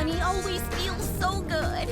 honey always feels so good.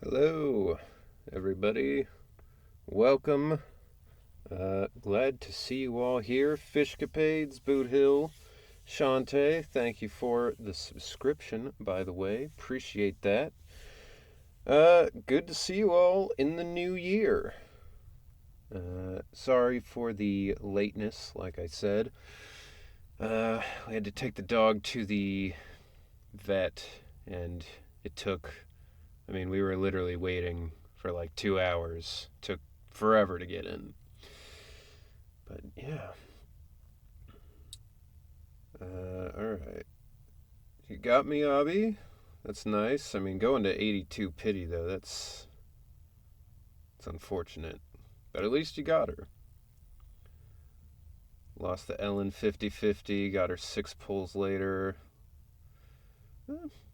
Hello, everybody. Welcome. Glad to see you all here. Fishcapades, Boot Hill, Shantae, thank you for the subscription, by the way. Appreciate that. Good to see you all in the new year. Sorry for the lateness, like I said. We had to take the dog to the vet, and it took... we were literally waiting for like 2 hours. Took forever to get in. But yeah. Alright. You got miabi? That's nice. Going to 82 pity though, that's unfortunate. But at least you got her. Lost the Ellen 50-50, got her 6 pulls later.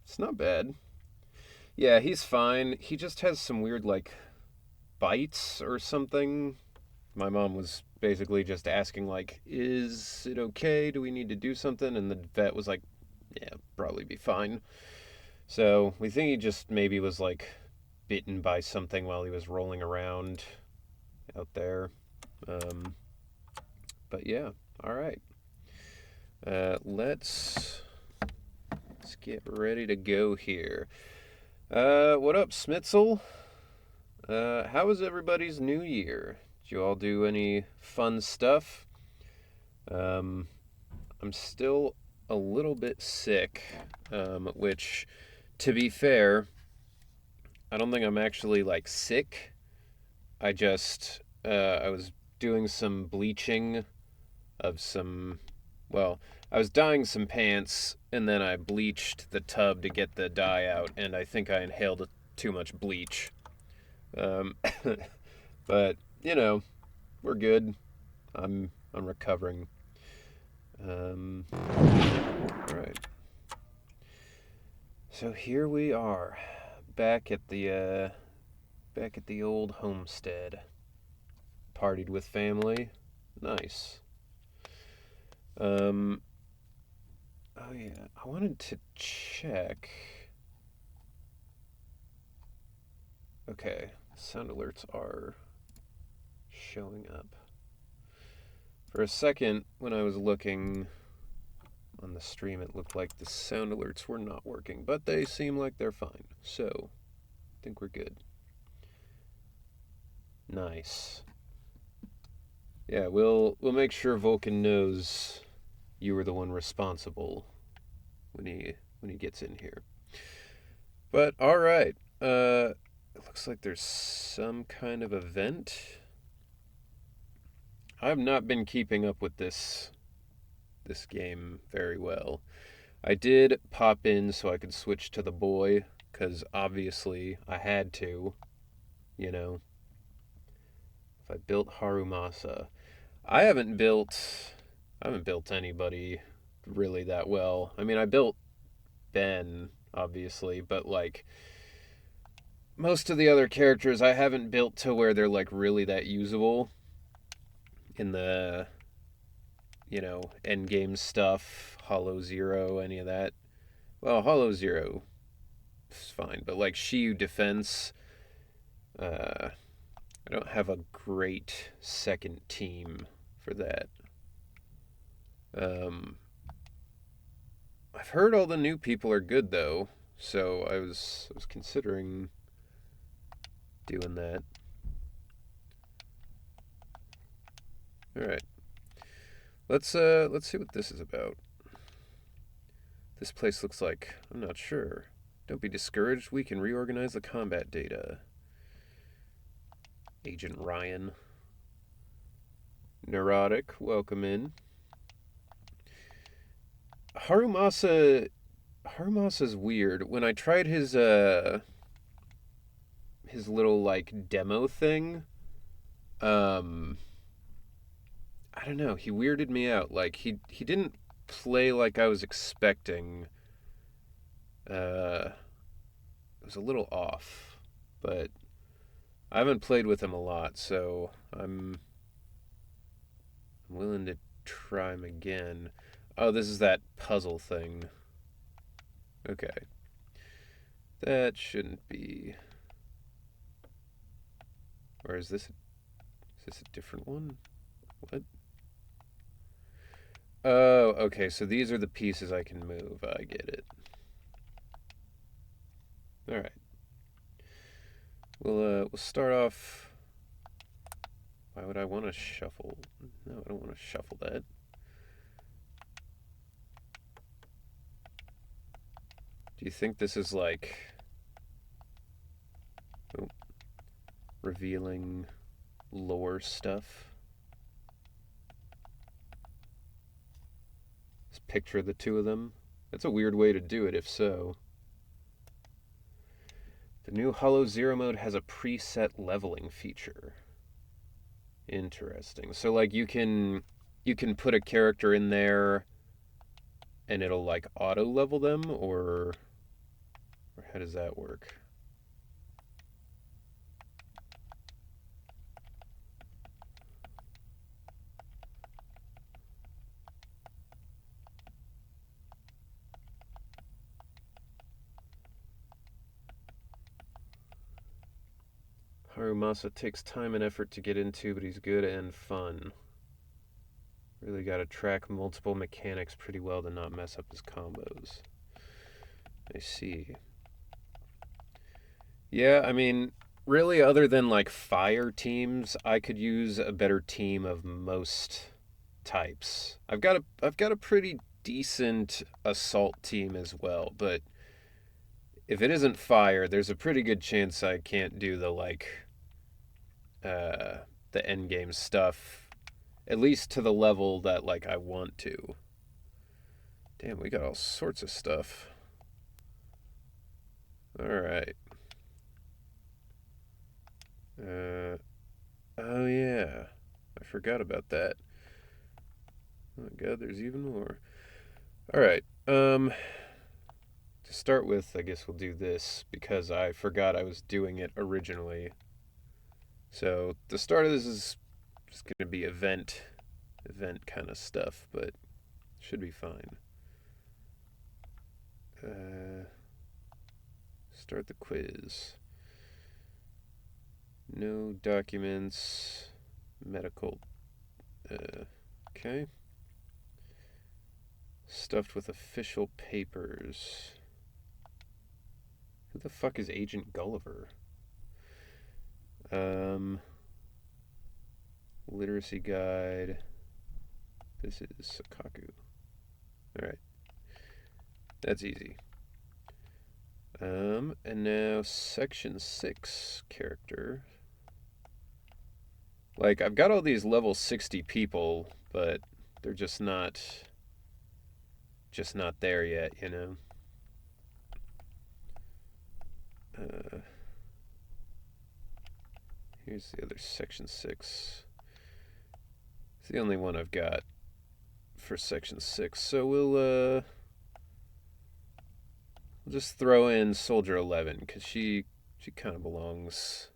It's not bad. Yeah, he's fine. He just has some weird, bites or something. My mom was basically just asking, is it okay? Do we need to do something? And the vet was like, yeah, probably be fine. So we think he just maybe was, bitten by something while he was rolling around out there. But yeah, all right. Let's get ready to go here. What up, Smitzel? How was everybody's new year? Did you all do any fun stuff? I'm still a little bit sick, which, to be fair, I don't think I'm actually like sick. I was doing some bleaching of some, well, I was dyeing some pants and then I bleached the tub to get the dye out, and I think I inhaled too much bleach. Um, but, we're good. I'm recovering. All right. So here we are, back at the old homestead. Partied with family. Nice. Um, oh yeah, I wanted to check. Okay, sound alerts are showing up. For a second, when I was looking on the stream, it looked like the sound alerts were not working, but they seem like they're fine. So, I think we're good. Nice. Yeah, we'll make sure Vulcan knows you were the one responsible when he gets in here. But all right. It looks like there's some kind of event. I've not been keeping up with this game very well. I did pop in so I could switch to the boy, because obviously I had to, you know. If I built Harumasa. I haven't built anybody really that well. I mean, I built Ben, obviously, but like most of the other characters I haven't built to where they're like really that usable in the end game stuff, Hollow Zero, any of that. Well, Hollow Zero is fine, but like Shiyu Defense, I don't have a great second team for that. I've heard all the new people are good though, so I was considering doing that. All right. Let's see what this is about. This place looks like, I'm not sure. Don't be discouraged. We can reorganize the combat data. Agent Ryan. Neurotic, welcome in. Harumasa's weird. When I tried his little like demo thing, I don't know, he weirded me out. Like he didn't play like I was expecting. It was a little off, but I haven't played with him a lot, so I'm willing to try him again. Oh, this is that puzzle thing. Okay. That shouldn't be... Or is this a different one? What? Oh, okay, so these are the pieces I can move. I get it. Alright. We'll start off... Why would I want to shuffle? No, I don't want to shuffle that. Do you think this is like... revealing lore stuff? Just picture the two of them. That's a weird way to do it, if so. The new Hollow Zero mode has a preset leveling feature. Interesting. So like you can put a character in there and it'll like auto level them, or how does that work? Harumasa takes time and effort to get into, but he's good and fun. Really got to track multiple mechanics pretty well to not mess up his combos. I see. Yeah, I mean, really, other than like fire teams, I could use a better team of most types. I've got a pretty decent assault team as well, but if it isn't fire, there's a pretty good chance I can't do the the end game stuff, at least to the level that I want to. Damn, we got all sorts of stuff. All right. Oh yeah, I forgot about that. Oh my god, there's even more. All right. To start with, I guess we'll do this because I forgot I was doing it originally. So the start of this is just going to be event kind of stuff, but should be fine. Start the quiz. No documents. Medical. Okay. Stuffed with official papers. Who the fuck is Agent Gulliver? Literacy guide. This is Sakaku. Alright. That's easy. And now section 6 character. I've got all these level 60 people, but they're just not there yet, you know? Here's the other section 6. It's the only one I've got for section 6, so we'll just throw in Soldier 11, because she kind of belongs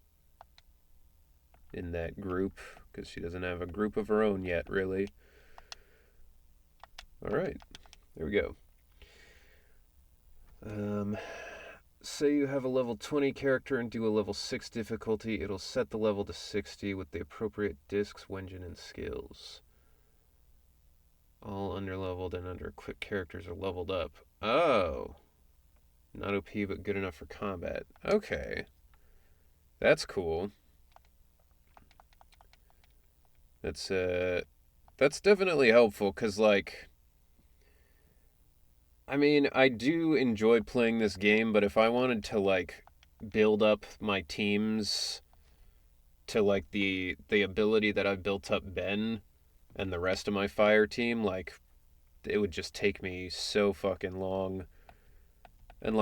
in that group, because she doesn't have a group of her own yet, really. Alright, there we go. Say you have a level 20 character and do a level 6 difficulty, it'll set the level to 60 with the appropriate discs, wenjin, and skills. All underleveled and under-equipped characters are leveled up. Oh. Not OP, but good enough for combat. Okay. That's cool. That's definitely helpful, because, I mean, I do enjoy playing this game, but if I wanted to, build up my teams to, the ability that I've built up Ben and the rest of my fire team, it would just take me so fucking long. And,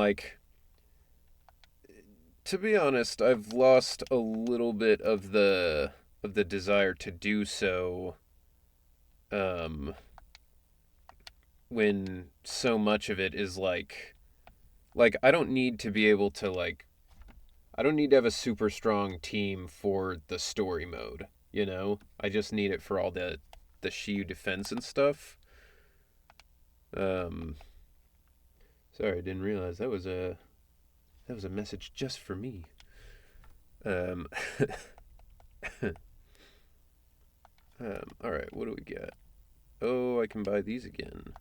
to be honest, I've lost a little bit of the desire to do so, when so much of it is I don't need to be able to I don't need to have a super strong team for the story mode, you know? I just need it for all the Shiyu defense and stuff. Sorry, I didn't realize that was a message just for me. Alright, what do we got? Oh, I can buy these again.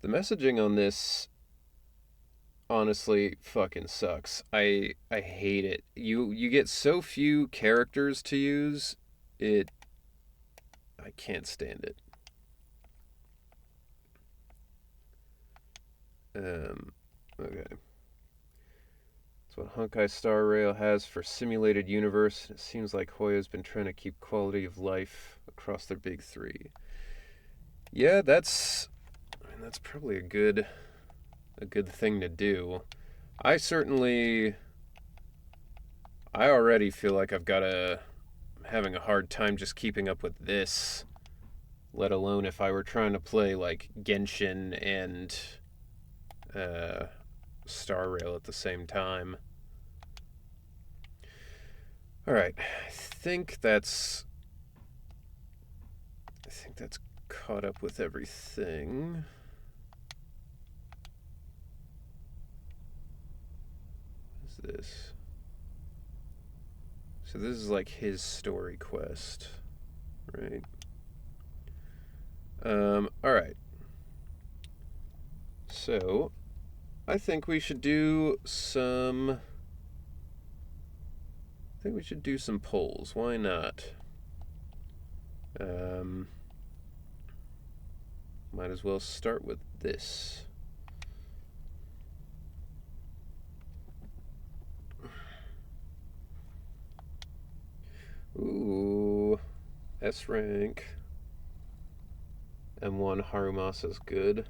The messaging on this honestly fucking sucks. I hate it. You get so few characters to use, I can't stand it. Okay. That's what Honkai Star Rail has for simulated universe. It seems like Hoyo's been trying to keep quality of life across their big three. Yeah, that's probably a good thing to do. I already feel like I'm having a hard time just keeping up with this, let alone if I were trying to play Genshin and Star Rail at the same time. Alright, I think that's caught up with everything. What is this? So this is his story quest, right? Alright. So, I think we should do some polls. Why not? Might as well start with this. Ooh, S rank. M1 Harumasa's good.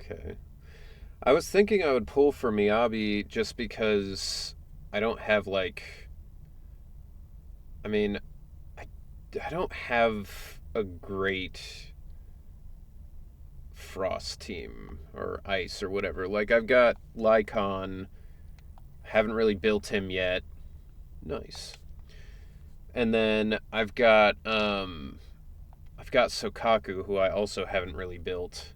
Okay. I was thinking I would pull for Miyabi just because I don't have, like... I mean, I don't have a great Frost team, or Ice, or whatever. Like, I've got Lycon, haven't really built him yet. Nice. And then I've got Sokaku, who I also haven't really built.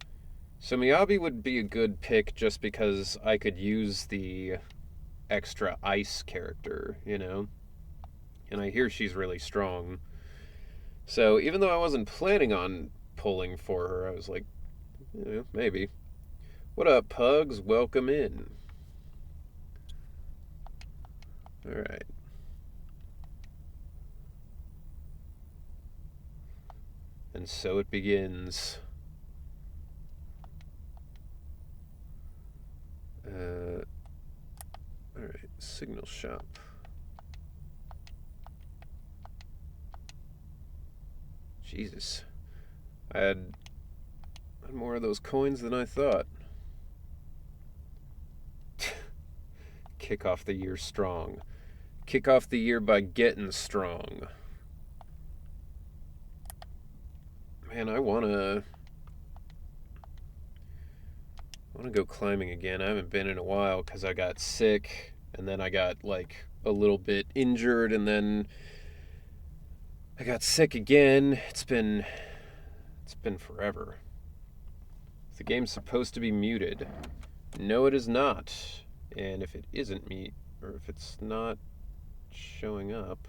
So Miyabi would be a good pick just because I could use the extra ice character, you know? And I hear she's really strong. So even though I wasn't planning on pulling for her, I was like, maybe. What up, pugs? Welcome in. Alright. And so it begins. Alright, signal shop. Jesus. I had more of those coins than I thought. Kick off the year strong. Kick off the year by getting strong. Man, I wanna go climbing again. I haven't been in a while because I got sick, and then I got like a little bit injured, and then I got sick again. It's been forever. The game's supposed to be muted. No, it is not. And if it isn't or if it's not showing up,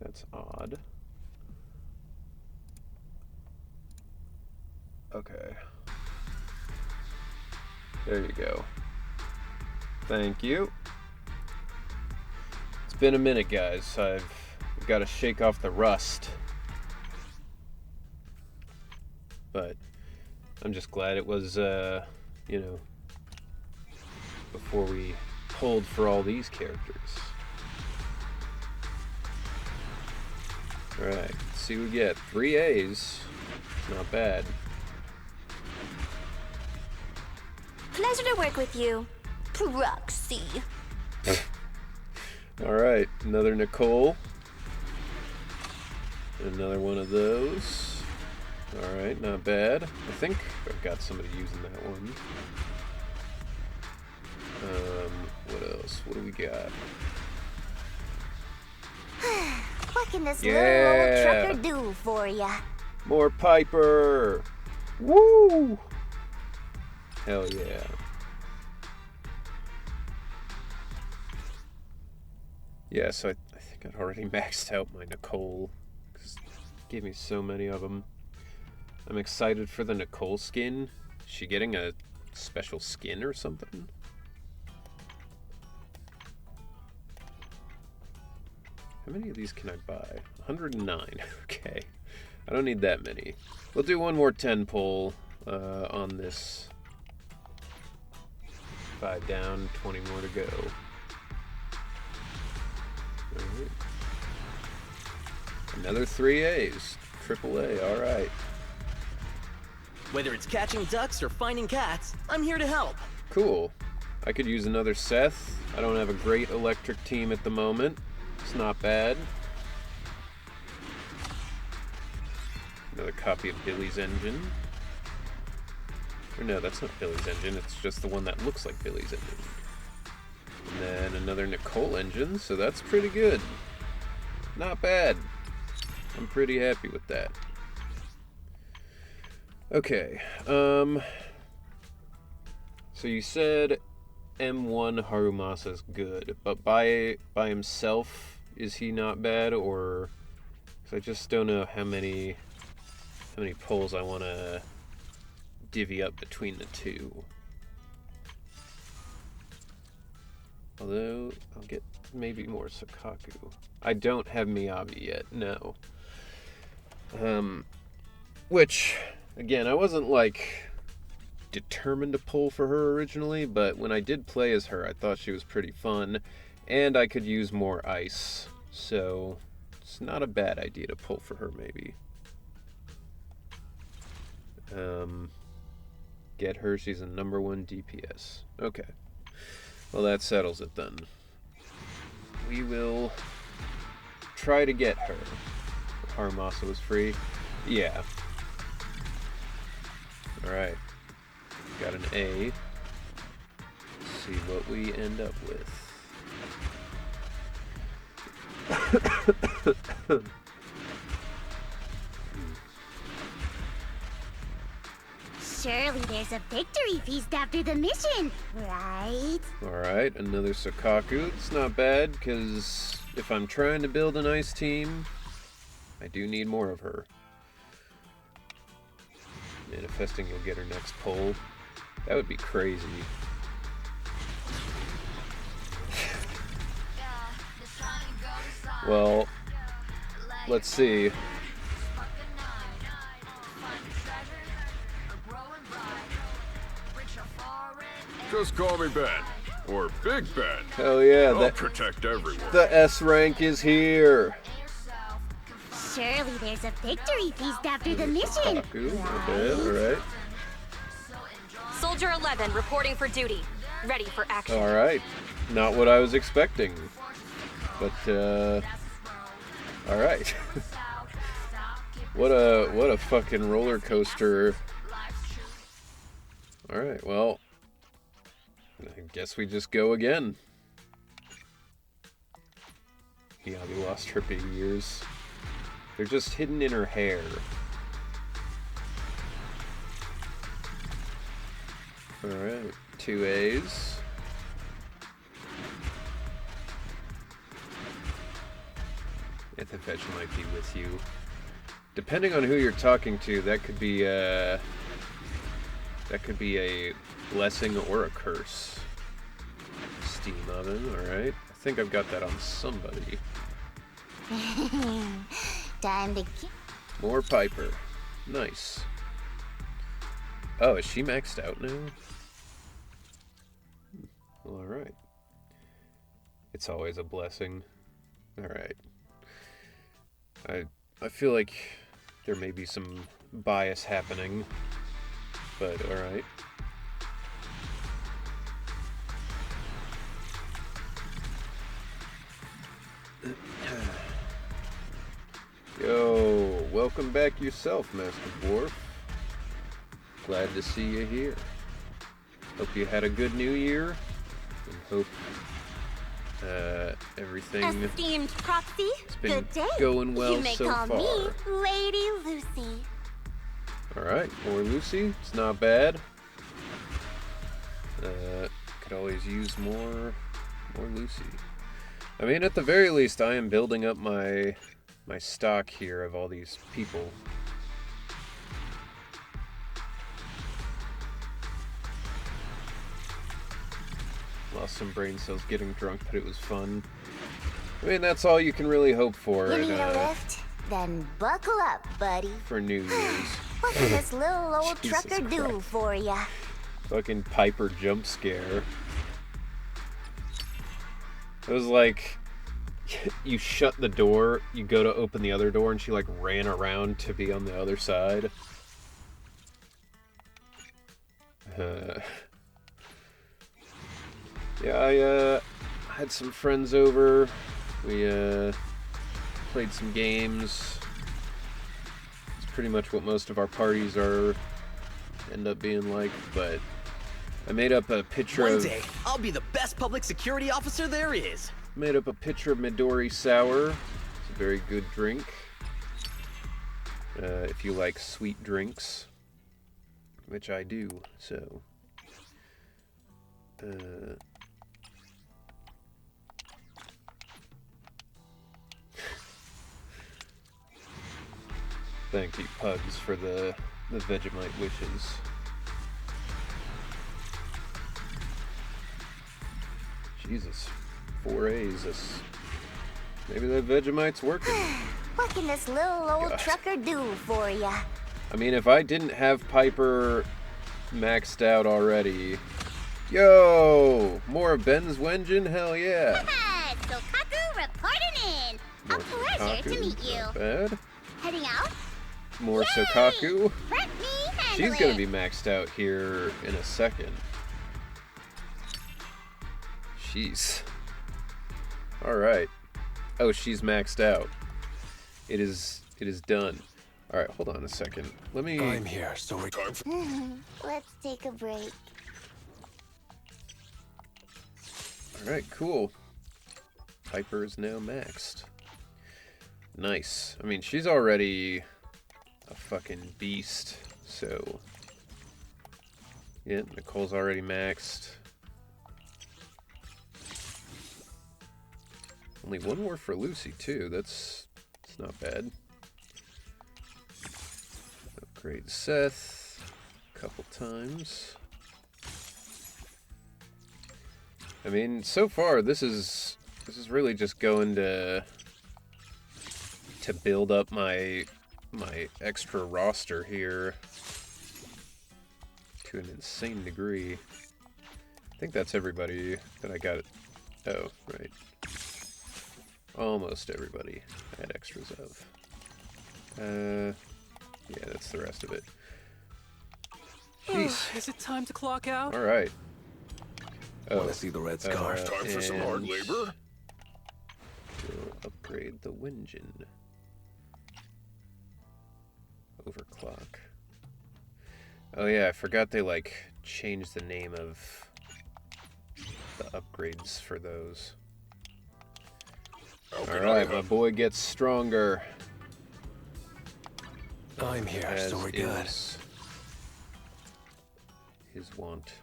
that's odd. Okay. There you go. Thank you. It's been a minute, guys. I've got to shake off the rust. But I'm just glad it was, before we pulled for all these characters. Alright, let's see what we get. 3 A's. Not bad. Pleasure to work with you, Proxy. Alright, another Nicole. Another one of those. Alright, not bad. I think I've got somebody using that one. What else? What do we got? What can this little old trucker do for ya? More Piper! Woo! Hell yeah. Yeah, so I think I'd already maxed out my Nicole, because it gave me so many of them. I'm excited for the Nicole skin. Is she getting a special skin or something? How many of these can I buy? 109. Okay. I don't need that many. We'll do one more 10 pull on this. 5 down, 20 more to go. Alright. Another 3 A's. Triple A, alright. Whether it's catching ducks or finding cats, I'm here to help. Cool. I could use another Seth. I don't have a great electric team at the moment. It's not bad. Another copy of Billy's engine. Or no, that's not Billy's engine. It's just the one that looks like Billy's engine. And then another Nicole engine, so that's pretty good. Not bad. I'm pretty happy with that. Okay, so you said M1 Harumasa's good, but by himself, is he not bad, or... Because I just don't know how many pulls I want to divvy up between the two. Although, I'll get maybe more Sokaku. I don't have Miyabi yet, no. Which... Again, I wasn't, like, determined to pull for her originally, but when I did play as her, I thought she was pretty fun, and I could use more ice, so it's not a bad idea to pull for her, maybe. Get her, she's a #1 DPS. Okay. Well, that settles it then. We will try to get her. Haramasa was free. Yeah. Alright. Got an A. Let's see what we end up with. Surely there's a victory feast after the mission, right? Alright, another Sokaku. It's not bad, because if I'm trying to build a nice team, I do need more of her. Manifesting you'll get her next pull. That would be crazy. Well, let's see. Just call me Ben, or Big Ben. Hell yeah, I'll protect everyone. the S rank is here. Surely there's a victory feast after the mission, Sokaku, right? okay, alright. Soldier 11 reporting for duty. Ready for action. Alright. Not what I was expecting. But, alright. What a fucking roller coaster. Alright, well, I guess we just go again. Miabi lost her big ears. They're just hidden in her hair. Alright, 2 A's. Infiltration might be with you. Depending on who you're talking to, that could be a blessing or a curse. Steam oven, alright. I think I've got that on somebody. Time to More Piper. Nice. Oh, is she maxed out now? Well, alright. It's always a blessing. Alright. I feel like there may be some bias happening, but alright. Yo, welcome back yourself, Master Dwarf. Glad to see you here. Hope you had a good New Year, and hope everything Esteemed Proxy, has been good day. going well you may so call far. me Lady Lucy. Alright, more Lucy. It's not bad. Could always use more Lucy. I mean, at the very least, I am building up my stock here of all these people. Lost some brain cells getting drunk, but it was fun. I mean, that's all you can really hope for You need a lift? Then buckle up, buddy. for New Year's. What can this little old Jesus trucker do Christ. for ya? Fucking Piper jump scare. It was like, you shut the door, you go to open the other door, and she like ran around to be on the other side. Yeah, I had some friends over. We played some games. It's pretty much what most of our parties end up being like, but I made up a picture One of day, I'll be the best public security officer there is. Made up a pitcher of Midori Sour. It's a very good drink. If you like sweet drinks, which I do, so. Thank you, Pugs, for the Vegemite wishes. Jesus. 4 A's. Maybe that Vegemite's working. What can this little old God. trucker do for ya? I mean, if I didn't have Piper maxed out already. Yo! More Ben's Wenjin? Hell yeah! Haha, Sokaku reporting in. A More pleasure to Sokaku, meet you. not bad. Heading out? More Yay! Sokaku. Let me handle She's it. gonna be maxed out here in a second. Jeez. Alright. Oh, she's maxed out. It is done. Alright, hold on a second. Let me... I'm here, so we time for Let's take a break. Alright, cool. Piper is now maxed. Nice. I mean, she's already a fucking beast, so... Yeah, Nicole's already maxed. Only one more for Lucy, too. That's not bad. Upgrade Seth a couple times. I mean, so far this is really just going to build up my extra roster here to an insane degree. I think that's everybody that I got. Oh, right. Almost everybody I had extras of. Yeah, that's the rest of it. Jeez. Is it time to clock out? All right. Want to see the red scarf? Time for some hard and labor? We'll upgrade the Wenjin. Overclock. Oh yeah, I forgot they like changed the name of the upgrades for those. Alright, my boy gets stronger. I'm here, As so we're good. is his want.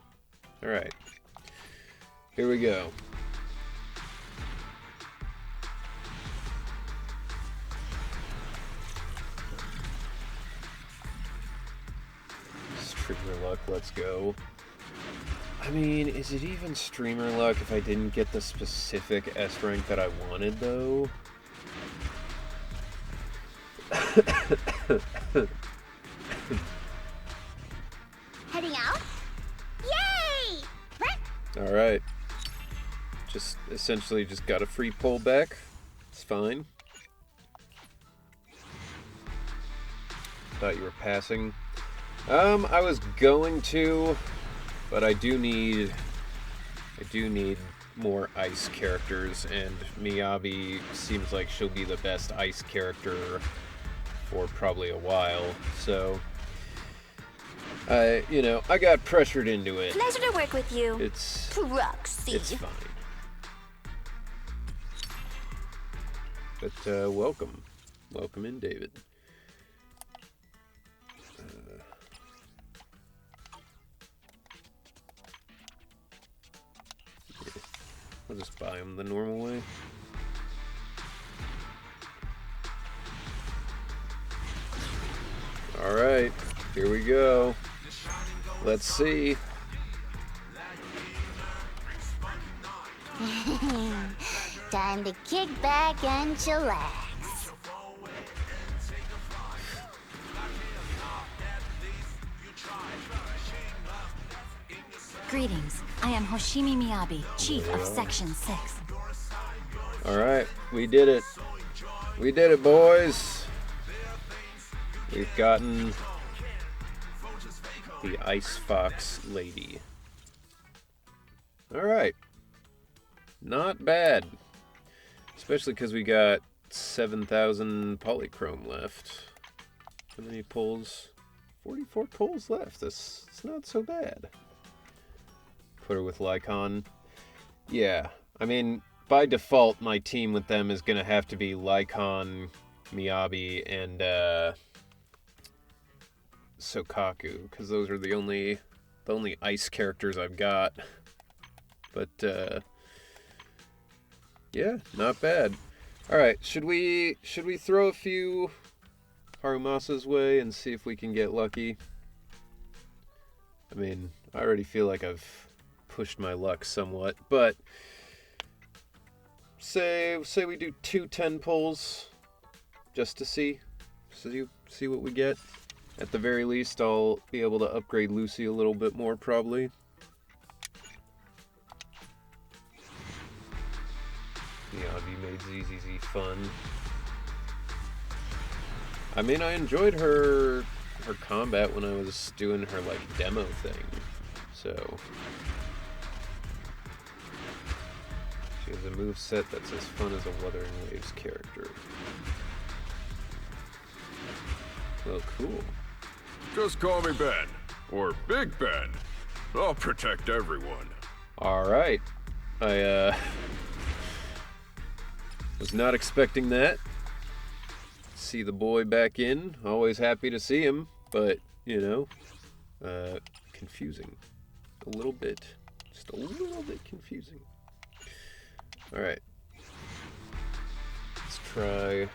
Alright. Here we go. Streamer luck, let's go. I mean, is it even streamer luck if I didn't get the specific S rank that I wanted, though? Heading out? Yay! Alright. Just, essentially just got a free pullback. It's fine. Thought you were passing. I was going to, but I do need more ice characters, and Miyabi seems like she'll be the best ice character for probably a while, so you know, I got pressured into it. Pleasure to work with you. It's Proxy. it's fine. But welcome in, David. I'll just buy them the normal way. Alright, here we go. Let's see. Time to kick back and chillax. Greetings. I am Hoshimi Miyabi, Chief of Section 6. Alright, we did it. We did it, boys. We've gotten the Ice Fox Lady. Alright. Not bad. Especially because we got 7,000 polychrome left. How many pulls? 44 pulls left. It's not so bad. Put her with Lycon. Yeah, I mean, by default, my team with them is going to have to be Lycon, Miyabi, and Sokaku, because those are the only ice characters I've got. But yeah, not bad. All right, should we throw a few Harumasa's way and see if we can get lucky? I mean, I already feel like I've pushed my luck somewhat, but say we do 2 10 pulls just to see what we get. At the very least, I'll be able to upgrade Lucy a little bit more, probably. Miabi made ZZZ fun. I mean, I enjoyed her combat when I was doing her, like, demo thing. So... she has a moveset that's as fun as a Wuthering Waves character. Well, cool. Just call me Ben. Or Big Ben. I'll protect everyone. Alright. I, was not expecting that. See the boy back in. Always happy to see him. But, you know, confusing. A little bit. Just a little bit confusing. Alright. Let's try...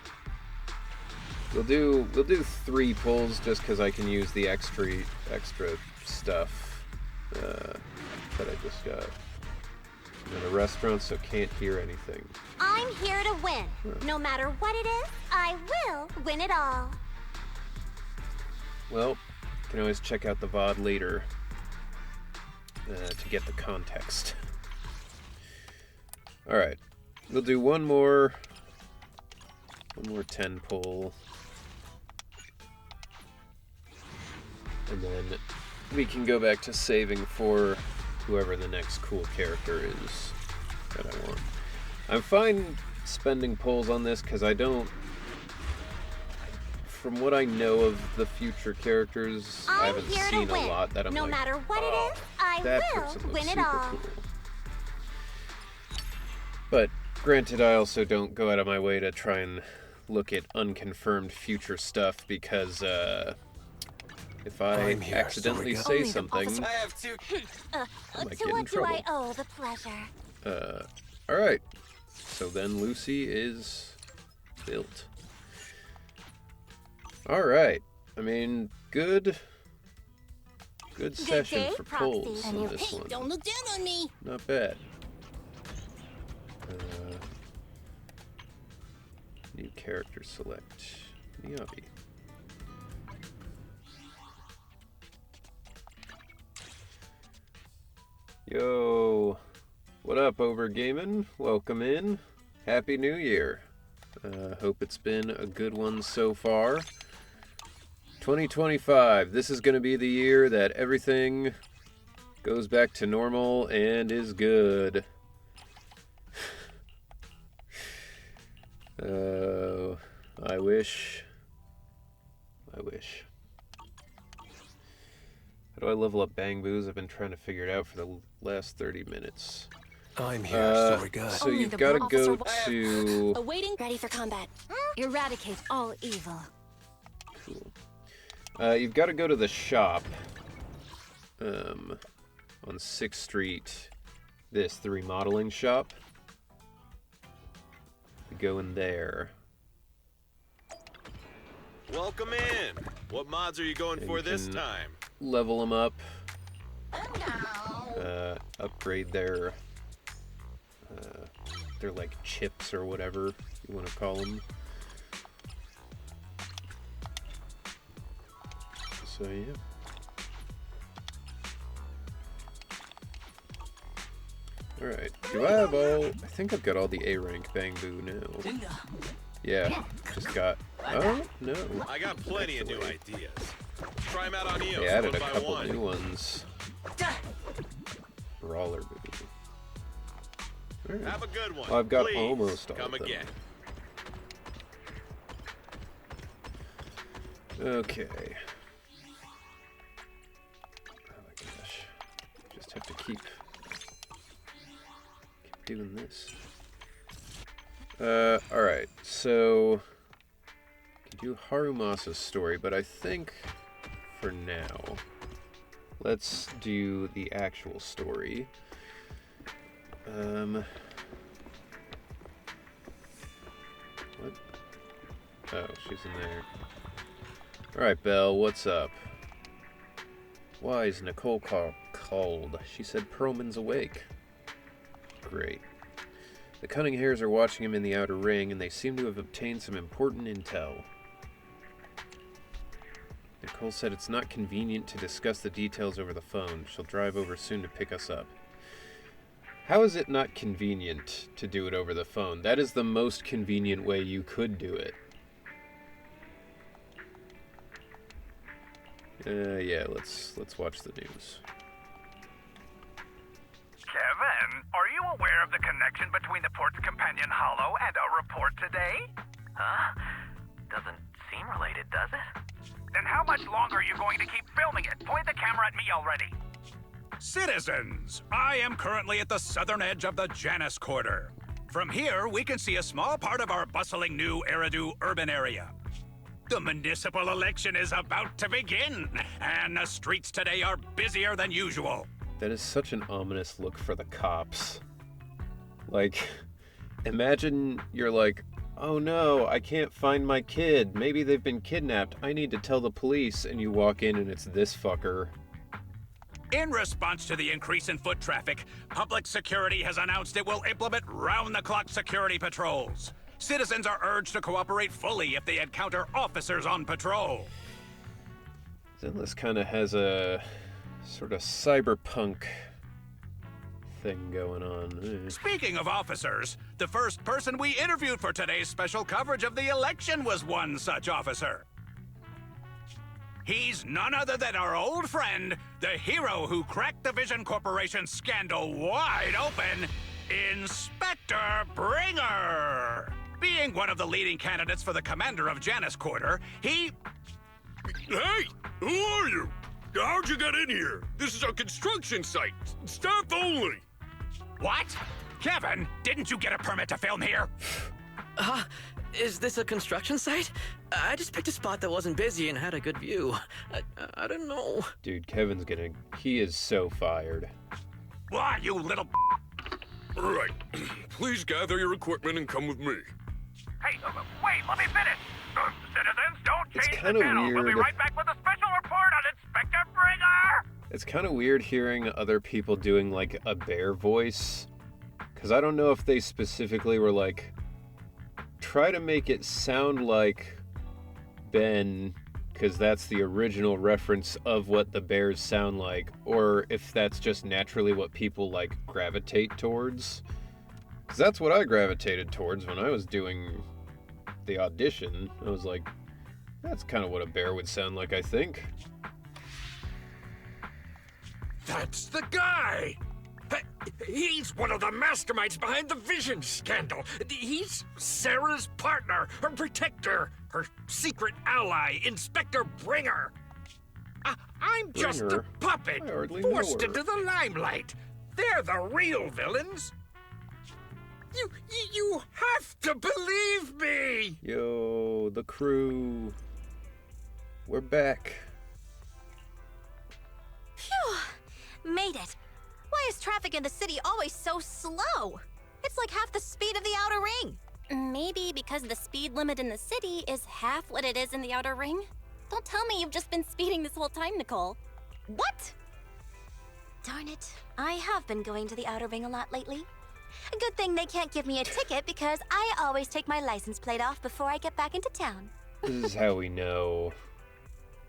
We'll do 3 pulls just because I can use the extra stuff that I just got. I'm in a restaurant, so can't hear anything. I'm here to win. No matter what it is, I will win it all. Well, you can always check out the VOD later to get the context. Alright, we'll do one more 10 pull. And then we can go back to saving for whoever the next cool character is that I want. I'm fine spending pulls on this because I don't... From what I know of the future characters, I haven't seen a lot that I'm no like, matter what it is, I that will person looks win it super all. cool. But granted, I also don't go out of my way to try and look at unconfirmed future stuff because if I accidentally say something, To what do I owe the pleasure? Alright. So then Lucy is built. Alright. I mean, good session for pulls on this one. Don't look down on me. Not bad. New character select. Miabi. Yo, what up, Overgaming? Welcome in. Happy New Year. Hope it's been a good one so far. 2025. This is going to be the year that everything goes back to normal and is good. I wish. How do I level up bangboos? I've been trying to figure it out for the last 30 minutes. I'm here, sorry God. So you've got to go to... Awaiting. Ready for combat. Eradicate all evil. Cool. You've got to go to the shop on 6th Street. The remodeling shop. You go in there. Welcome in. What mods are you going for this time? Level them up. Upgrade their like chips or whatever you want to call them. So yeah. Alright, do I have all... I think I've got all the A rank bangoo now. Yeah, just got... Oh, no. I got plenty of new ideas. Try them out on EOS. They added a one by couple one. new ones. Brawler boo. Right. Have a good one. Well, I've got Please, almost all come of them. again. Okay. Oh my gosh. Just have to keep doing this. Alright, so I can do Harumasa's story, but I think for now let's do the actual story. What? Oh, she's in there. Alright, Belle, what's up? Why is Nicole called? She said Perlman's awake. Great. The Cunning Hares are watching him in the outer ring, and they seem to have obtained some important intel. Nicole said it's not convenient to discuss the details over the phone. She'll drive over soon to pick us up. How is it not convenient to do it over the phone? That is the most convenient way you could do it. Yeah, let's watch the news. Kevin, are you aware of the connection between the port's companion hollow and our report today? Huh? Doesn't seem related, does it? Then how much longer are you going to keep filming it? Point the camera at me already. Citizens, I am currently at the southern edge of the Janus Quarter. From here, we can see a small part of our bustling new Eridu urban area. The municipal election is about to begin, and the streets today are busier than usual. That is such an ominous look for the cops. Like, imagine you're like, oh no, I can't find my kid. Maybe they've been kidnapped. I need to tell the police. And you walk in and it's this fucker. In response to the increase in foot traffic, public security has announced it will implement round-the-clock security patrols. Citizens are urged to cooperate fully if they encounter officers on patrol. Zenless kind of has a sort of cyberpunk thing going on. Speaking of officers, the first person we interviewed for today's special coverage of the election was one such officer. He's none other than our old friend, the hero who cracked the Vision Corporation scandal wide open, Inspector Bringer. Being one of the leading candidates for the commander of Janus Quarter, he... Hey! Who are you? How'd you get in here? This is a construction site. Staff only. What? Kevin, didn't you get a permit to film here? Is this a construction site? I just picked a spot that wasn't busy and had a good view. I don't know. Dude, Kevin's he is so fired. Why, you little... All right. Please gather your equipment and come with me. Hey, wait, let me finish. Citizens, don't It's change the kinda channel. We'll be weird. right back with a special report on Inspector Bringer. It's kind of weird hearing other people doing like a bear voice. Because I don't know if they specifically were like, try to make it sound like Ben, because that's the original reference of what the bears sound like, or if that's just naturally what people like gravitate towards. Because that's what I gravitated towards when I was doing the audition. I was like, that's kind of what a bear would sound like, I think. That's the guy! He's one of the masterminds behind the Vision scandal. He's Sarah's partner, her protector, her secret ally, Inspector Bringer. I'm just a Bringer? puppet, I hardly know forced her. into the limelight. They're the real villains. You have to believe me! Yo, the crew. We're back. Phew! Made it. Why is traffic in the city always so slow? It's like half the speed of the outer ring. Maybe because the speed limit in the city is half what it is in the outer ring? Don't tell me you've just been speeding this whole time, Nicole. What? Darn it. I have been going to the outer ring a lot lately. A good thing they can't give me a ticket because I always take my license plate off before I get back into town. This is how we know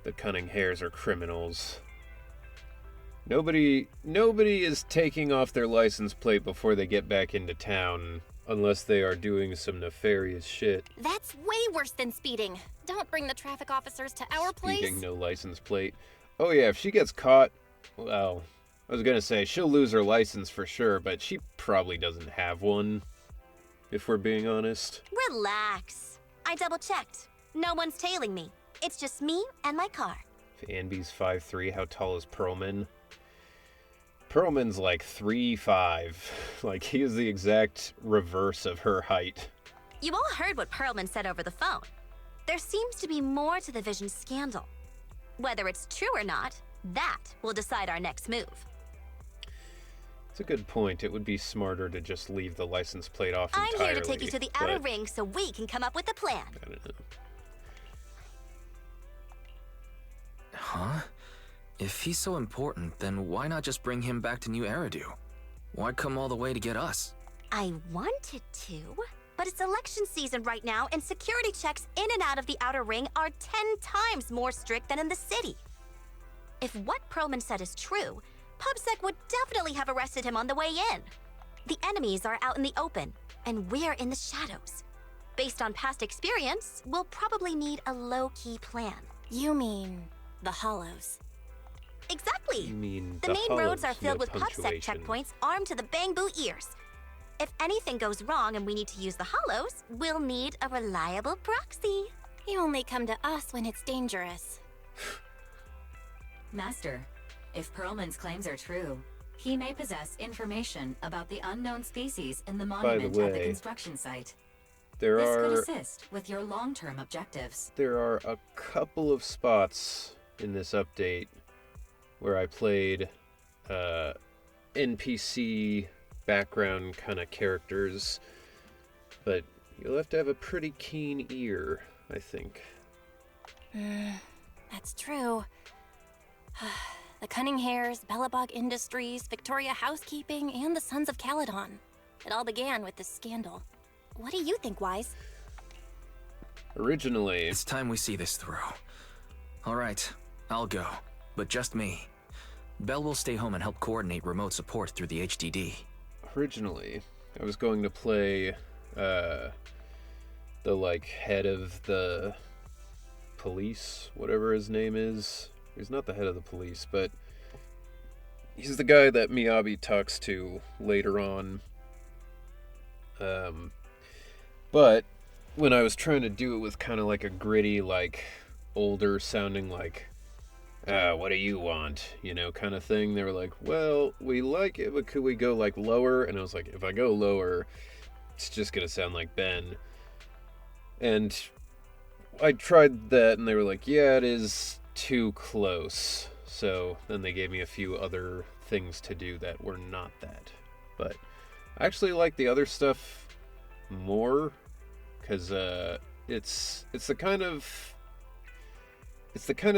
the Cunning Hares are criminals. Nobody is taking off their license plate before they get back into town, unless they are doing some nefarious shit. That's way worse than speeding. Don't bring the traffic officers to our place. Speaking no license plate. Oh yeah, if she gets caught, well, I was gonna say she'll lose her license for sure, but she probably doesn't have one, if we're being honest. Relax. I double-checked. No one's tailing me. It's just me and my car. If Anby's 5'3", how tall is Perlman? Perlman's like 3'5". Like, he is the exact reverse of her height. You all heard what Perlman said over the phone. There seems to be more to the Vision scandal. Whether it's true or not, that will decide our next move. It's a good point. It would be smarter to just leave the license plate off entirely. I'm here to take you to the outer but ring so we can come up with a plan. I don't know. Huh? If he's so important, then why not just bring him back to New Eridu? Why come all the way to get us? I wanted to, But it's election season right now, and security checks in and out of the outer ring are 10 times more strict than in the city. If what Perlman said is true, PubSec would definitely have arrested him on the way in. The enemies are out in the open, and we're in the shadows. Based on past experience, we'll probably need a low-key plan. You mean the Hollows? Exactly! You mean the main roads are Hollows, filled no with PubSec punctuation. checkpoints armed to the bamboo ears. If anything goes wrong and we need to use the Hollows, we'll need a reliable proxy. You only come to us when it's dangerous. Master, if Perlman's claims are true, he may possess information about the unknown species in the monument at the construction site. This could assist with your long-term objectives. There are a couple of spots in this update where I played NPC background kind of characters, but you'll have to have a pretty keen ear, I think. That's true. The Cunning Hares, Bellabog Industries, Victoria Housekeeping, and the Sons of Caledon. It all began with this scandal. What do you think, Wise? Originally... It's time we see this through. Alright, I'll go. But just me. Belle will stay home and help coordinate remote support through the HDD. Originally, I was going to play, the, head of the police, whatever his name is. He's not the head of the police, but he's the guy that Miyabi talks to later on. But when I was trying to do it with kind of like a gritty, older sounding, what do you want? Kind of thing. They were like, well, we like it, but could we go, lower? And I was like, if I go lower, it's just going to sound like Ben. And I tried that, and they were like, yeah, it is too close. So then they gave me a few other things to do that were not that. But I actually like the other stuff more, because it's the kind of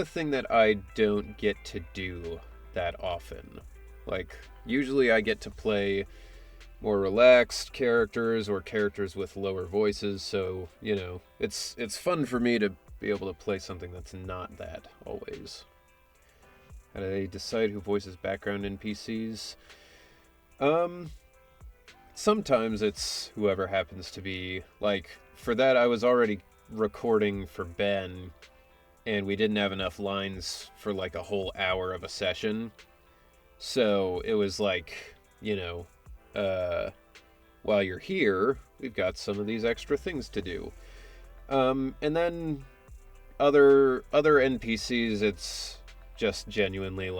thing that I don't get to do that often. Usually I get to play more relaxed characters or characters with lower voices, so, it's fun for me to be able to play something that's not that, always. How do they decide who voices background NPCs? Sometimes it's whoever happens to be. For that, I was already recording for Ben, and we didn't have enough lines for a whole hour of a session. So it was while you're here, we've got some of these extra things to do. And then other NPCs, it's just genuinely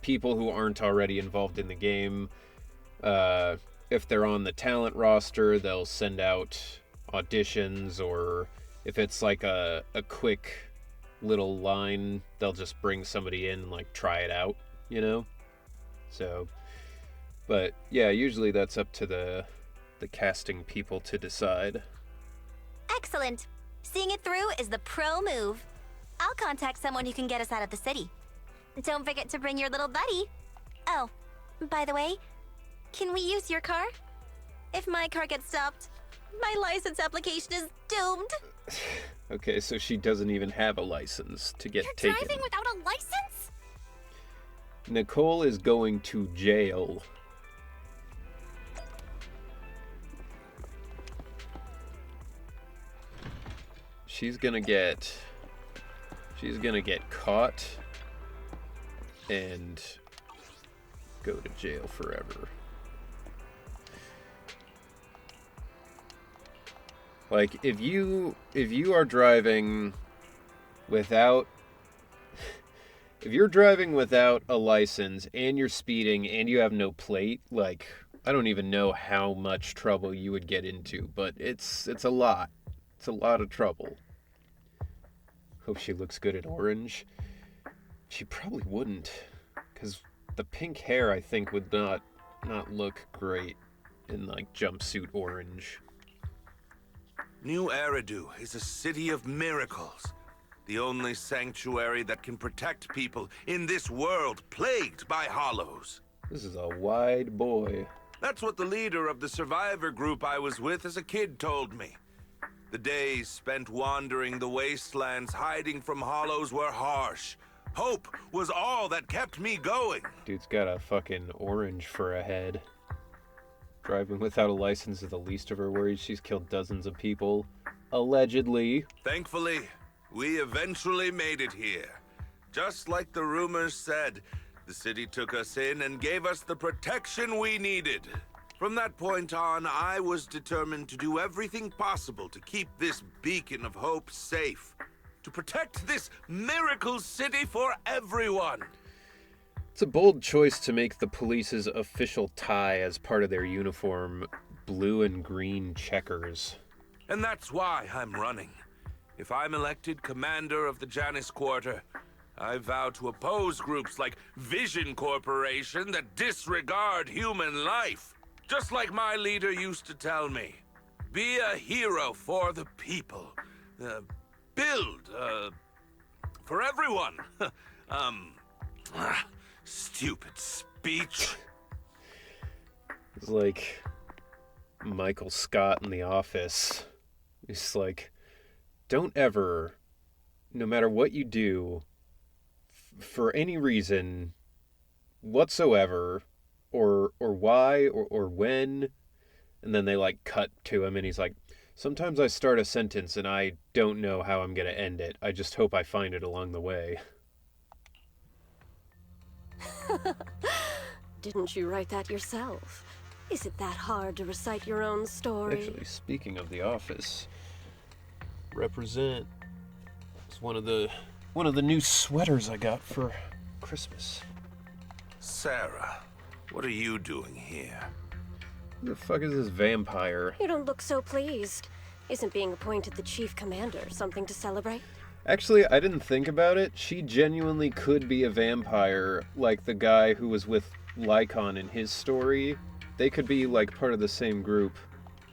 people who aren't already involved in the game. If they're on the talent roster, they'll send out auditions, or if it's a quick little line, they'll just bring somebody in and try it out, So, but yeah, usually that's up to the casting people to decide. Excellent. Seeing it through is the pro move. I'll contact someone who can get us out of the city. Don't forget to bring your little buddy. Oh, by the way, can we use your car? If my car gets stopped, my license application is doomed. Okay, so she doesn't even have a license to get taken. You're driving without a license? Nicole is going to jail. She's gonna get caught and go to jail forever. If you are driving without if you're driving without a license and you're speeding and you have no plate, I don't even know how much trouble you would get into, but it's a lot. It's a lot of trouble. Hope she looks good in orange. She probably wouldn't, because the pink hair, I think, would not look great in, jumpsuit orange. New Eridu is a city of miracles. The only sanctuary that can protect people in this world plagued by hollows. This is a wide boy. That's what the leader of the survivor group I was with as a kid told me. The days spent wandering the wastelands, hiding from hollows, were harsh. Hope was all that kept me going. Dude's got a fucking orange for a head. Driving without a license is the least of her worries. She's killed dozens of people. Allegedly. Thankfully, we eventually made it here. Just like the rumors said, the city took us in and gave us the protection we needed. From that point on, I was determined to do everything possible to keep this beacon of hope safe. To protect this miracle city for everyone. It's a bold choice to make the police's official tie as part of their uniform blue and green checkers. And that's why I'm running. If I'm elected commander of the Janus Quarter, I vow to oppose groups like Vision Corporation that disregard human life. Just like my leader used to tell me. Be a hero for the people. Build, for everyone. Stupid speech. It's like Michael Scott in The Office. It's like, don't ever, no matter what you do, for any reason whatsoever, or why, or when, and then they like cut to him and he's like, sometimes I start a sentence and I don't know how I'm gonna end it. I just hope I find it along the way. Didn't you write that yourself? Is it that hard to recite your own story? Actually, speaking of The Office, represent. It's one of the new sweaters I got for Christmas. Sarah, what are you doing here? Who the fuck is this vampire? You don't look so pleased. Isn't being appointed the chief commander something to celebrate? Actually, I didn't think about it. She genuinely could be a vampire, like the guy who was with Lycon in his story. They could be, like, part of the same group.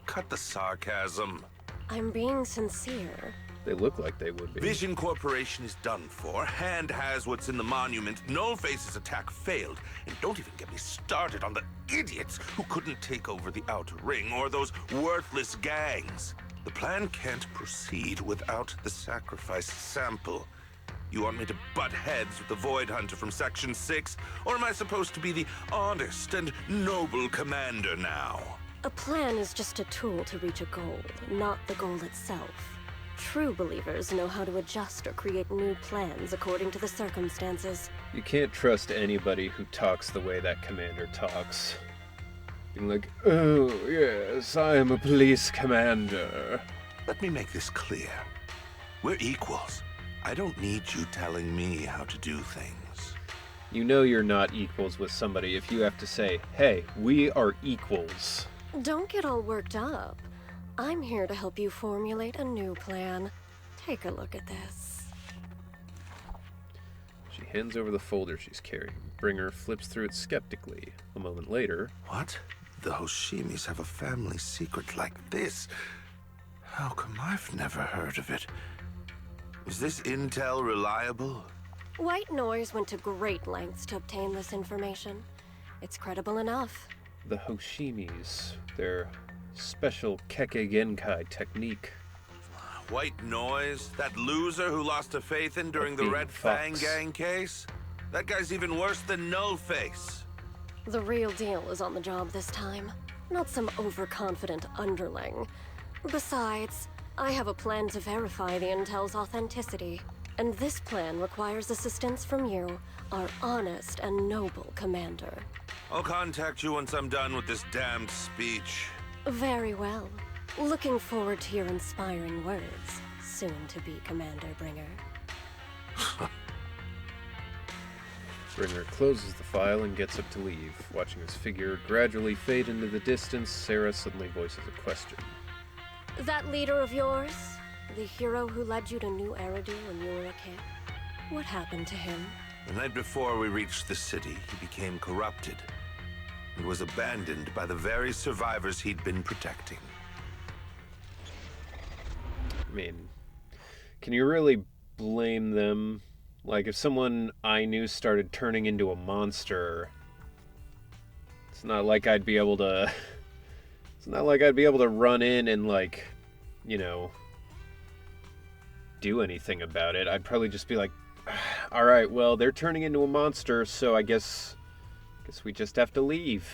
Cut the sarcasm. I'm being sincere. They look like they would be. Vision Corporation is done for. Hand has what's in the monument. Nullface's attack failed. And don't even get me started on the idiots who couldn't take over the Outer Ring or those worthless gangs. The plan can't proceed without the sacrificed sample. You want me to butt heads with the Void Hunter from Section 6? Or am I supposed to be the honest and noble commander now? A plan is just a tool to reach a goal, not the goal itself. True believers know how to adjust or create new plans according to the circumstances. You can't trust anybody who talks the way that commander talks. Being like, oh, yes, I am a police commander. Let me make this clear. We're equals. I don't need you telling me how to do things. You know you're not equals with somebody if you have to say, hey, we are equals. Don't get all worked up. I'm here to help you formulate a new plan. Take a look at this. She hands over the folder she's carrying. Bringer flips through it skeptically. A moment later... What? The Hoshimis have a family secret like this? How come I've never heard of it? Is this intel reliable? White Noise went to great lengths to obtain this information. It's credible enough. The Hoshimis, their special Kekkei Genkai technique. White Noise? That loser who lost a faith in during the Red Fang Gang case? That guy's even worse than Nullface. The real deal is on the job this time. Not some overconfident underling. Besides, I have a plan to verify the intel's authenticity. And this plan requires assistance from you, our honest and noble commander. I'll contact you once I'm done with this damned speech. Very well. Looking forward to your inspiring words, soon-to-be Commander Bringer. Bringer closes the file and gets up to leave. Watching his figure gradually fade into the distance, Sarah suddenly voices a question. That leader of yours? The hero who led you to New Eridu when you were a kid? What happened to him? The night before we reached the city, he became corrupted and was abandoned by the very survivors he'd been protecting. I mean, can you really blame them? Like, if someone I knew started turning into a monster, It's not like I'd be able to... It's not like I'd be able to run in and, like, you know, do anything about it. I'd probably just be like, alright, well, they're turning into a monster, so I guess we just have to leave.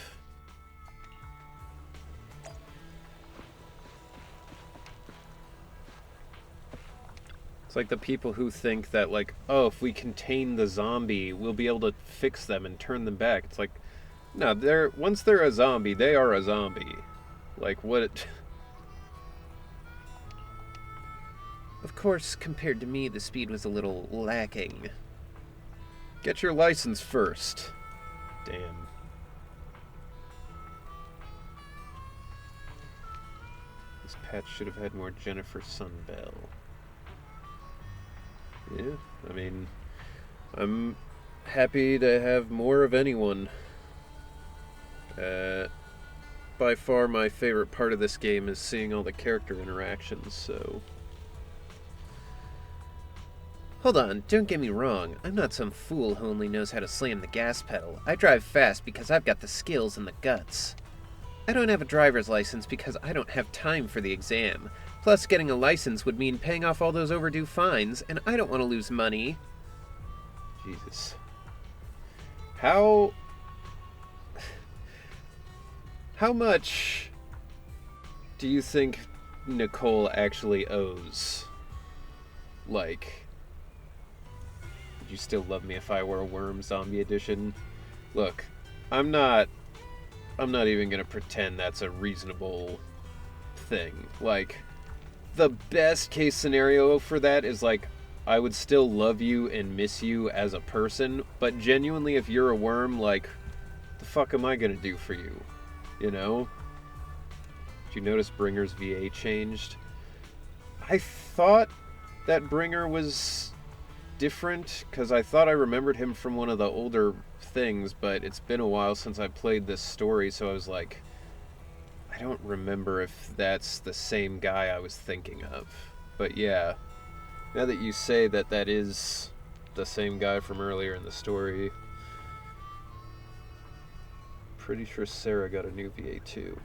It's like the people who think that, like, oh, if we contain the zombie, we'll be able to fix them and turn them back. It's like, no, once they're a zombie, they are a zombie. Like, what... Of course, compared to me, the speed was a little lacking. Get your license first. Damn. This patch should have had more Jennifer Sunbell. Yeah, I mean, I'm happy to have more of anyone. By far my favorite part of this game is seeing all the character interactions, so... Hold on, don't get me wrong. I'm not some fool who only knows how to slam the gas pedal. I drive fast because I've got the skills and the guts. I don't have a driver's license because I don't have time for the exam. Plus, getting a license would mean paying off all those overdue fines, and I don't want to lose money. Jesus. How much do you think Nicole actually owes? Like, would you still love me if I were a worm zombie edition? Look, I'm not even gonna pretend that's a reasonable thing. Like, the best case scenario for that is, like, I would still love you and miss you as a person, but genuinely, if you're a worm, like, the fuck am I gonna do for you? You know? Did you notice Bringer's VA changed? I thought that Bringer was different, because I thought I remembered him from one of the older things, but it's been a while since I played this story, so I was like, I don't remember if that's the same guy I was thinking of. But yeah, now that you say that that is the same guy from earlier in the story, pretty sure Sarah got a new VA too.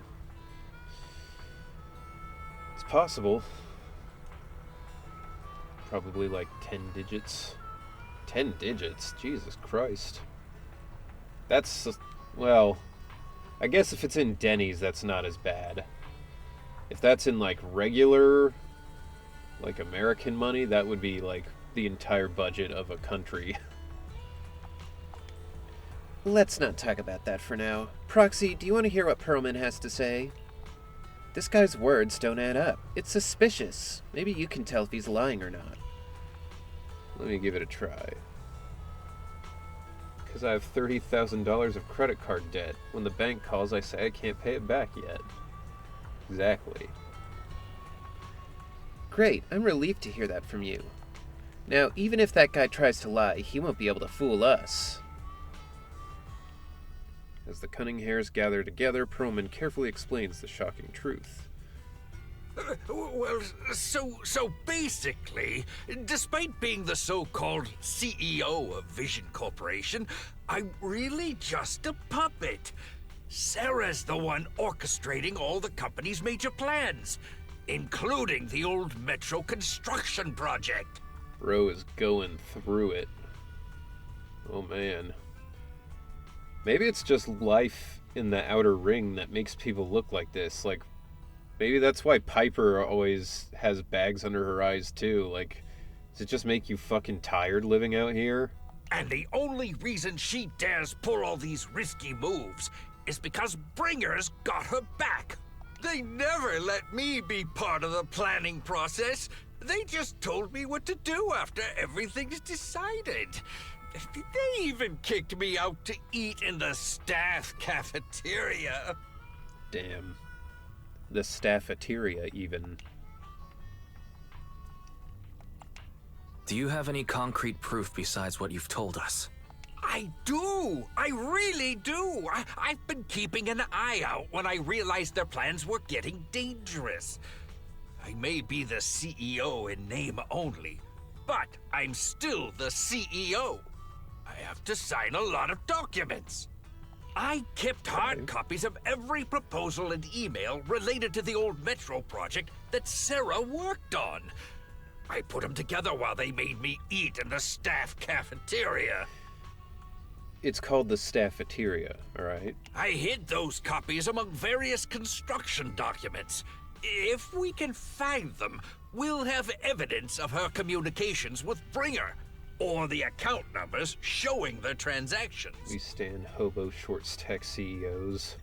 It's possible. Probably like 10 digits. 10 digits? Jesus Christ. That's, well, I guess if it's in Denny's, that's not as bad. If that's in, like, regular, like, American money, that would be, like, the entire budget of a country. Let's not talk about that for now. Proxy, do you want to hear what Perlman has to say? This guy's words don't add up. It's suspicious. Maybe you can tell if he's lying or not. Let me give it a try. Because I have $30,000 of credit card debt. When the bank calls, I say I can't pay it back yet. Exactly. Great, I'm relieved to hear that from you. Now, even if that guy tries to lie, he won't be able to fool us. As the cunning hairs gather together, Perlman carefully explains the shocking truth. Well, so basically, despite being the so-called CEO of Vision Corporation, I'm really just a puppet. Sarah's the one orchestrating all the company's major plans, including the old metro construction project. Bro is going through it. Oh man. Maybe it's just life in the outer ring that makes people look like this. Like, maybe that's why Piper always has bags under her eyes, too. Like, does it just make you fucking tired living out here? And the only reason she dares pull all these risky moves is because Bringer's got her back. They never let me be part of the planning process. They just told me what to do after everything's decided. They even kicked me out to eat in the staff cafeteria. Damn. The staffeteria, even. Do you have any concrete proof besides what you've told us? I do! I really do! I've been keeping an eye out when I realized their plans were getting dangerous. I may be the CEO in name only, but I'm still the CEO. I have to sign a lot of documents. I kept hard copies of every proposal and email related to the old Metro project that Sarah worked on. I put them together while they made me eat in the staff cafeteria. It's called the Staffateria, alright? I hid those copies among various construction documents. If we can find them, we'll have evidence of her communications with Bringer, or the account numbers showing the transactions. We stand hobo shorts tech CEOs.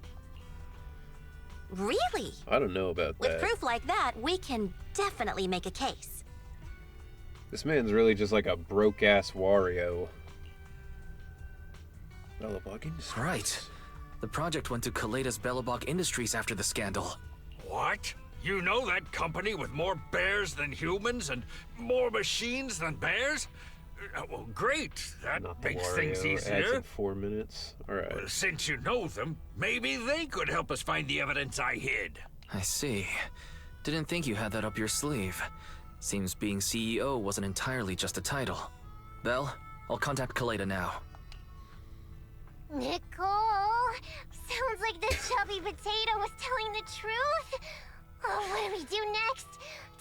Really? I don't know about that. With proof like that, we can definitely make a case. This man's really just like a broke-ass Wario. Bellabog Industries. Right. The project went to Kaleda's Bellabog Industries after the scandal. What? You know that company with more bears than humans and more machines than bears? Well, great. That makes things Adds easier. in 4 minutes. Alright. Since you know them, maybe they could help us find the evidence I hid. I see. Didn't think you had that up your sleeve. Seems being CEO wasn't entirely just a title. Belle, I'll contact Kaleda now. Nicole, sounds like the chubby potato was telling the truth. Oh, what do we do next?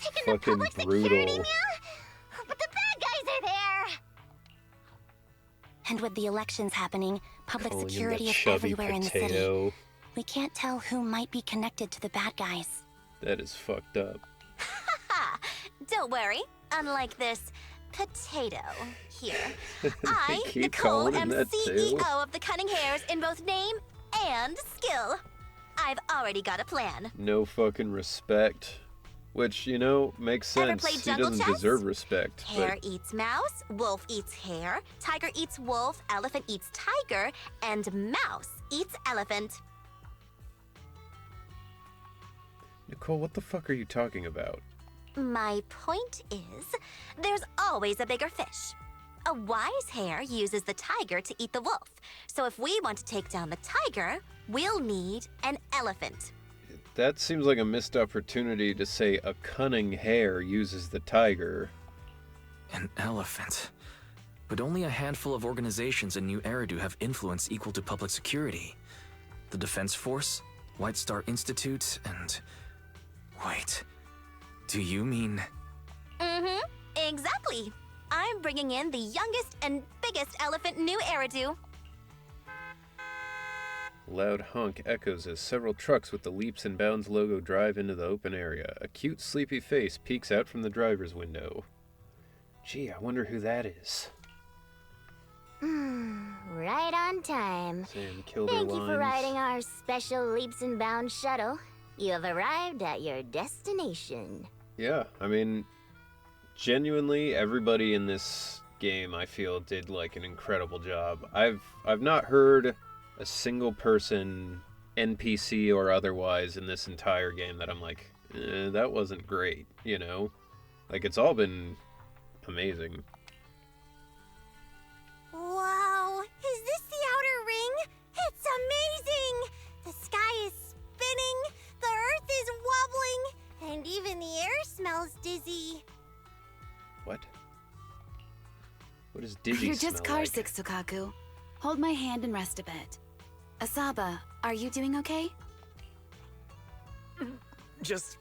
Take in the Fucking public brutal. security, Mia? But the bad guys are there. And with the elections happening, public Calling him security the is chubby everywhere in the potato. city. We can't tell who might be connected to the bad guys. That is fucked up. Ha! Don't worry. Unlike this potato here, I, Keep Nicole, calling him am that CEO too. of the Cunning Hares in both name and skill. I've already got a plan. No fucking respect. Which, you know, makes Ever sense. played He Jungle doesn't Chess? deserve respect. Hare But eats mouse, wolf eats hare, tiger eats wolf, elephant eats tiger, and mouse eats elephant. Nicole, what the fuck are you talking about? My point is, there's always a bigger fish. A wise hare uses the tiger to eat the wolf. So if we want to take down the tiger, we'll need an elephant. That seems like a missed opportunity to say a cunning hare uses the tiger. An elephant. But only a handful of organizations in New Eridu have influence equal to public security. The Defense Force, White Star Institute, and... Wait. Do you mean... Mm-hmm. Exactly. I'm bringing in the youngest and biggest elephant in New Eridu. Loud honk echoes as several trucks with the Leaps and Bounds logo drive into the open area. A cute, sleepy face peeks out from the driver's window. Gee, I wonder who that is. Right on time. Sam killed her Thank you for lines. riding our special Leaps and Bounds shuttle. You have arrived at your destination. Yeah, I mean, genuinely, everybody in this game, I feel, did like an incredible job. I've not heard a single person, NPC or otherwise, in this entire game that I'm like, that wasn't great, you know? Like, it's all been amazing. Wow, is this the outer ring? It's amazing! The sky is spinning, the earth is wobbling, and even the air smells dizzy. What? What does dizzy You're just smell like? carsick, Sukaku. Hold my hand and rest a bit. Asaba, are you doing okay? Just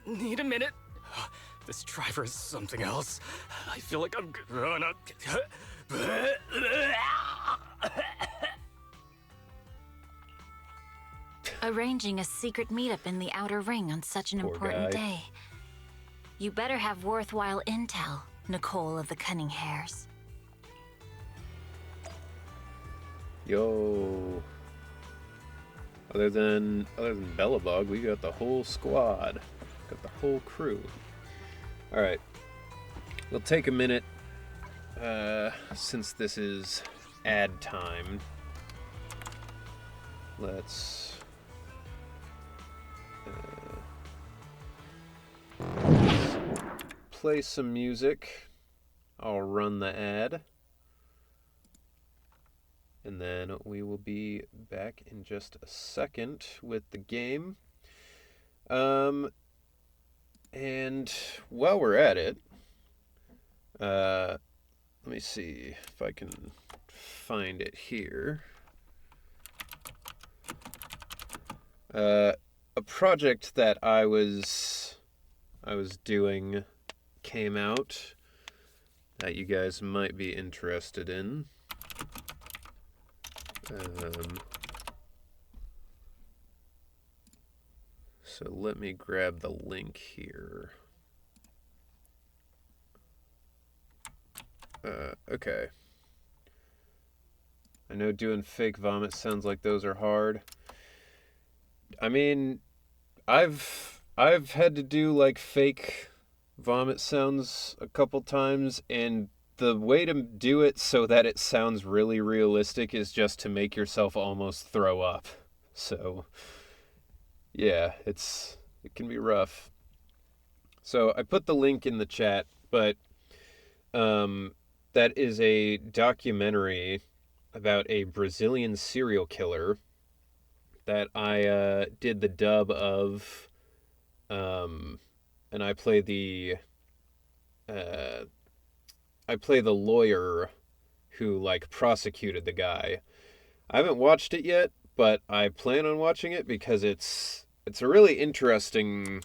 need a minute. This driver is something else. I feel like I'm gonna... Arranging a secret meetup in the Outer Ring on such an Poor important guy. day. You better have worthwhile intel, Nicole of the Cunning Hares. Yo. Other than Bellabog, we got the whole squad. Got the whole crew. Alright. We'll take a minute, since this is ad time. Let's play some music. I'll run the ad. And then we will be back in just a second with the game. And while we're at it, let me see if I can find it here. A project that I was doing came out that you guys might be interested in. So let me grab the link here. Okay. I know doing fake vomit sounds like those are hard. I mean, I've had to do like fake vomit sounds a couple times, and the way to do it so that it sounds really realistic is just to make yourself almost throw up. So, yeah, it can be rough. So I put the link in the chat, but that is a documentary about a Brazilian serial killer that I did the dub of, and I play the lawyer who like prosecuted the guy. I haven't watched it yet, but I plan on watching it because it's a really interesting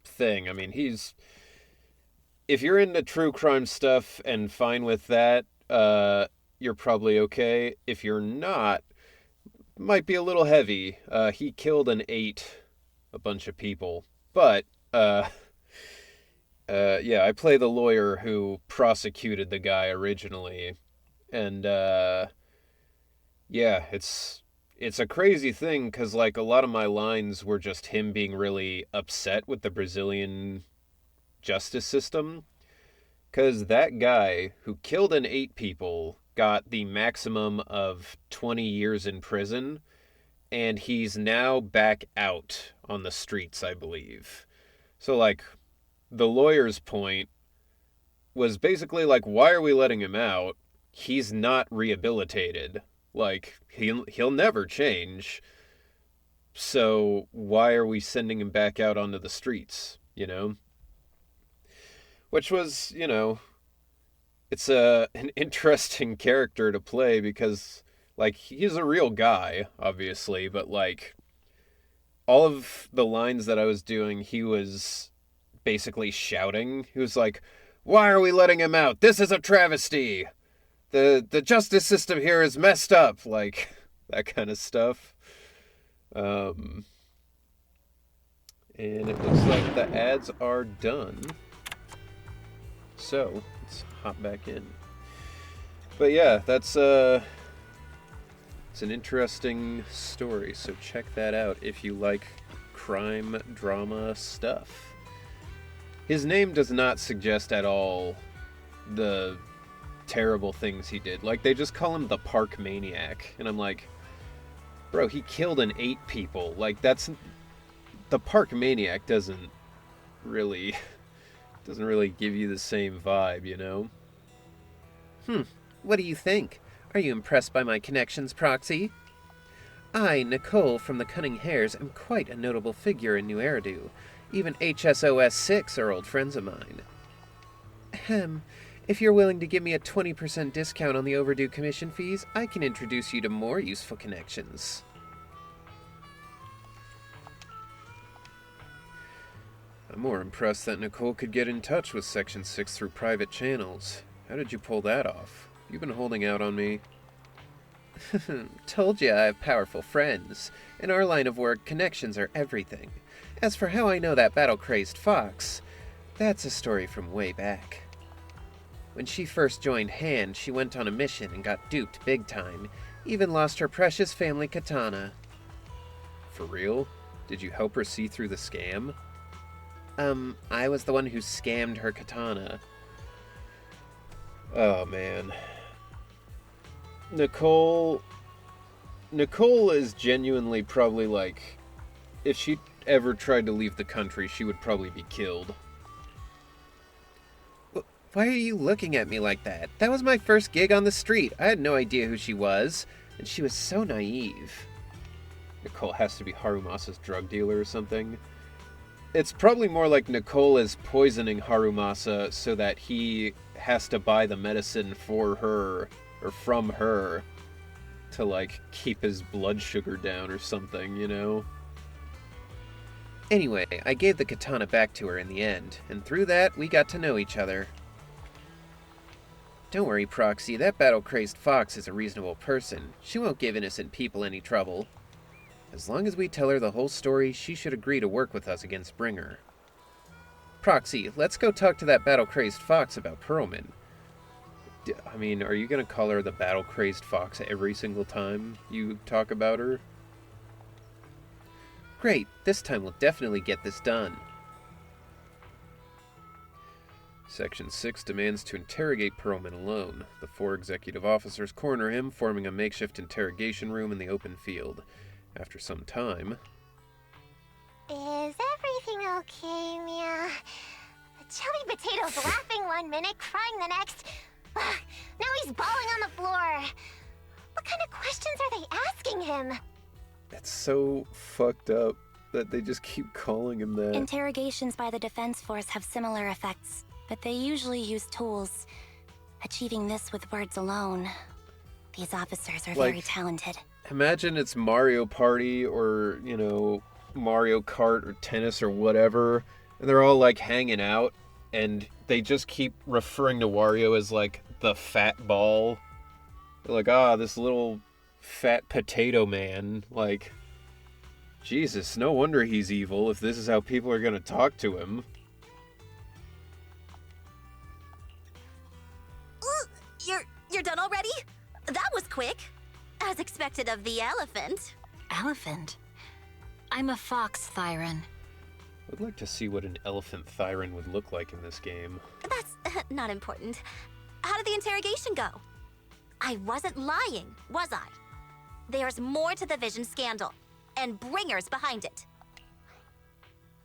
thing. I mean, if you're into true crime stuff and fine with that, you're probably okay. If you're not, might be a little heavy. He killed and ate a bunch of people. But, yeah, I play the lawyer who prosecuted the guy originally. And, yeah, it's a crazy thing because, like, a lot of my lines were just him being really upset with the Brazilian justice system. Because that guy who killed and ate people got the maximum of 20 years in prison, and he's now back out on the streets, I believe. So, like, the lawyer's point was basically like, why are we letting him out? He's not rehabilitated. Like, he'll never change. So why are we sending him back out onto the streets, you know? Which was, you know, it's an interesting character to play because, like, he's a real guy, obviously, but, like, all of the lines that I was doing, he was basically shouting. He was like, why are we letting him out? This is a travesty! The justice system here is messed up! Like, that kind of stuff. And it looks like the ads are done. So, let's hop back in. But yeah, it's an interesting story, so check that out if you like crime drama stuff. His name does not suggest at all the terrible things he did. Like, they just call him the Park Maniac, and I'm like, bro, he killed and ate people. Like, that's... The Park Maniac doesn't really give you the same vibe, you know? What do you think? Are you impressed by my connections, Proxy? I, Nicole from the Cunning Hares, am quite a notable figure in New Eridu. Even HSOS 6 are old friends of mine. If you're willing to give me a 20% discount on the overdue commission fees, I can introduce you to more useful connections. I'm more impressed that Nicole could get in touch with Section 6 through private channels. How did you pull that off? You've been holding out on me. Told you I have powerful friends. In our line of work, connections are everything. As for how I know that battle-crazed fox, that's a story from way back. When she first joined Hand, she went on a mission and got duped big time. Even lost her precious family katana. For real? Did you help her see through the scam? I was the one who scammed her katana. Oh, man. Nicole is genuinely probably, like, if she ever tried to leave the country, she would probably be killed. Why are you looking at me like that? That was my first gig on the street. I had no idea who she was, and she was so naive. Nicole has to be Harumasa's drug dealer or something. It's probably more like Nicole is poisoning Harumasa so that he has to buy the medicine for her, or from her, to, like, keep his blood sugar down or something, you know? Anyway, I gave the katana back to her in the end, and through that, we got to know each other. Don't worry, Proxy, that battle-crazed fox is a reasonable person. She won't give innocent people any trouble. As long as we tell her the whole story, she should agree to work with us against Bringer. Proxy, let's go talk to that battle-crazed fox about Perlman. I mean, are you gonna call her the battle-crazed fox every single time you talk about her? Great, this time we'll definitely get this done. Section 6 demands to interrogate Perlman alone. The 4 executive officers corner him, forming a makeshift interrogation room in the open field. After some time... Is everything okay, Mia? Chubby Potato's laughing one minute, crying the next. Now he's bawling on the floor. What kind of questions are they asking him? That's so fucked up that they just keep calling him that. Interrogations by the defense force have similar effects, but they usually use tools. Achieving this with words alone. These officers are very talented. Imagine it's Mario Party or, you know, Mario Kart or tennis or whatever, and they're all like hanging out, and they just keep referring to Wario as like the fat ball. They're like, this little fat potato man. Like, Jesus, no wonder he's evil if this is how people are gonna talk to him. You're done already? That was quick. As expected of the elephant. Elephant? I'm a fox, Thyron. I'd like to see what an elephant Thyron would look like in this game. That's not important. How did the interrogation go? I wasn't lying, was I? There's more to the Vision scandal, and Bringer's behind it.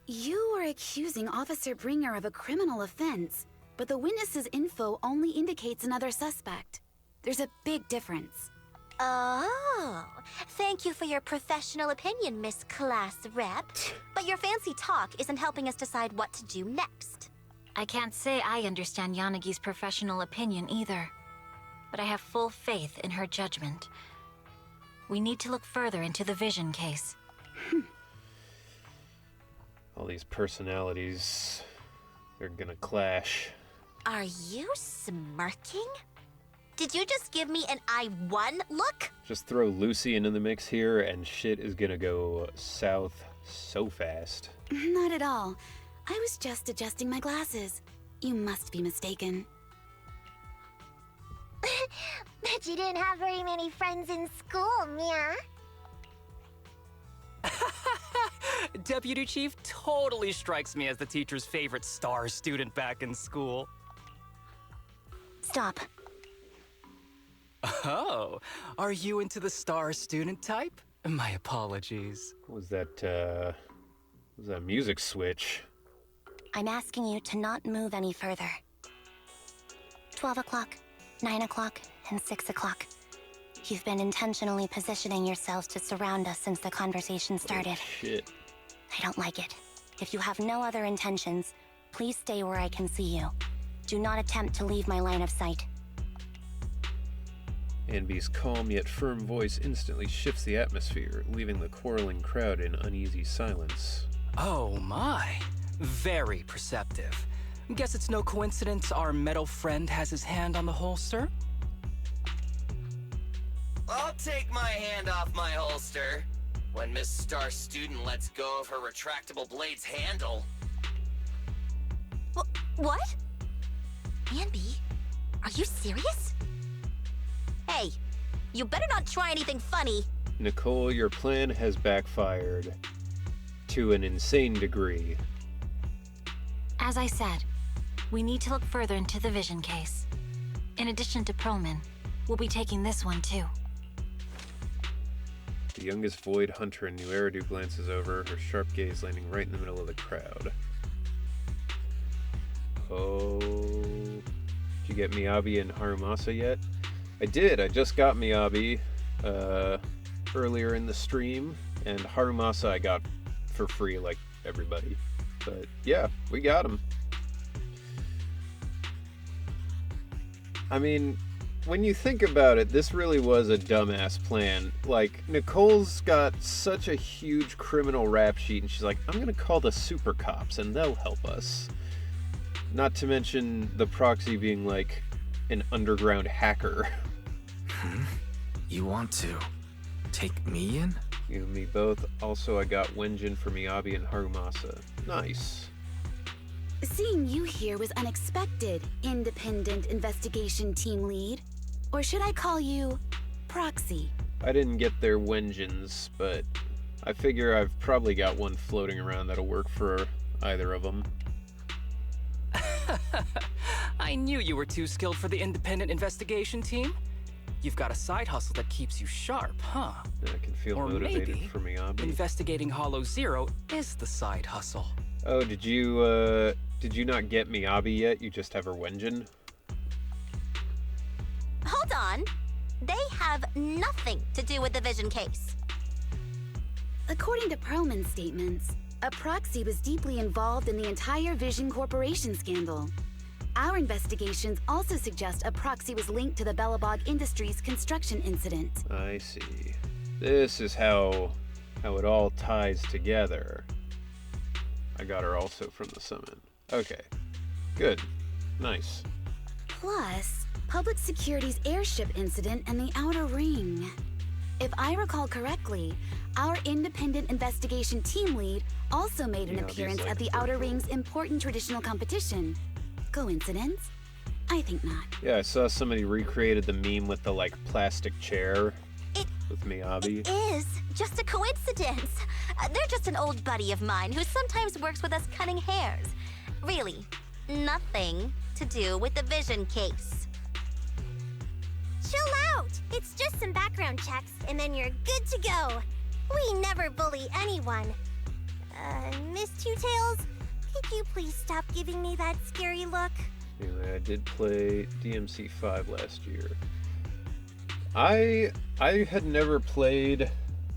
You were accusing Officer Bringer of a criminal offense, but the witness's info only indicates another suspect. There's a big difference. Oh, thank you for your professional opinion, Miss Class Rep. But your fancy talk isn't helping us decide what to do next. I can't say I understand Yanagi's professional opinion either, but I have full faith in her judgment. We need to look further into the Vision case. All these personalities, they're gonna clash. Are you smirking? Did you just give me an I won look? Just throw Lucy into the mix here and shit is gonna go south so fast. Not at all. I was just adjusting my glasses. You must be mistaken. Bet you didn't have very many friends in school, Mia. Deputy Chief totally strikes me as the teacher's favorite star student back in school. Stop. Oh, are you into the star student type? My apologies. Was that music switch? I'm asking you to not move any further. 12 o'clock, 9 o'clock, and 6 o'clock. You've been intentionally positioning yourselves to surround us since the conversation started. Oh, shit. I don't like it. If you have no other intentions, please stay where I can see you. Do not attempt to leave my line of sight. Anby's calm yet firm voice instantly shifts the atmosphere, leaving the quarreling crowd in uneasy silence. Oh my. Very perceptive. Guess it's no coincidence our metal friend has his hand on the holster? I'll take my hand off my holster when Miss Star Student lets go of her retractable blade's handle. What? Anby, are you serious? Hey, you better not try anything funny. Nicole, your plan has backfired. To an insane degree. As I said, we need to look further into the Vision case. In addition to Perlman, we'll be taking this one too. The youngest Void Hunter in New Eridu glances over, her sharp gaze landing right in the middle of the crowd. Oh... Did you get Miyabi and Harumasa yet? I did, I just got Miyabi earlier in the stream, and Harumasa I got for free like everybody. But yeah, we got him. I mean, when you think about it, this really was a dumbass plan. Like, Nicole's got such a huge criminal rap sheet, and she's like, I'm gonna call the super cops, and they'll help us. Not to mention the proxy being, like, an underground hacker. You want to take me in? You and me both. Also, I got Wenjin for Miyabi and Harumasa. Nice. Seeing you here was unexpected, independent investigation team lead. Or should I call you proxy? I didn't get their Wenjins, but I figure I've probably got one floating around that'll work for either of them. I knew you were too skilled for the independent investigation team. You've got a side hustle that keeps you sharp, huh? I can feel or motivated maybe for Miyabi. investigating Hollow Zero is the side hustle. Oh, did you not get Miyabi yet? You just have her Wenjin? Hold on. They have nothing to do with the Vision case. According to Perlman's statements, a proxy was deeply involved in the entire Vision Corporation scandal. Our investigations also suggest a proxy was linked to the Bellabog Industries construction incident. I see. This is how it all ties together. I got her also from the summit. Okay. Good. Nice. Plus, Public Security's airship incident and the Outer Ring. If I recall correctly, our independent investigation team lead also made an appearance at the Outer Ring's important traditional competition. Coincidence? I think not. Yeah, I saw somebody recreated the meme with the, like, plastic chair with Miyabi. It is just a coincidence. They're just an old buddy of mine who sometimes works with us cutting hairs. Really, nothing to do with the Vision case. Chill out! It's just some background checks, and then you're good to go. We never bully anyone. Miss Two Tails, could you please stop giving me that scary look? Anyway, I did play DMC5 last year. I had never played...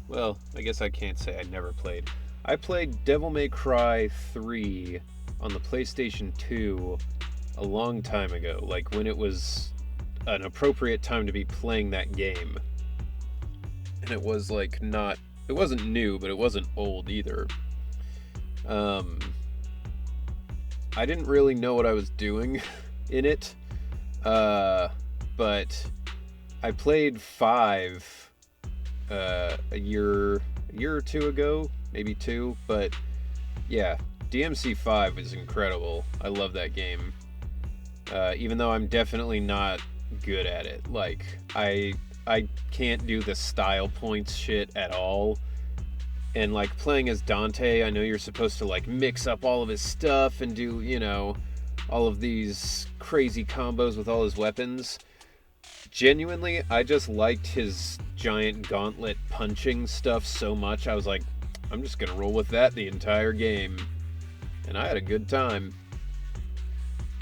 Well, I guess I can't say I never played. I played Devil May Cry 3 on the PlayStation 2 a long time ago, like when it was an appropriate time to be playing that game. And it was like not... It wasn't new, but it wasn't old either. I didn't really know what I was doing in it, but I played 5 a year or two ago, maybe 2, but yeah, DMC5 is incredible. I love that game, even though I'm definitely not good at it. Like, I can't do the style points shit at all. And, like, playing as Dante, I know you're supposed to, like, mix up all of his stuff and do, you know, all of these crazy combos with all his weapons. Genuinely, I just liked his giant gauntlet punching stuff so much, I was like, I'm just gonna roll with that the entire game. And I had a good time.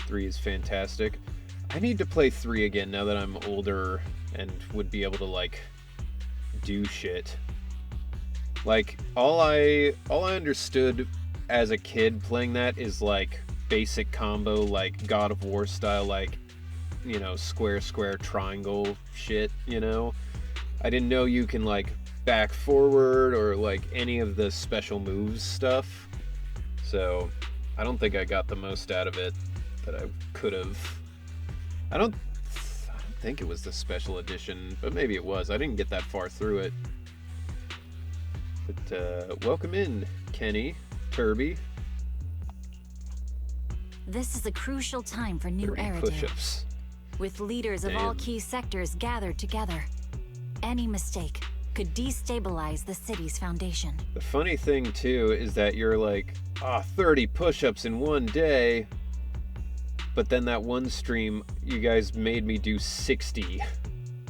3 is fantastic. I need to play 3 again now that I'm older and would be able to, like, do shit. Like, all I understood as a kid playing that is, like, basic combo, like, God of War style, like, you know, square, triangle shit, you know? I didn't know you can, like, back forward or, like, any of the special moves stuff. So, I don't think I got the most out of it that I could have. I don't think it was the special edition, but maybe it was. I didn't get that far through it. But, welcome in, Kenny, Turby. This is a crucial time for New Eridu. Push-ups. With leaders of all key sectors gathered together. Any mistake could destabilize the city's foundation. The funny thing, too, is that you're like, 30 push-ups in one day. But then that one stream, you guys made me do 60.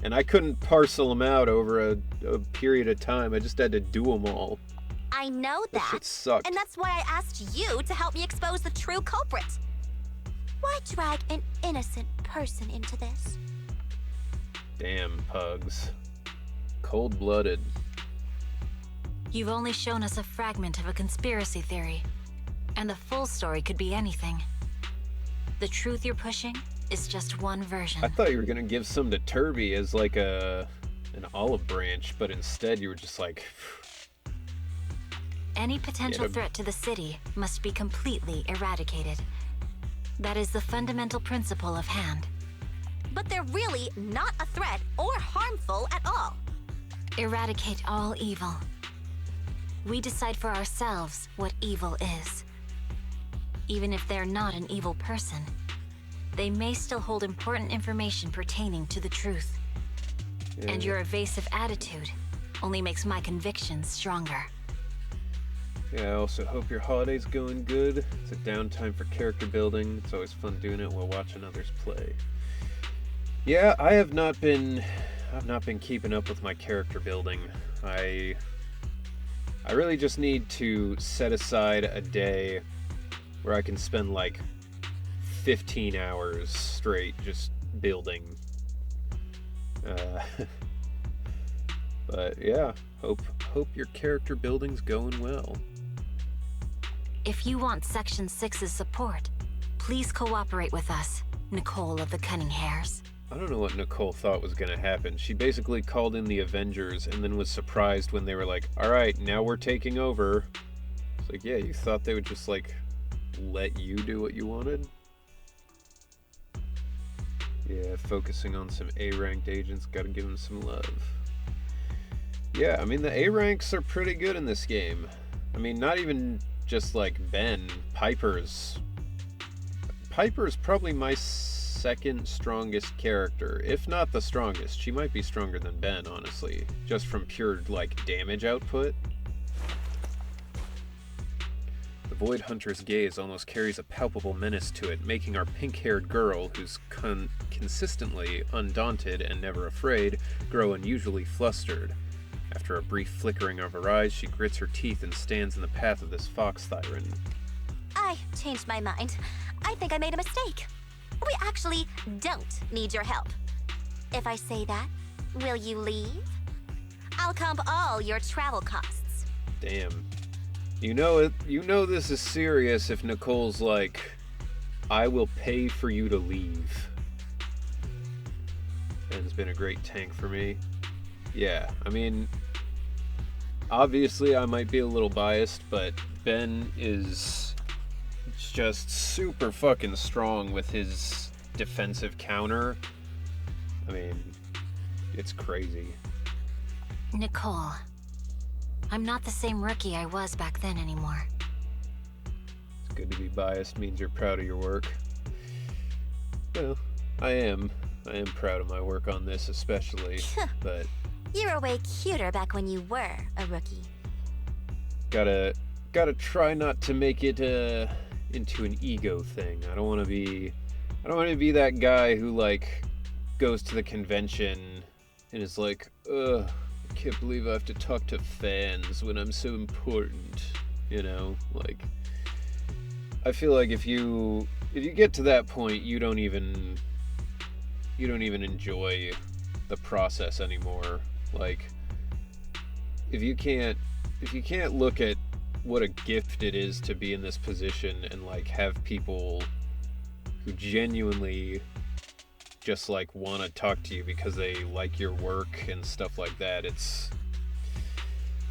And I couldn't parcel them out over a period of time. I just had to do them all. I know that. Shit sucked. And that's why I asked you to help me expose the true culprit. Why drag an innocent person into this? Damn, pugs. Cold-blooded. You've only shown us a fragment of a conspiracy theory. And the full story could be anything. The truth you're pushing is just one version. I thought you were gonna give some to Turby as like an olive branch, but instead you were just like... Any potential threat to the city must be completely eradicated. That is the fundamental principle of Hand. But they're really not a threat or harmful at all. Eradicate all evil. We decide for ourselves what evil is. Even if they're not an evil person, they may still hold important information pertaining to the truth. Yeah. And your evasive attitude only makes my convictions stronger. Yeah, I also hope your holiday's going good. It's a downtime for character building. It's always fun doing it while watching others play. Yeah, I've not been keeping up with my character building. I really just need to set aside a day where I can spend like 15 hours straight just building. But yeah, hope your character building's going well. If you want Section 6's support, please cooperate with us, Nicole of the Cunning Hairs. I don't know what Nicole thought was gonna happen. She basically called in the Avengers and then was surprised when they were like, alright, now we're taking over. It's like, yeah, you thought they would just like let you do what you wanted? Yeah, focusing on some A-ranked agents, gotta give them some love. Yeah, I mean, the A-ranks are pretty good in this game. I mean, not even just like Ben. Piper's probably my second strongest character, if not the strongest. She might be stronger than Ben, honestly, just from pure like damage output. The Void Hunter's gaze almost carries a palpable menace to it, making our pink-haired girl, who's consistently undaunted and never afraid, grow unusually flustered. After a brief flickering of her eyes, she grits her teeth and stands in the path of this fox Thyron. I changed my mind. I think I made a mistake. We actually don't need your help. If I say that, will you leave? I'll comp all your travel costs. Damn. You know this is serious if Nicole's like, I will pay for you to leave. Ben's been a great tank for me. Yeah, I mean, obviously I might be a little biased, but Ben is just super fucking strong with his defensive counter. I mean, it's crazy. Nicole, I'm not the same rookie I was back then anymore. It's good to be biased, means you're proud of your work. Well, I am proud of my work on this especially, but... You were way cuter back when you were a rookie. Gotta try not to make it into an ego thing. I don't want to be that guy who like goes to the convention and is like, ugh, I can't believe I have to talk to fans when I'm so important. You know, like, I feel like if you get to that point, you don't even enjoy the process anymore. Like, if you can't look at what a gift it is to be in this position and like have people who genuinely just like want to talk to you because they like your work and stuff like that, it's,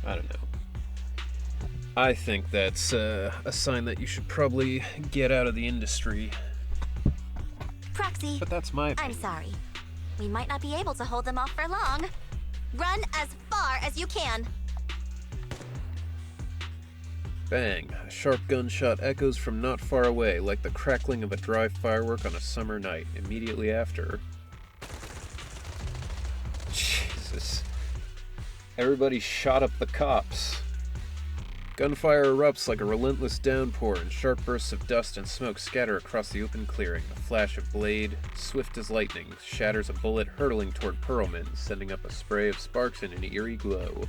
I don't know. I think that's a sign that you should probably get out of the industry. Proxy. But that's my opinion. I'm sorry. We might not be able to hold them off for long. Run as far as you can. Bang! A sharp gunshot echoes from not far away, like the crackling of a dry firework on a summer night. Immediately after... Jesus. Everybody shot up the cops. Gunfire erupts like a relentless downpour, and sharp bursts of dust and smoke scatter across the open clearing. A flash of blade, swift as lightning, shatters a bullet hurtling toward Perlman, sending up a spray of sparks and an eerie glow.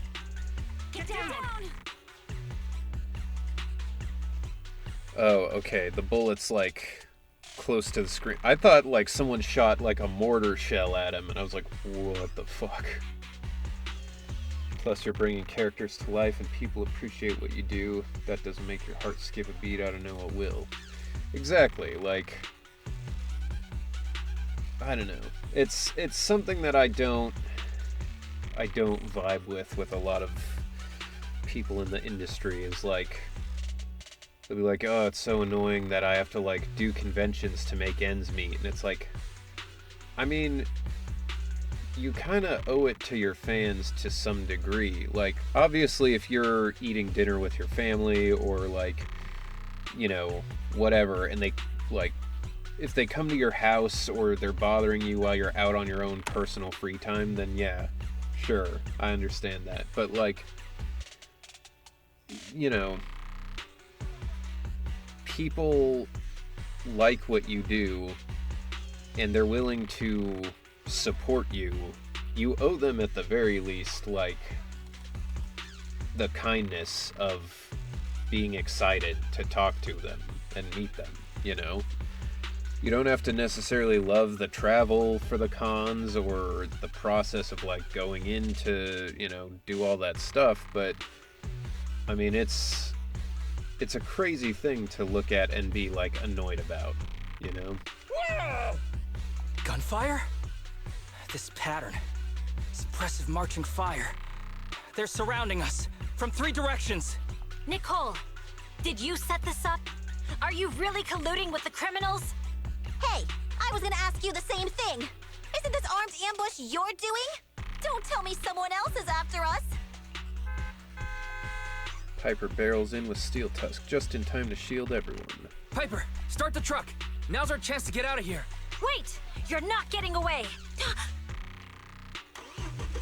Get down! Oh, okay, the bullet's like close to the screen. I thought like someone shot like a mortar shell at him, and I was like, what the fuck? Plus, you're bringing characters to life and people appreciate what you do. If that doesn't make your heart skip a beat, I don't know what will. Exactly, like... I don't know. It's something that I don't vibe with a lot of people in the industry. Is like, they'll be like, oh, it's so annoying that I have to like do conventions to make ends meet, and it's like, I mean, you kind of owe it to your fans to some degree. Like, obviously, if you're eating dinner with your family or like, you know, whatever, and they like, if they come to your house or they're bothering you while you're out on your own personal free time, then yeah, sure, I understand that. But like, you know, people like what you do and they're willing to support you. You owe them at the very least like the kindness of being excited to talk to them and meet them, you know? You don't have to necessarily love the travel for the cons or the process of like going in to, you know, do all that stuff, but I mean, it's a crazy thing to look at and be like annoyed about, you know? Gunfire? This pattern. Suppressive marching fire. They're surrounding us from 3 directions. Nicole, did you set this up? Are you really colluding with the criminals? Hey, I was gonna ask you the same thing. Isn't this armed ambush you're doing? Don't tell me someone else is after us. Piper barrels in with Steel Tusk just in time to shield everyone. Piper, start the truck. Now's our chance to get out of here. Wait! You're not getting away!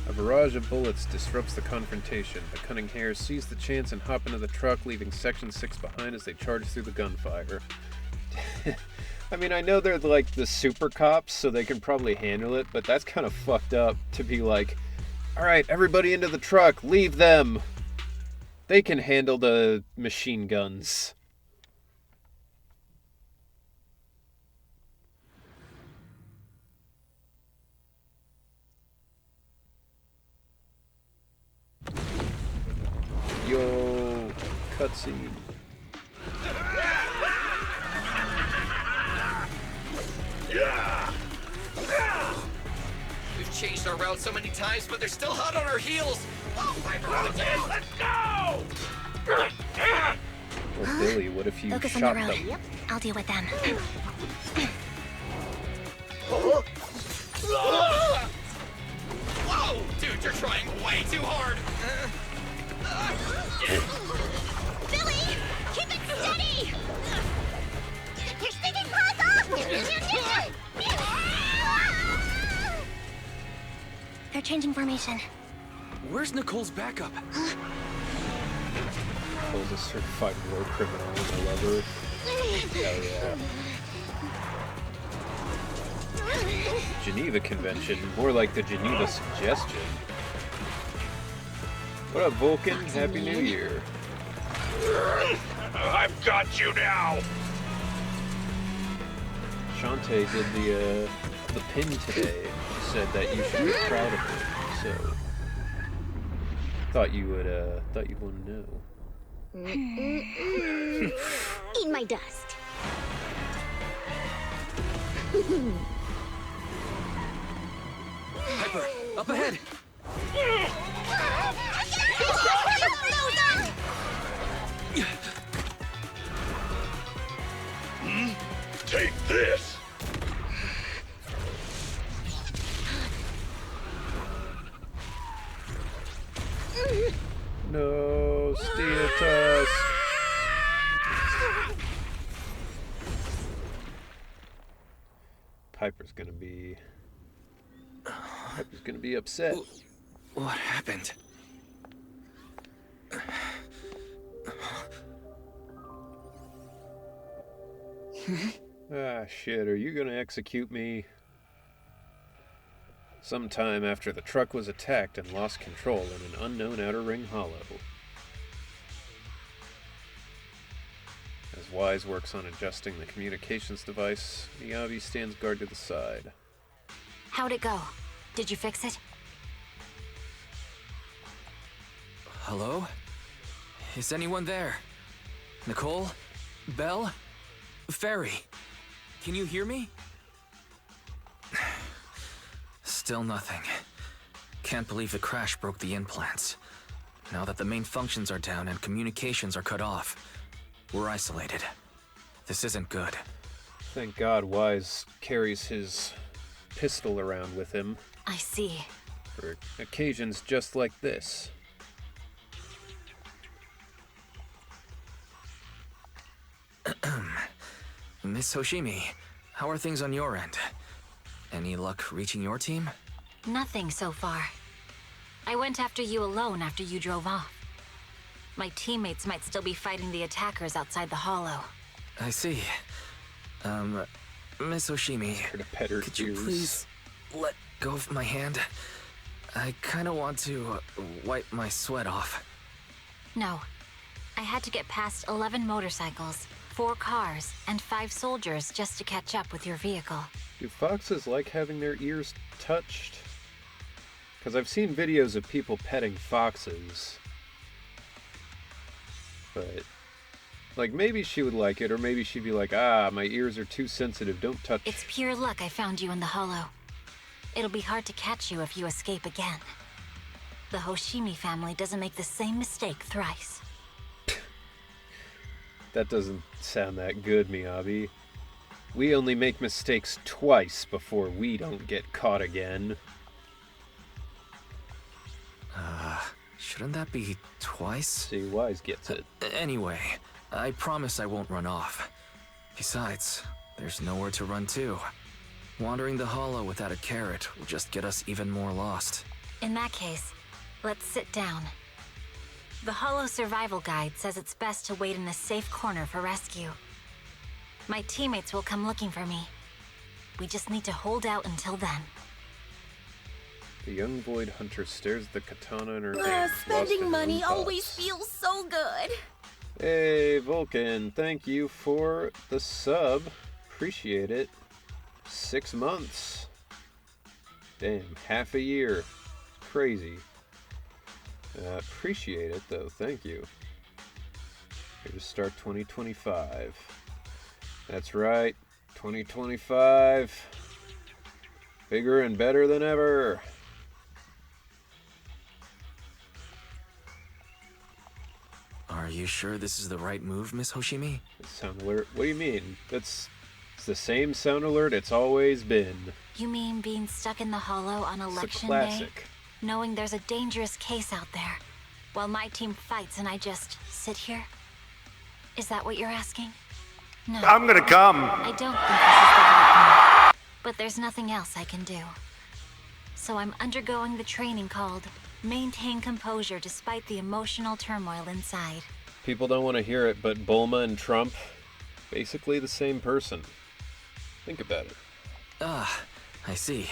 A barrage of bullets disrupts the confrontation. The cunning hares seize the chance and hop into the truck, leaving Section 6 behind as they charge through the gunfire. I mean, I know they're like the super cops, so they can probably handle it, but that's kind of fucked up to be like, alright, everybody into the truck, leave them! They can handle the machine guns. Yo, cutscene. We've changed our route so many times, but they're still hot on our heels. Oh, let's go! Well, Billy, what if you Focus on shot the road. them? Yep. I'll deal with them. Whoa! Dude, you're trying way too hard! Billy! Keep it steady! You're sticking claws off! They're changing formation. Where's Nicole's backup? Nicole's a certified war criminal and a lover. Hell yeah. Geneva Convention, more like the Geneva Suggestion. What up, Vulcan? Happy New Year. I've got you now! Shantae did the pin today. She said that you should be proud of her. So thought you would want to know. Eat my dust. Piper, up ahead! Take this! No, Steel Tusk. Piper's gonna be upset. What happened? Ah, shit, are you gonna execute me? Sometime after the truck was attacked and lost control in an unknown outer ring hollow. As Wise works on adjusting the communications device, Miyabi stands guard to the side. How'd it go? Did you fix it? Hello? Is anyone there? Nicole? Belle? Ferry? Can you hear me? Still nothing. Can't believe the crash broke the implants. Now that the main functions are down and communications are cut off, we're isolated. This isn't good. Thank God Wise carries his pistol around with him. I see. For occasions just like this. Miss Hoshimi, how are things on your end? Any luck reaching your team? Nothing so far. I went after you alone after you drove off. My teammates might still be fighting the attackers outside the hollow. I see. Miss Hoshimi, could you please let go of my hand? I kinda want to wipe my sweat off. No. I had to get past 11 motorcycles, 4 cars, and 5 soldiers just to catch up with your vehicle. Do foxes like having their ears touched? Because I've seen videos of people petting foxes. But, like, maybe she would like it, or maybe she'd be like, ah, my ears are too sensitive, don't touch. It's pure luck I found you in the hollow. It'll be hard to catch you if you escape again. The Hoshimi family doesn't make the same mistake thrice. That doesn't sound that good, Miyabi. We only make mistakes twice before we don't get caught again. Shouldn't that be twice? See, Wise gets it. Anyway, I promise I won't run off. Besides, there's nowhere to run to. Wandering the hollow without a carrot will just get us even more lost. In that case, let's sit down. The Hollow Survival Guide says it's best to wait in a safe corner for rescue. My teammates will come looking for me. We just need to hold out until then. The young void hunter stares at the katana in her hand. Spending money always feels so good. Hey, Vulcan, thank you for the sub. Appreciate it. 6 months. Damn, half a year. Crazy. Appreciate it, though. Thank you. Here to start 2025. That's right. 2025. Bigger and better than ever. Are you sure this is the right move, Miss Hoshimi? Sound alert? What do you mean? It's the same sound alert it's always been. You mean being stuck in the hollow on election it's a day? classic. Knowing there's a dangerous case out there, while my team fights and I just sit here? Is that what you're asking? No. I'm gonna come. I don't think this is the right move. But there's nothing else I can do. So I'm undergoing the training called Maintain Composure Despite the Emotional Turmoil Inside. People don't want to hear it, but Bulma and Trump, basically the same person. Think about it. Ah, I see.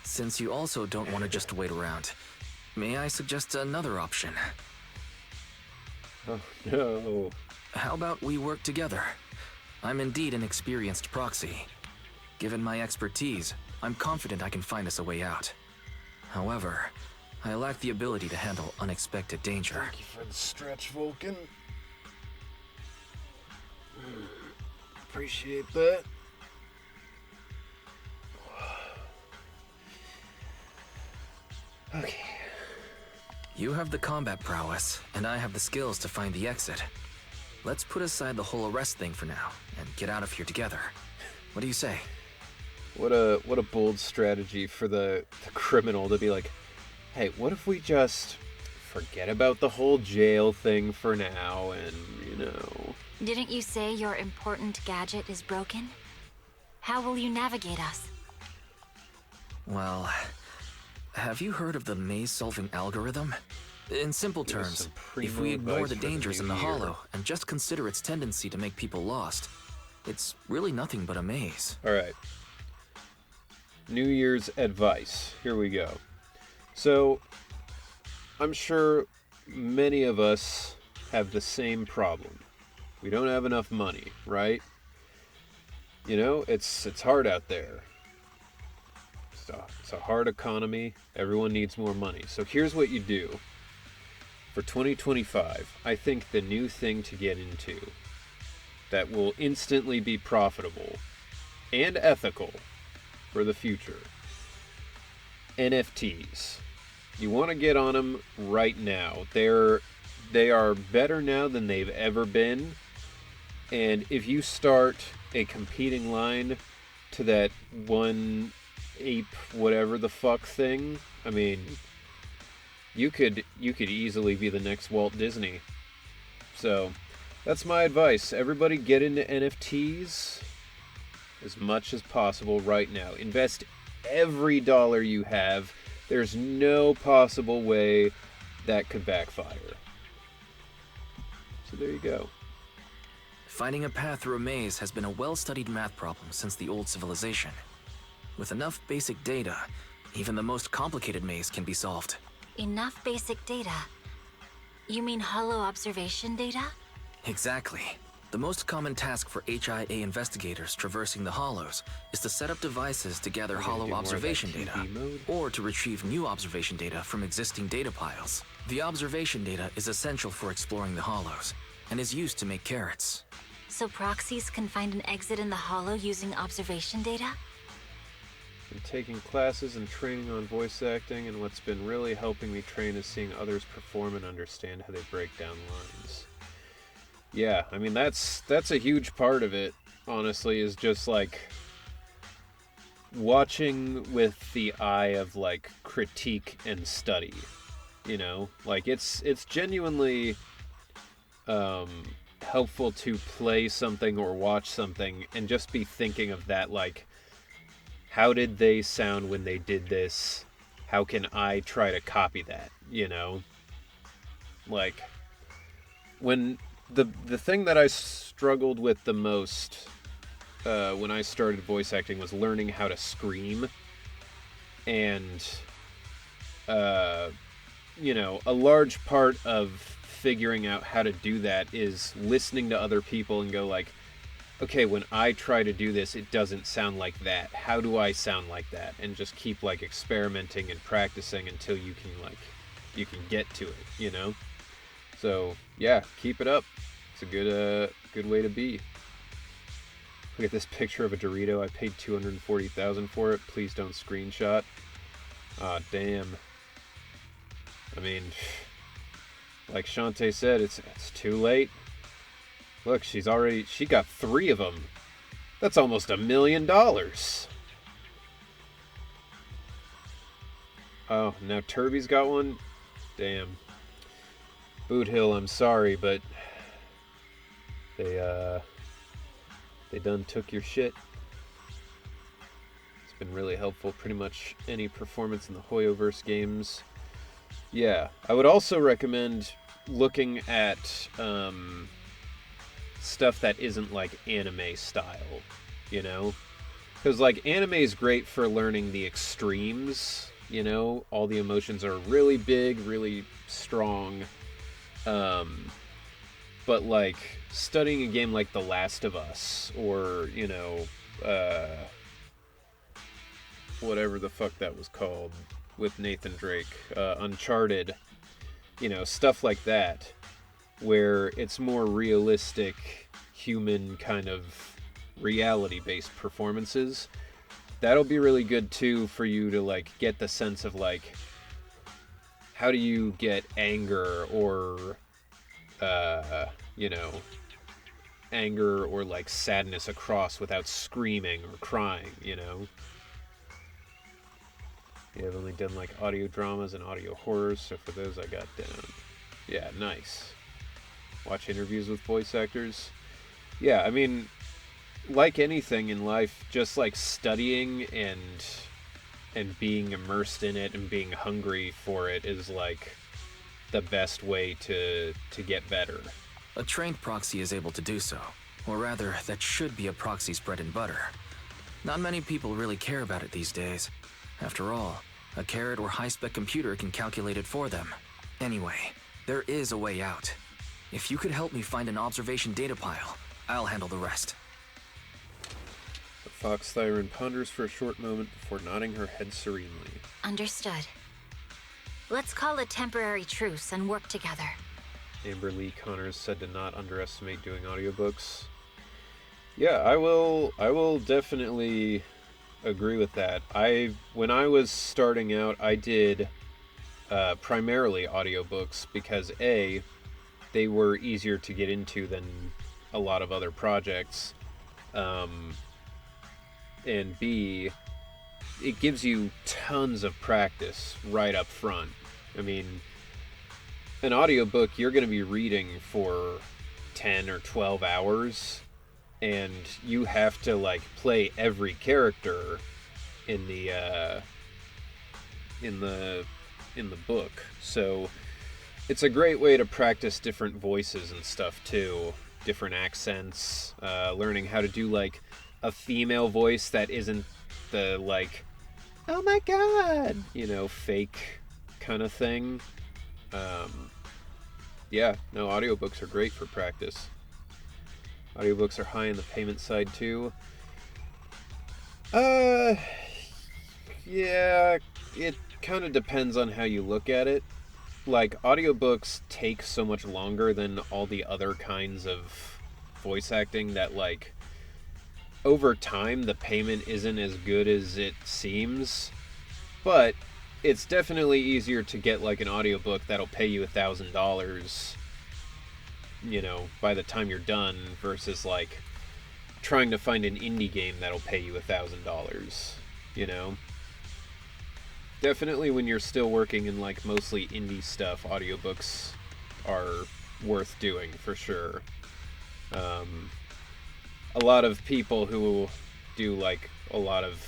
Since you also don't want to just wait around, may I suggest another option? Oh, no. How about we work together? I'm indeed an experienced proxy. Given my expertise, I'm confident I can find us a way out. However, I lack the ability to handle unexpected danger. Thank you for the stretch, Vulcan. Appreciate that. Okay. You have the combat prowess, and I have the skills to find the exit. Let's put aside the whole arrest thing for now, and get out of here together. What do you say? What a bold strategy for the criminal to be like, hey, what if we just forget about the whole jail thing for now and, you know... Didn't you say your important gadget is broken? How will you navigate us? Well, have you heard of the maze-solving algorithm? In simple terms, if we ignore the dangers in the hollow and just consider its tendency to make people lost, it's really nothing but a maze. Alright. New Year's advice. Here we go. So, I'm sure many of us have the same problem. We don't have enough money, right? You know, it's hard out there. It's a hard economy. Everyone needs more money. So here's what you do. For 2025, I think the new thing to get into that will instantly be profitable and ethical for the future NFTs. You want to get on them right now. They are better now than they've ever been. And if you start a competing line to that one ape whatever the fuck thing, I mean, you could easily be the next Walt Disney. So, that's my advice. Everybody get into NFTs as much as possible right now. Invest every dollar you have. There's no possible way that could backfire. So there you go. Finding a path through a maze has been a well-studied math problem since the old civilization. With enough basic data, even the most complicated maze can be solved. Enough basic data? You mean hollow observation data? Exactly. The most common task for HIA investigators traversing the hollows is to set up devices to gather hollow observation data, or to retrieve new observation data from existing data piles. The observation data is essential for exploring the hollows, and is used to make carrots. So proxies can find an exit in the hollow using observation data? I'm taking classes and training on voice acting, and what's been really helping me train is seeing others perform and understand how they break down lines. Yeah, I mean, that's a huge part of it, honestly, is just, like, watching with the eye of, like, critique and study, you know? Like, it's genuinely helpful to play something or watch something and just be thinking of that, like, how did they sound when they did this? How can I try to copy that, you know? Like, when... The thing that I struggled with the most when I started voice acting was learning how to scream. And, you know, a large part of figuring out how to do that is listening to other people and go like, okay, when I try to do this, it doesn't sound like that. How do I sound like that? And just keep, like, experimenting and practicing until you can get to it, you know? So, yeah, keep it up. It's a good way to be. Look at this picture of a Dorito. I paid $240,000 for it. Please don't screenshot. Aw, damn. I mean, like Shantae said, it's too late. Look, she got 3 of them. That's almost $1 million. Oh, now Turby's got one? Damn. Boot Hill, I'm sorry, but they done took your shit. It's been really helpful. Pretty much any performance in the Hoyoverse games. Yeah, I would also recommend looking at stuff that isn't like anime style, you know? Because like anime is great for learning the extremes, you know? All the emotions are really big, really strong. But like studying a game like The Last of Us or, you know, whatever the fuck that was called with Nathan Drake, Uncharted, you know, stuff like that, where it's more realistic, human kind of reality-based performances. That'll be really good too for you to like get the sense of like, how do you get anger or you know, anger or like sadness across without screaming or crying, you know? Yeah, I've only done like audio dramas and audio horrors, so for those I got down. Yeah, nice. Watch interviews with voice actors. Yeah, I mean, like anything in life, just like studying and being immersed in it and being hungry for it is like the best way to get better. A trained proxy is able to do so. Or rather, that should be a proxy's bread and butter. Not many people really care about it these days. After all, a carrot or high-spec computer can calculate it for them. Anyway, there is a way out. If you could help me find an observation data pile, I'll handle the rest. The Fox Thyron ponders for a short moment before nodding her head serenely. Understood. Let's call a temporary truce and work together. Amber Lee Connors said to not underestimate doing audiobooks. Yeah, I will definitely agree with that. When I was starting out, I did primarily audiobooks because A, they were easier to get into than a lot of other projects, and B, it gives you tons of practice right up front. I mean, an audiobook, you're going to be reading for 10 or 12 hours, and you have to, like, play every character in the book. So it's a great way to practice different voices and stuff too, different accents, learning how to do, like, a female voice that isn't the, like, oh my god, you know, fake kind of thing. Yeah, no, audiobooks are great for practice. Audiobooks are high in the payment side too. Yeah, it kind of depends on how you look at it. Like, audiobooks take so much longer than all the other kinds of voice acting that, like, over time the payment isn't as good as it seems. But it's definitely easier to get, like, an audiobook that'll pay you $1,000, you know, by the time you're done, versus, like, trying to find an indie game that'll pay you $1,000, you know? Definitely when you're still working in, like, mostly indie stuff, audiobooks are worth doing, for sure. A lot of people who do, like, a lot of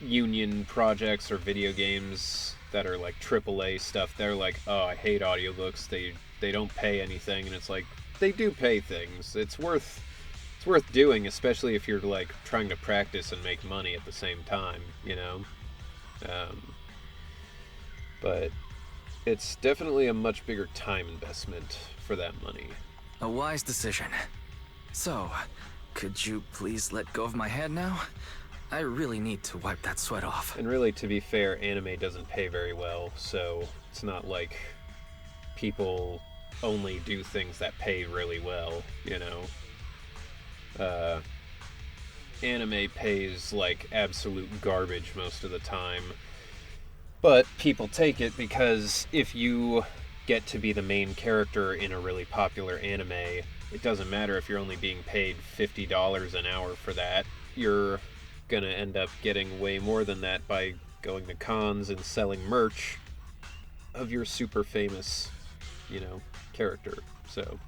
union projects or video games that are, like, AAA stuff, they're like, oh, I hate audiobooks, they don't pay anything, and it's like, they do pay things. It's worth doing, especially if you're, like, trying to practice and make money at the same time, you know? But it's definitely a much bigger time investment for that money. A wise decision. So, could you please let go of my hand now? I really need to wipe that sweat off. And really, to be fair, anime doesn't pay very well, so it's not like people only do things that pay really well, you know? Anime pays, like, absolute garbage most of the time. But people take it because if you get to be the main character in a really popular anime, it doesn't matter if you're only being paid $50 an hour for that. You're gonna end up getting way more than that by going to cons and selling merch of your super famous, you know, character. So,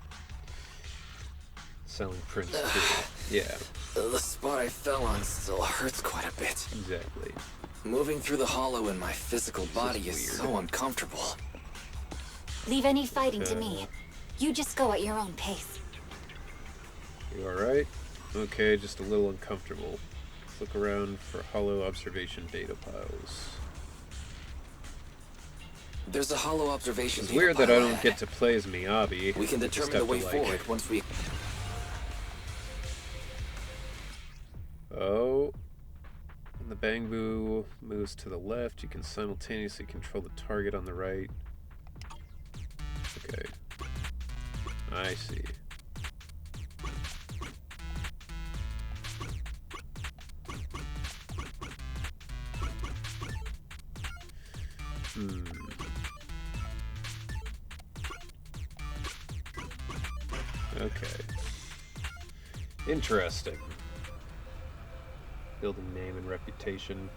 selling prints too. Yeah. The spot I fell on still hurts quite a bit. Exactly. Moving through the hollow in my physical body is so uncomfortable. Leave any fighting to me. You just go at your own pace. You alright? Okay, just a little uncomfortable. Let's look around for hollow observation data piles. There's a hollow observation It's data weird that pile I don't ahead. get to play as Miyabi. We can determine the way forward once we... Oh. When the bamboo moves to the left, you can simultaneously control the target on the right. Okay. I see. Okay. Interesting. Building name and reputation.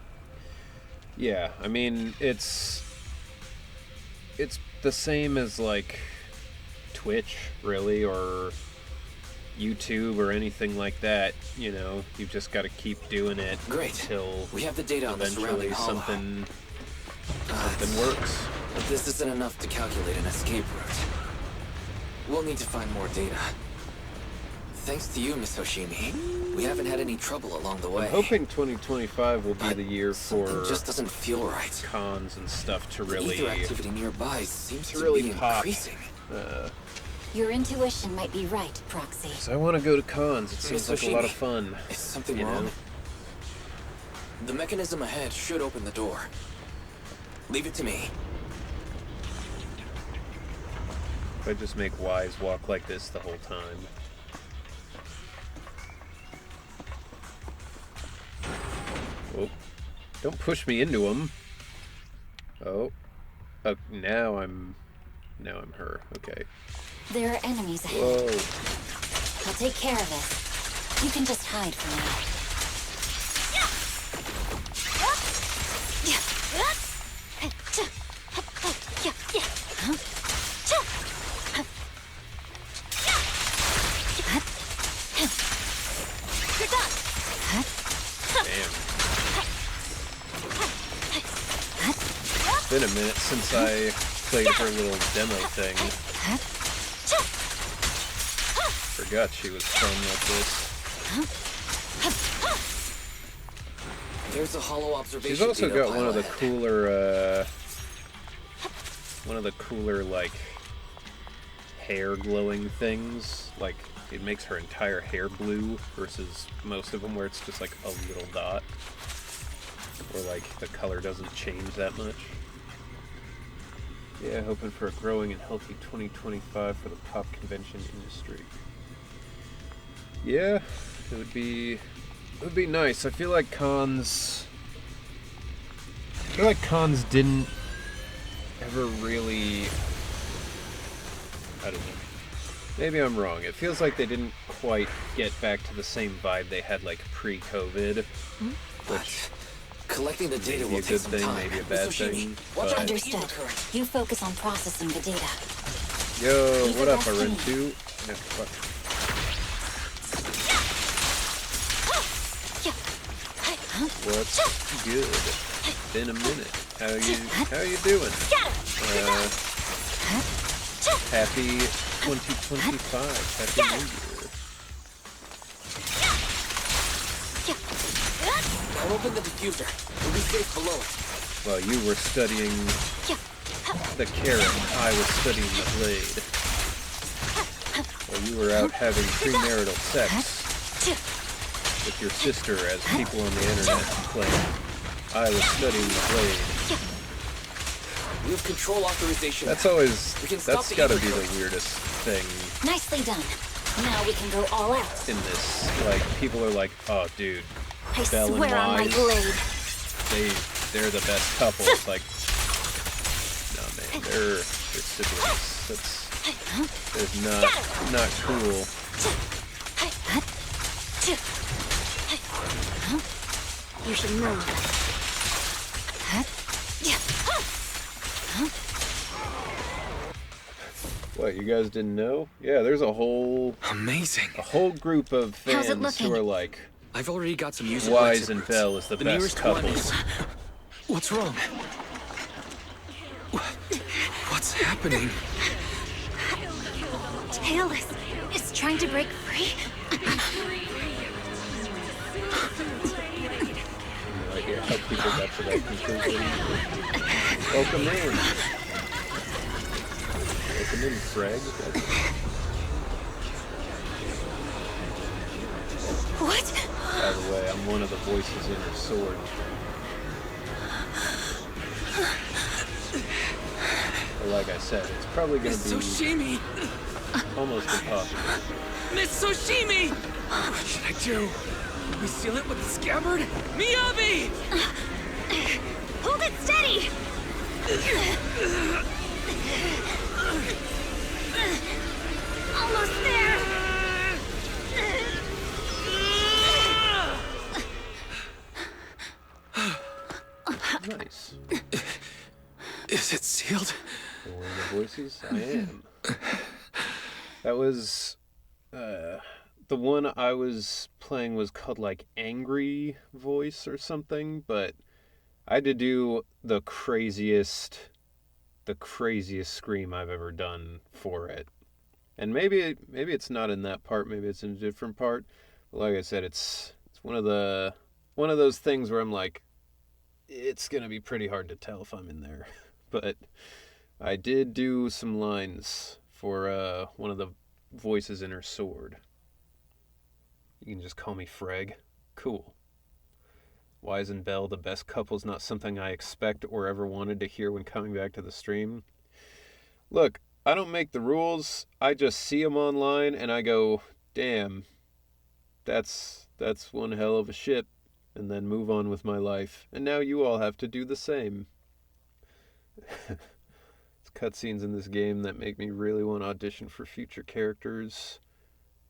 Yeah, I mean, it's the same as, like, Twitch, really, or YouTube or anything like that. You know, you've just got to keep doing it. Great. Until we have the data on the surrounding hollow. something works. But this isn't enough to calculate an escape route. We'll need to find more data. Thanks to you, Miss Hoshimi, we haven't had any trouble along the way. I'm hoping 2025 will be the year for just doesn't feel right. Cons and stuff to really Ether activity nearby seems to really be pop. increasing. Your intuition might be right, Proxy. So I want to go to cons. It seems Miss like a lot of Hoshimi, fun. Is something you wrong? know? The mechanism ahead should open the door. Leave it to me. If I just make Wise walk like this the whole time. Don't push me into him. Oh. Now I'm her. Okay. There are enemies ahead. Whoa. I'll take care of this. You can just hide for now. It's been a minute since I played her little demo thing. Forgot she was fun like this. There's a hollow observation. She's also data got one of the ahead. cooler like hair glowing things. Like it makes her entire hair blue versus most of them where it's just like a little dot. Or like the color doesn't change that much. Yeah, hoping for a growing and healthy 2025 for the pop convention industry. Yeah, it would be nice. I feel like cons didn't ever really, I don't know. Maybe I'm wrong. It feels like they didn't quite get back to the same vibe they had like pre-COVID, which collecting the data may be will a take good some thing, time. maybe a bad thing. But Understood. You focus on processing the data. yo, what up, Aren 2? Yeah, fuck. What's good? Been a minute. How you doing? Happy 2025. Happy New Year. Now open the diffuser. We'll be safe below it. While you were studying the carrot, I was studying the blade. While you were out having premarital sex with your sister, as people on the internet claim, I was studying the blade. We have control authorization. That's gotta be the weirdest thing Nicely done. Now we can go all out. in this. Like, people are like, oh, dude, I Belle and swear on my Wise, blade. they're the best couple. It's like, no, man, they're siblings. That's not cool. You should move. What, you guys didn't know? Yeah, there's a whole group of How's it fans who looking? are like, I've already got some user Wise and Belle is the best nearest couple. one is... What's wrong? What's happening? Tailless is trying to break free. No idea how people got to that conclusion. Welcome in. Welcome in, Fred. What? By the way, I'm one of the voices in her sword. But like I said, it's probably going to be Soshimi! almost impossible. Miss Soshimi! What should I do? We seal it with the scabbard? Miyabi! Hold it steady! Almost there! Nice. Is it sealed? For one of the voices, I am. That was... the one I was playing was called, like, Angry Voice or something, but I had to do the craziest scream I've ever done for it. And maybe it's not in that part, maybe it's in a different part. But like I said, it's one of those things where I'm like, it's gonna be pretty hard to tell if I'm in there. But I did do some lines for one of the voices in her sword. You can just call me Freg. Cool. Wise and Belle, the best couple's not something I expect or ever wanted to hear when coming back to the stream. Look, I don't make the rules. I just see them online and I go, damn, that's one hell of a ship. and then move on with my life. And now you all have to do the same. It's cutscenes in this game that make me really want to audition for future characters.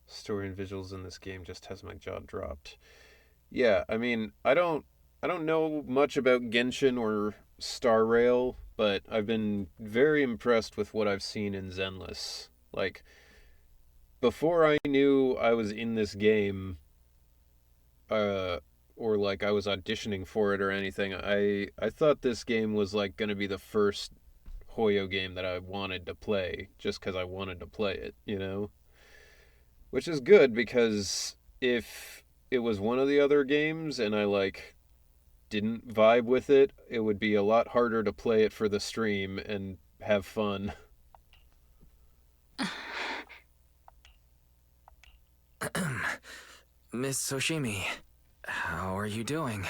Story and visuals in this game just has my jaw dropped. Yeah, I mean, I don't know much about Genshin or Star Rail, but I've been very impressed with what I've seen in Zenless. Like, before I knew I was in this game, or like I was auditioning for it or anything, I thought this game was like going to be the first Hoyo game that I wanted to play, just because I wanted to play it, you know? Which is good, because if it was one of the other games and I like didn't vibe with it, it would be a lot harder to play it for the stream and have fun. Miss Soshimi, how are you doing?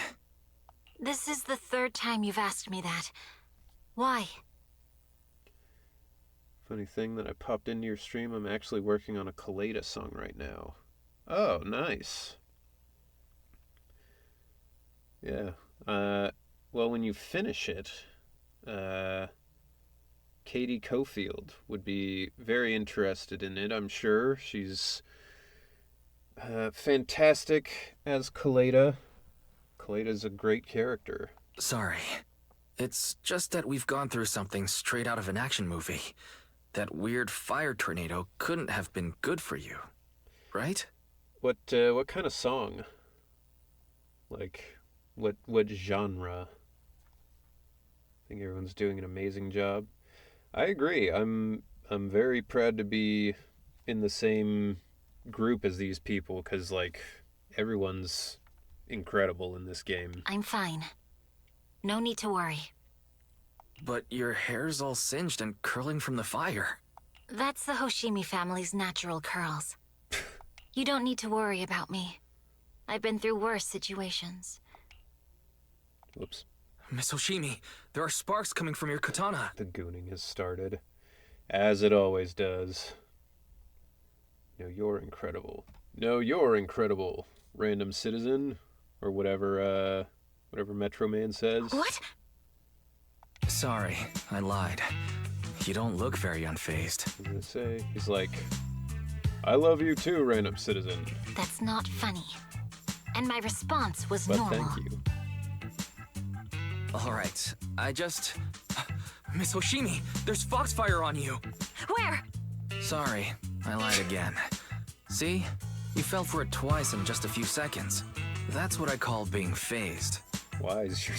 This is the third time you've asked me that. Why? Funny thing that I popped into your stream, I'm actually working on a Kaleda song right now. Oh, nice. Yeah. Well, when you finish it, Katie Cofield would be very interested in it, I'm sure. She's fantastic as Kaleda. Kaleda's a great character. Sorry. It's just that we've gone through something straight out of an action movie. That weird fire tornado couldn't have been good for you, right? What kind of song? Like, what genre? I think everyone's doing an amazing job. I agree. I'm very proud to be in the same group as these people, because like everyone's incredible in this game. I'm fine. No need to worry. But your hair's all singed and curling from the fire. That's the Hoshimi family's natural curls. You don't need to worry about me. I've been through worse situations. Whoops. Miss Hoshimi, there are sparks coming from your katana. The gooning has started. As it always does. No, you're incredible. No, you're incredible, random citizen. Or whatever Metro Man says. What? Sorry, I lied. You don't look very unfazed. I was gonna say, he's like, I love you too, random citizen. That's not funny. And my response was but normal. Thank you. Alright, Miss Hoshimi, there's foxfire on you! Where? Sorry, I lied again. See? You fell for it twice in just a few seconds. That's what I call being phased. Why is you're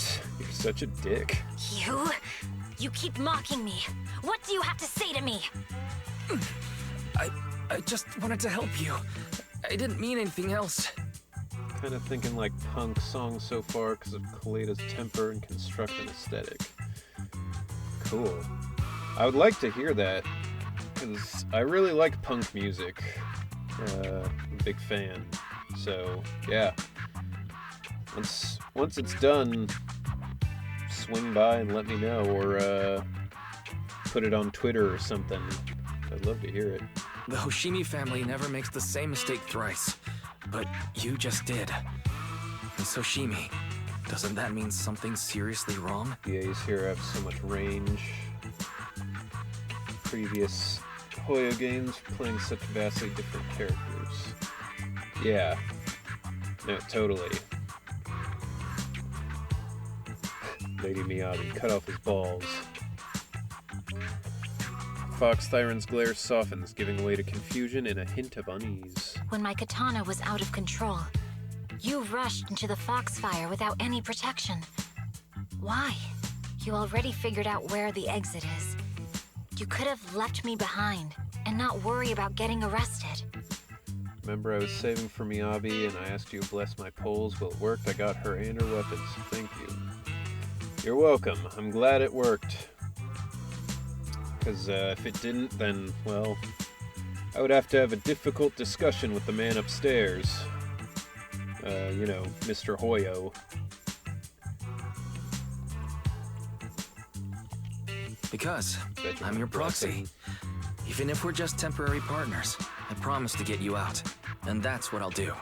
such a dick? You keep mocking me. What do you have to say to me? I just wanted to help you. I didn't mean anything else. Kind of thinking like punk songs so far because of Kaleda's temper and construction aesthetic. Cool. I would like to hear that, because I really like punk music. I'm a big fan. So, yeah. Once it's done, swing by and let me know, or put it on Twitter or something. I'd love to hear it. The Hoshimi family never makes the same mistake thrice, but you just did. Miss Hoshimi, doesn't that mean something seriously wrong? VAs here have so much range. Previous Hoyo games playing such vastly different characters. Yeah. No, totally. Lady Miyabi, cut off his balls. Fox Thyron's glare softens, giving way to confusion and a hint of unease. When my katana was out of control, you rushed into the foxfire without any protection. Why? You already figured out where the exit is. You could have left me behind and not worry about getting arrested. Remember, I was saving for Miyabi and I asked you to bless my poles. Well, it worked. I got her and her weapons. Thank you. You're welcome. I'm glad it worked. Because if it didn't, then, well, I would have to have a difficult discussion with the man upstairs. You know, Mr. Hoyo. Because I'm your proxy. Even if we're just temporary partners, I promise to get you out. And that's what I'll do.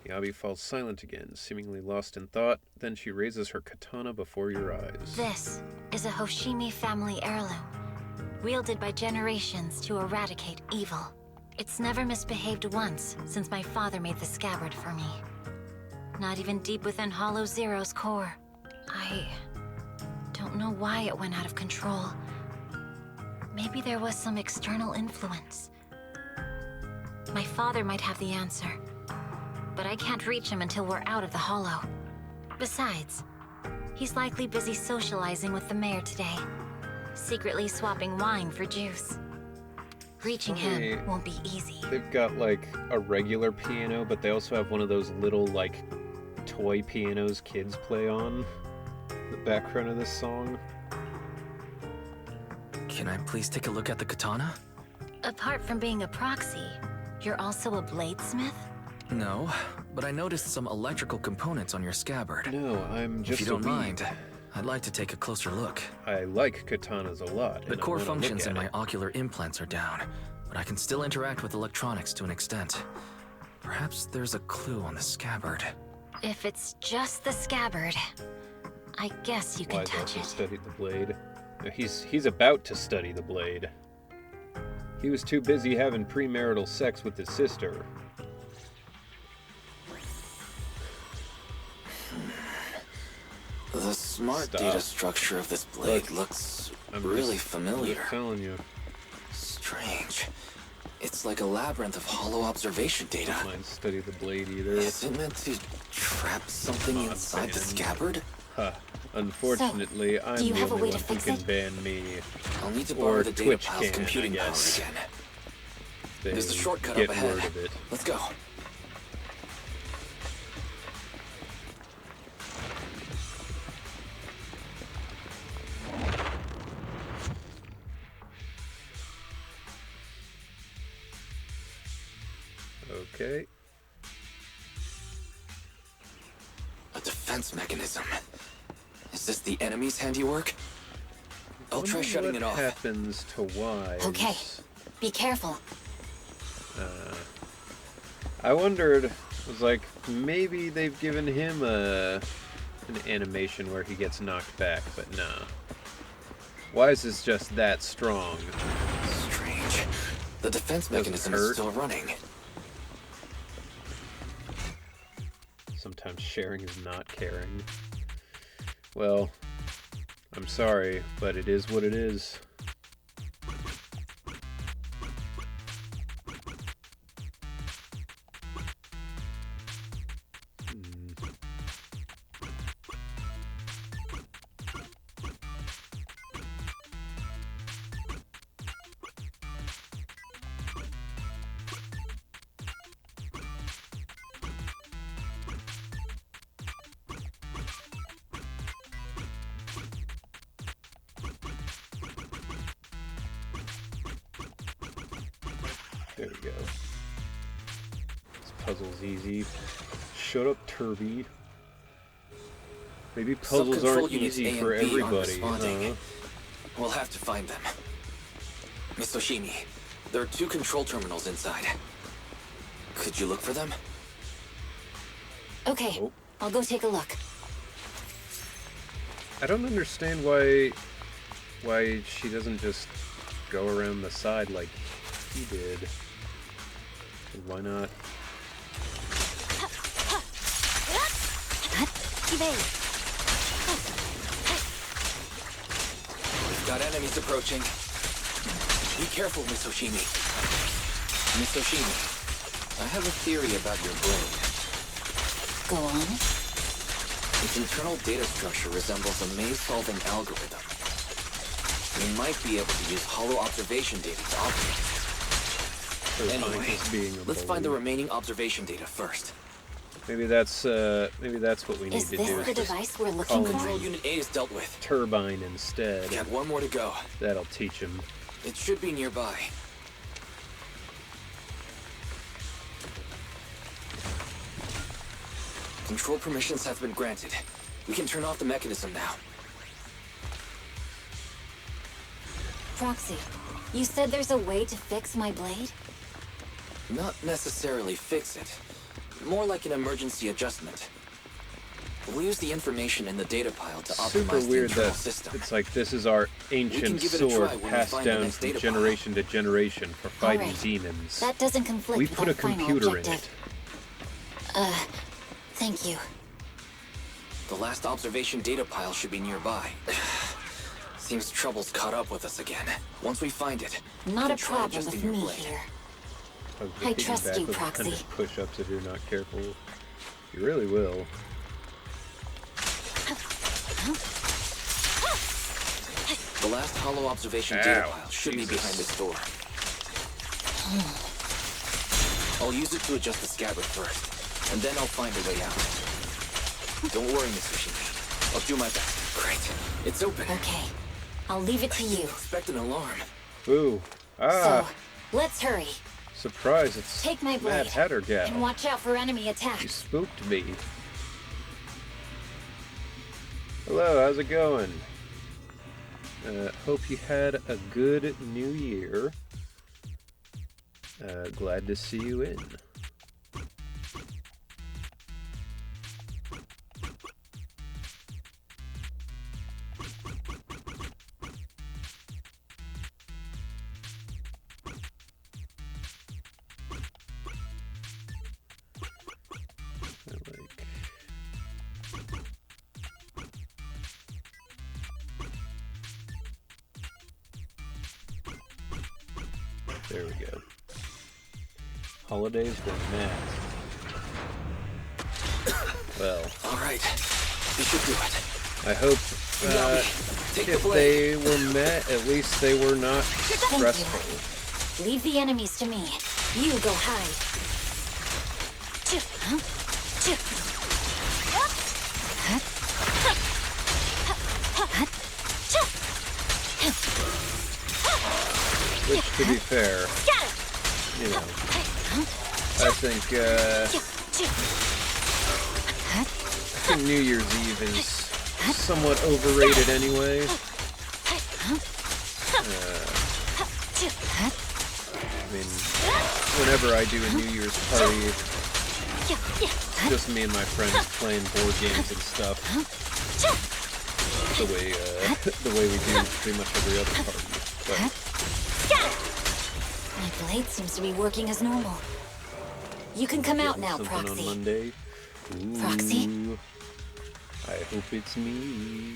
Miabi falls silent again, seemingly lost in thought. Then she raises her katana before your eyes. This is a Hoshimi family heirloom, wielded by generations to eradicate evil. It's never misbehaved once since my father made the scabbard for me. Not even deep within Hollow Zero's core. I don't know why it went out of control. Maybe there was some external influence. My father might have the answer, but I can't reach him until we're out of the Hollow. Besides, he's likely busy socializing with the mayor today, secretly swapping wine for juice. Reaching him won't be easy. They've got, like, a regular piano, but they also have one of those little, like, toy pianos kids play on the background of this song. Can I please take a look at the katana? Apart from being a proxy, you're also a bladesmith? No, but I noticed some electrical components on your scabbard. No, I'm just If you don't mind, I'd like to take a closer look. I like katanas a lot. The core functions in my ocular implants are down, but I can still interact with electronics to an extent. Perhaps there's a clue on the scabbard. If it's just the scabbard, I guess you can touch it. Study the blade. He's about to study the blade. He was too busy having premarital sex with his sister. The smart data structure of this blade looks really familiar. I'm telling you. Strange. It's like a labyrinth of hollow observation data. Don't mind study the blade either. Is it meant to trap something inside the scabbard? Huh. Unfortunately, I'm the only one who can ban me. I'll need to borrow the data Twitch pile's can, computing I power guess. again. They There's a shortcut get up ahead. word of it. Let's go. Okay. A defense mechanism. Is this the enemy's handiwork? I'll try shutting it off. What happens to Wise? Okay, be careful. I wondered, was like, maybe they've given him an animation where he gets knocked back, but nah. Wise is just that strong. Strange. The defense mechanism is still running. Sometimes sharing is not caring. Well, I'm sorry, but it is what it is. There we go. This puzzle's easy. Shut up, Turby. Maybe puzzles aren't easy for everybody. We'll have to find them. Miss Oshimi, there are 2 control terminals inside. Could you look for them? Okay, I'll go take a look. I don't understand why she doesn't just go around the side like he did. Why not? We've got enemies approaching. Be careful, Miss Oshimi. Miss Oshimi, I have a theory about your brain. Go on. Its internal data structure resembles a maze-solving algorithm. We might be able to use hollow observation data to operate it. Anyway, let's find the remaining observation data first. Maybe that's what we need to do. Is this the device we're looking for? Control Unit A is dealt with. Turbine instead. Got 1 more to go. That'll teach him. It should be nearby. Control permissions have been granted. We can turn off the mechanism now. Proxy, you said there's a way to fix my blade? Not necessarily fix it. More like an emergency adjustment. We'll use the information in the data pile to Super optimize the weird internal that system. it's like this is our ancient give it a sword try when we passed find the down next from data generation to generation for fighting Alright. demons. That doesn't conflict We with put our a computer final in objective. it. Thank you. The last observation data pile should be nearby. Seems trouble's caught up with us again. Once we find it, we Not can a try problem adjusting with your me blade. here. I I trust you, Proxy. Push-ups if you're not careful. You really will. The last hollow observation data pile should be behind this door. I'll use it to adjust the scabbard first, and then I'll find a way out. Don't worry, Miss Yoshimi. I'll do my best. Great. It's open. Okay. I'll leave it to you. Expect an alarm. Ooh. Ah. So, let's hurry. Surprise, it's Take my Mad blade. Hatter gal. And watch out for enemy You attacks. spooked me. Hello, how's it going? Hope you had a good new year. Glad to see you in. There we go. Holidays were mad. Well. Alright. We should do it. I hope Take the if blade. they were met, at least they were not stressful. Leave the enemies to me. You go hide. Which, to be fair, you know, I think New Year's Eve is somewhat overrated anyway. I mean, whenever I do a New Year's party, it's just me and my friends playing board games and stuff. The way we do pretty much every other party. But My blade seems to be working as normal. You can come out now, something Proxy. on Monday. Proxy? Ooh, I hope it's me.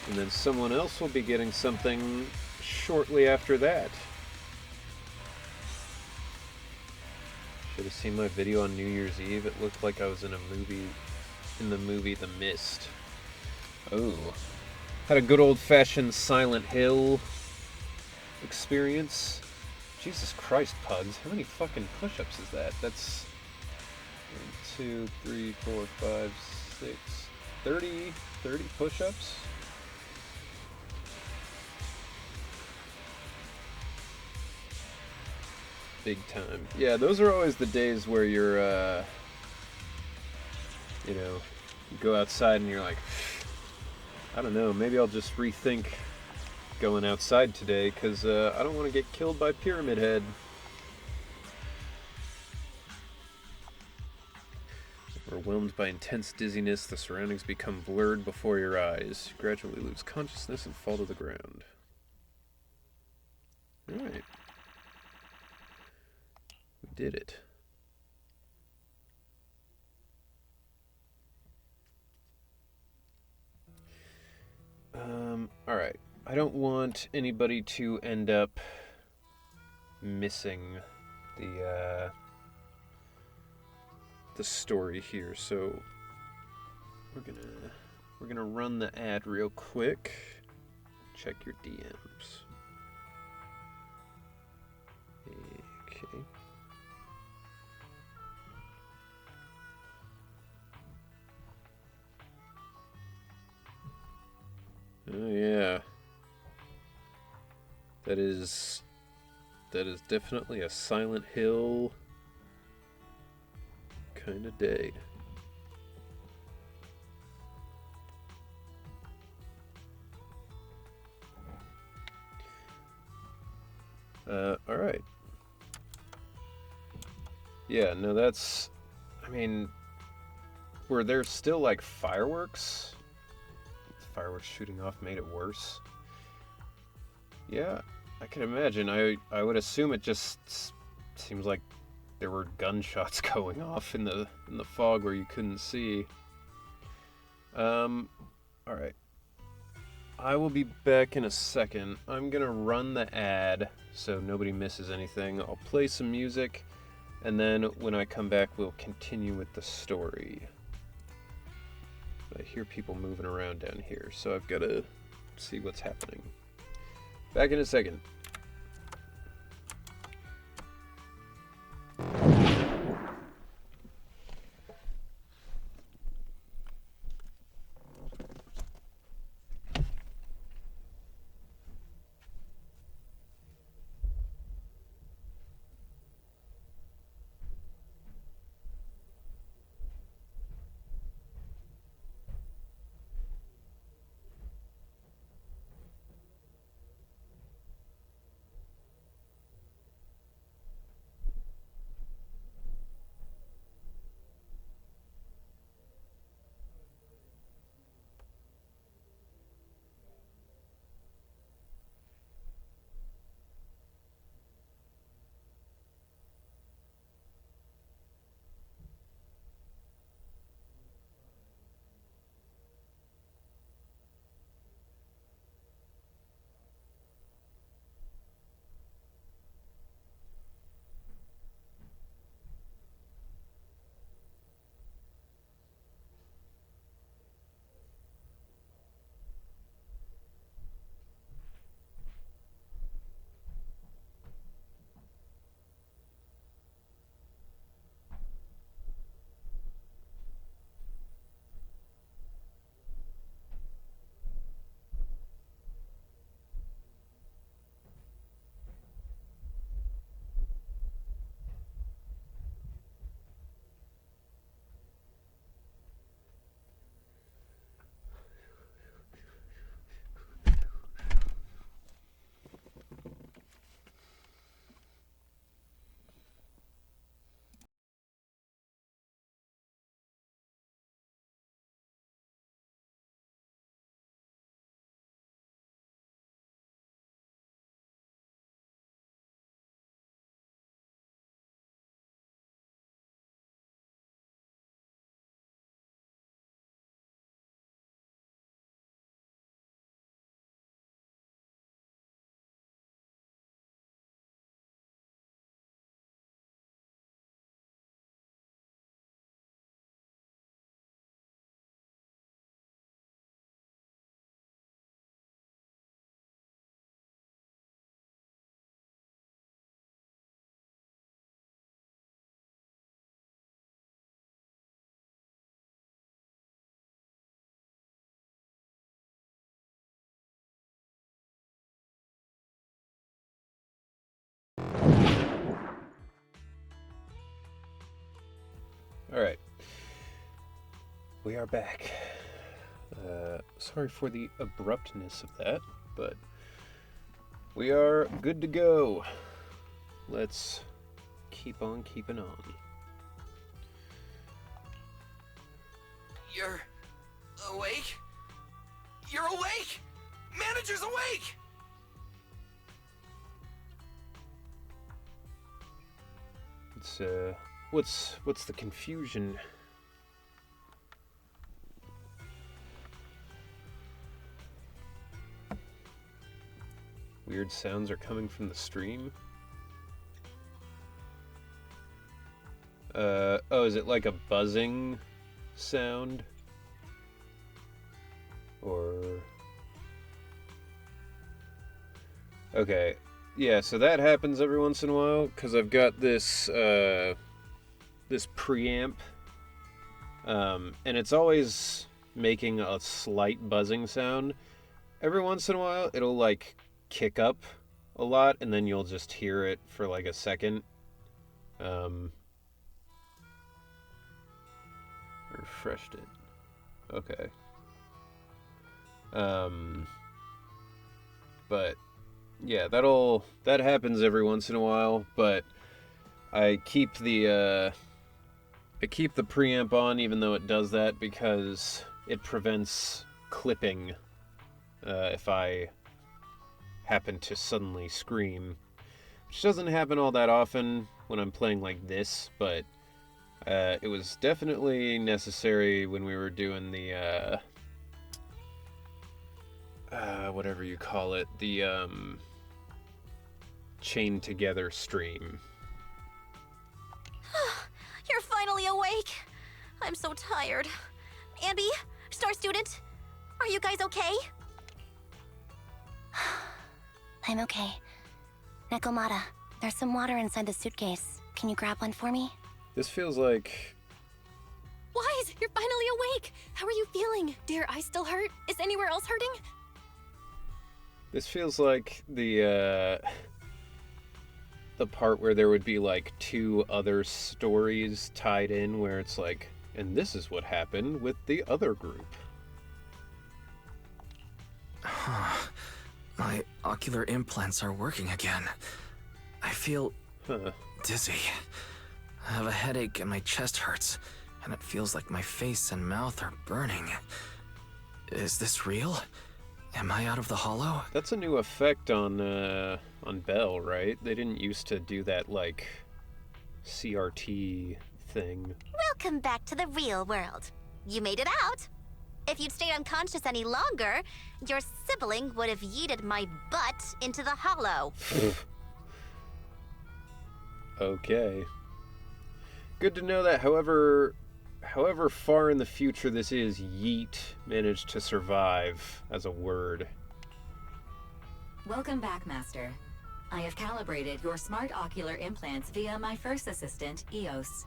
And then someone else will be getting something shortly after that. Should have seen my video on New Year's Eve. It looked like I was in the movie The Mist. Oh. Had a good old-fashioned Silent Hill experience. Jesus Christ, Pugs. How many fucking push-ups is that? That's 1, 2, 3, 4, 5, 6, 30 push-ups? Big time. Yeah, those are always the days where you're, you know, you go outside and you're like, I don't know, maybe I'll just rethink going outside today, because I don't want to get killed by Pyramid Head. Overwhelmed by intense dizziness, the surroundings become blurred before your eyes. You gradually lose consciousness and fall to the ground. Alright. We did it. Alright. I don't want anybody to end up missing the story here, so we're gonna run the ad real quick. Check your DMs. Okay. Oh yeah. That is definitely a Silent Hill kind of day. Alright. Yeah, no, that's... I mean, were there still, like, fireworks? Fireworks shooting off made it worse. Yeah, I can imagine. I would assume it just seems like there were gunshots going off in the fog where you couldn't see. Alright. I will be back in a second. I'm gonna run the ad so nobody misses anything. I'll play some music, and then when I come back, we'll continue with the story. I hear people moving around down here, so I've got to see what's happening. Back in a second. Alright. We are back. Sorry for the abruptness of that, but we are good to go. Let's keep on keeping on. You're awake? You're awake! Manager's awake! It's, what's the confusion? Weird sounds are coming from the stream. Oh, is it like a buzzing sound? Or... Okay, yeah, so that happens every once in a while, because I've got this, this preamp, and it's always making a slight buzzing sound. Every once in a while, it'll, like, kick up a lot, and then you'll just hear it for, like, a second. Refreshed it. Okay. But yeah, that happens every once in a while, but I keep the preamp on even though it does that because it prevents clipping if I happen to suddenly scream, which doesn't happen all that often when I'm playing like this, but it was definitely necessary when we were doing the whatever you call it, the chained together stream. You're finally awake. I'm so tired. Ambi, Star Student, are you guys okay? I'm okay. Nekomata, there's some water inside the suitcase. Can you grab one for me? This feels like... Wise, you're finally awake. How are you feeling? Do your eyes still hurt? Is anywhere else hurting? This feels like the part where there would be like two other stories tied in where it's like, and this is what happened with the other group. My ocular implants are working again. I feel dizzy. I have a headache and my chest hurts, and it feels like my face and mouth are burning. Is this real? Am I out of the hollow? That's a new effect on Belle, right? They didn't used to do that, like, CRT thing. Welcome back to the real world. You made it out. If you'd stayed unconscious any longer, your sibling would have yeeted my butt into the hollow. Okay. Good to know that however far in the future this is, yeet managed to survive as a word. Welcome back, Master. I have calibrated your smart ocular implants via my first assistant, EOS.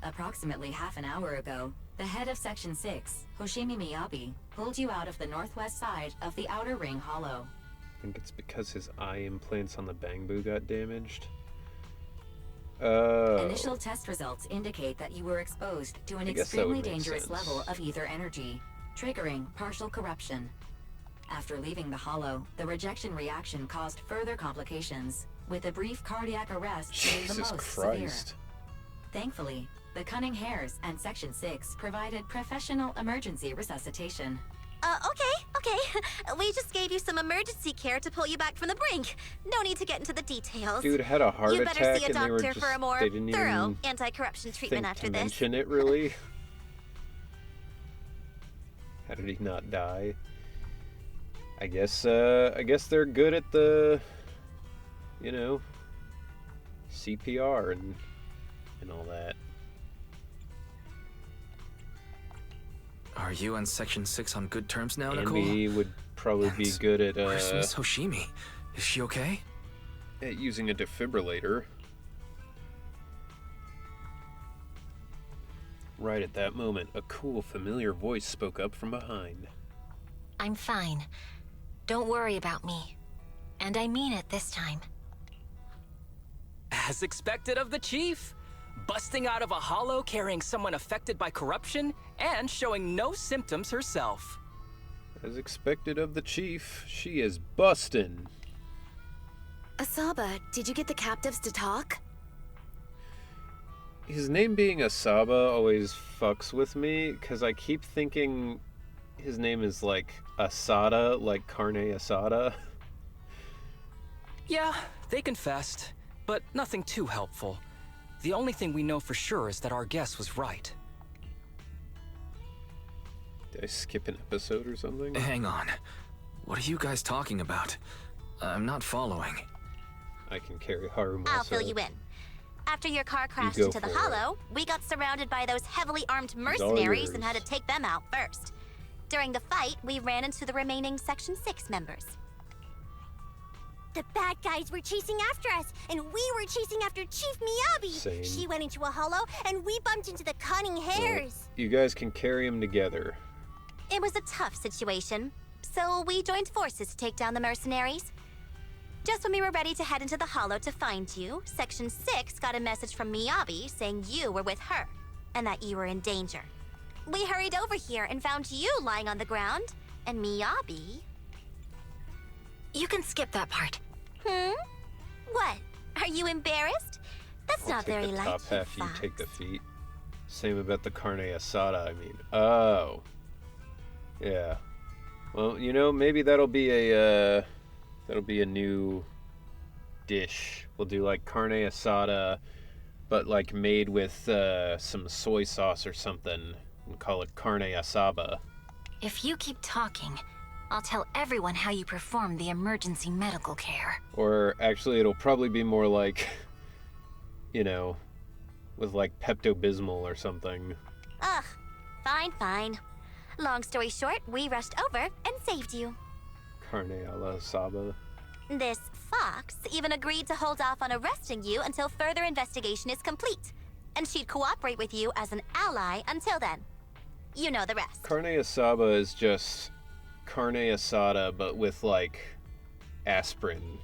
Approximately half an hour ago, the head of Section 6, Hoshimi Miyabi, pulled you out of the northwest side of the Outer Ring Hollow. I think it's because his eye implants on the bamboo got damaged. Initial test results indicate that you were exposed to an extremely dangerous level of ether energy, triggering partial corruption. After leaving the hollow, the rejection reaction caused further complications, with a brief cardiac arrest being the most severe. Thankfully, the Cunning Hares and Section 6 provided professional emergency resuscitation. Okay. We just gave you some emergency care to pull you back from the brink. No need to get into the details. Dude had a heart you better attack see a and they were doctor just, for a more they didn't thorough even anti-corruption treatment after this. mention it, really? How did he not die? I guess they're good at the, you know, CPR and all that. Are you and Section 6 on good terms now, Nicole? Ambi would probably be good at, where's Miss Hoshimi? Is she okay? At using a defibrillator. Right at that moment, a cool, familiar voice spoke up from behind. I'm fine. Don't worry about me. And I mean it this time. As expected of the Chief. Busting out of a hollow carrying someone affected by corruption and showing no symptoms herself. As expected of the Chief, she is bustin'. Asaba, did you get the captives to talk? His name being Asaba always fucks with me, because I keep thinking his name is like Asada, like carne asada. Yeah, they confessed, but nothing too helpful. The only thing we know for sure is that our guess was right. Did I skip an episode or something? Hang on. What are you guys talking about? I'm not following. I can carry Haru. I'll fill you in. After your car crashed into the hollow, we got surrounded by those heavily armed mercenaries and had to take them out first. During the fight, we ran into the remaining Section 6 members. The bad guys were chasing after us, and we were chasing after Chief Miyabi. Same. She went into a hollow, and we bumped into the Cunning Hares. You guys can carry them together. It was a tough situation, so we joined forces to take down the mercenaries. Just when we were ready to head into the hollow to find you, Section 6 got a message from Miyabi saying you were with her, and that you were in danger. We hurried over here and found you lying on the ground, and Miyabi... You can skip that part. What? Are you embarrassed? That's not very the like top you, half, you Fox. take the feet. Same about the carne asada, I mean. Oh. Yeah. Well, you know, maybe that'll be a new dish. We'll do like carne asada, but like made with some soy sauce or something, and call it carne asaba. If you keep talking, I'll tell everyone how you perform the emergency medical care. Or actually, it'll probably be more like, you know, with like Pepto-Bismol or something. Ugh, fine. Long story short, we rushed over and saved you. Carne asada. This Fox even agreed to hold off on arresting you until further investigation is complete. And she'd cooperate with you as an ally until then. You know the rest. Carne asada is just carne asada, but with like aspirin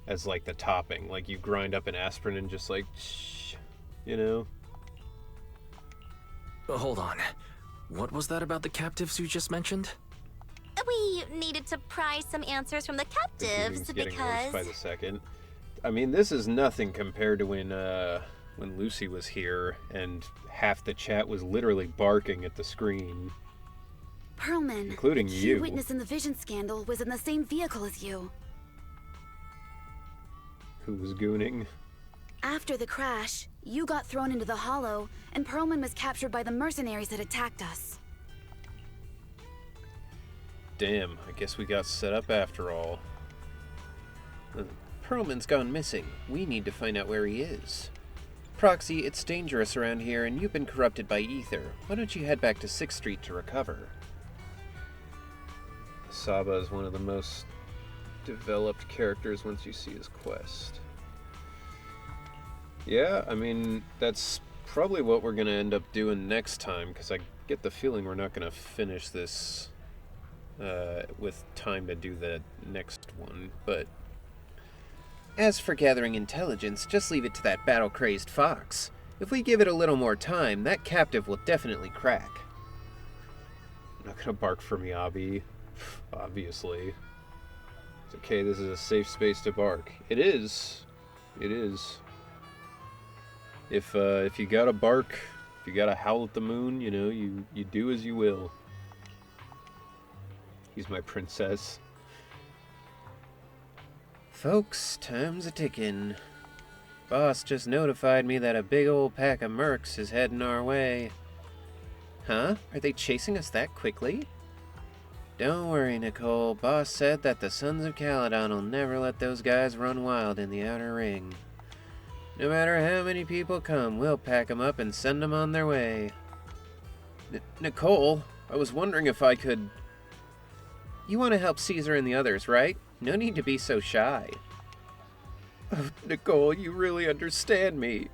as like the topping. Like you grind up an aspirin and just like, you know? Hold on. What was that about the captives you just mentioned? We needed to pry some answers from the captives Getting worse by because... the second. I mean, this is nothing compared to when Lucy was here and half the chat was literally barking at the screen. Perlman, Including the you. key witness in the Vision scandal was in the same vehicle as you. Who was gooning? After the crash, you got thrown into the hollow, and Perlman was captured by the mercenaries that attacked us. Damn, I guess we got set up after all. Perlman's gone missing. We need to find out where he is. Proxy, it's dangerous around here, and you've been corrupted by ether. Why don't you head back to 6th Street to recover? Saba is one of the most developed characters once you see his quest. Yeah, I mean, that's probably what we're going to end up doing next time, because I get the feeling we're not going to finish this with time to do the next one, but... As for gathering intelligence, just leave it to that battle-crazed Fox. If we give it a little more time, that captive will definitely crack. I'm not gonna bark for miabi, obviously. It's okay, this is a safe space to bark. It is. It is. If you gotta bark, if you gotta howl at the moon, you know, you do as you will. He's my princess. Folks, time's a-tickin'. Boss just notified me that a big old pack of mercs is heading our way. Huh? Are they chasing us that quickly? Don't worry, Nicole. Boss said that the Sons of Caledon will never let those guys run wild in the Outer Ring. No matter how many people come, we'll pack them up and send them on their way. Nicole, I was wondering if I could... You want to help Caesar and the others, right? No need to be so shy. Oh, Nicole, you really understand me.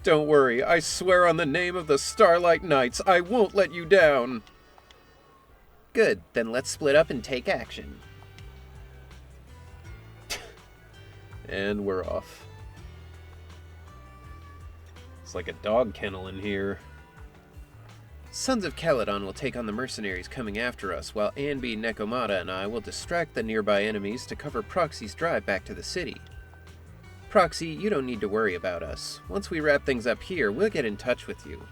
Don't worry, I swear on the name of the Starlight Knights, I won't let you down. Good, then let's split up and take action. And we're off. It's like a dog kennel in here. Sons of Caledon will take on the mercenaries coming after us, while Anby, Nekomata, and I will distract the nearby enemies to cover Proxy's drive back to the city. Proxy, you don't need to worry about us. Once we wrap things up here, we'll get in touch with you.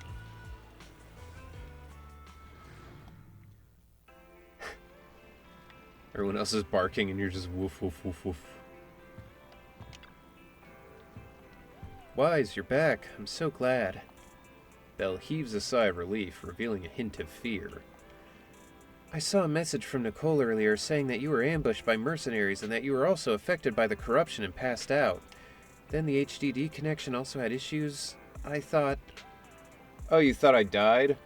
Everyone else is barking and you're just woof, woof, woof, woof. Wise, you're back. I'm so glad. Belle heaves a sigh of relief, revealing a hint of fear. I saw a message from Nicole earlier saying that you were ambushed by mercenaries and that you were also affected by the corruption and passed out. Then the HDD connection also had issues. I thought... Oh, you thought I died?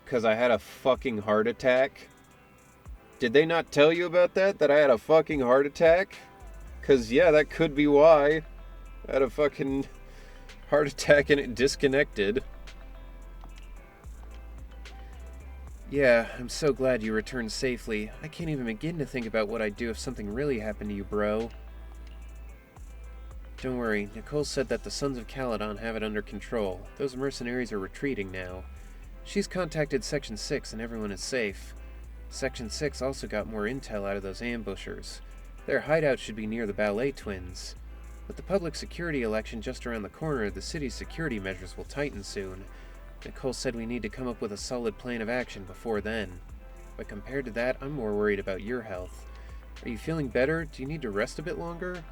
'Cause I had a fucking heart attack? Did they not tell you about that? That I had a fucking heart attack? 'Cause yeah, that could be why. I had a fucking heart attack and it disconnected. Yeah, I'm so glad you returned safely. I can't even begin to think about what I'd do if something really happened to you, bro. Don't worry, Nicole said that the Sons of Caledon have it under control. Those mercenaries are retreating now. She's contacted Section 6 and everyone is safe. Section 6 also got more intel out of those ambushers. Their hideout should be near the Ballet Twins. With the public security election just around the corner, the city's security measures will tighten soon. Nicole said we need to come up with a solid plan of action before then. But compared to that, I'm more worried about your health. Are you feeling better? Do you need to rest a bit longer?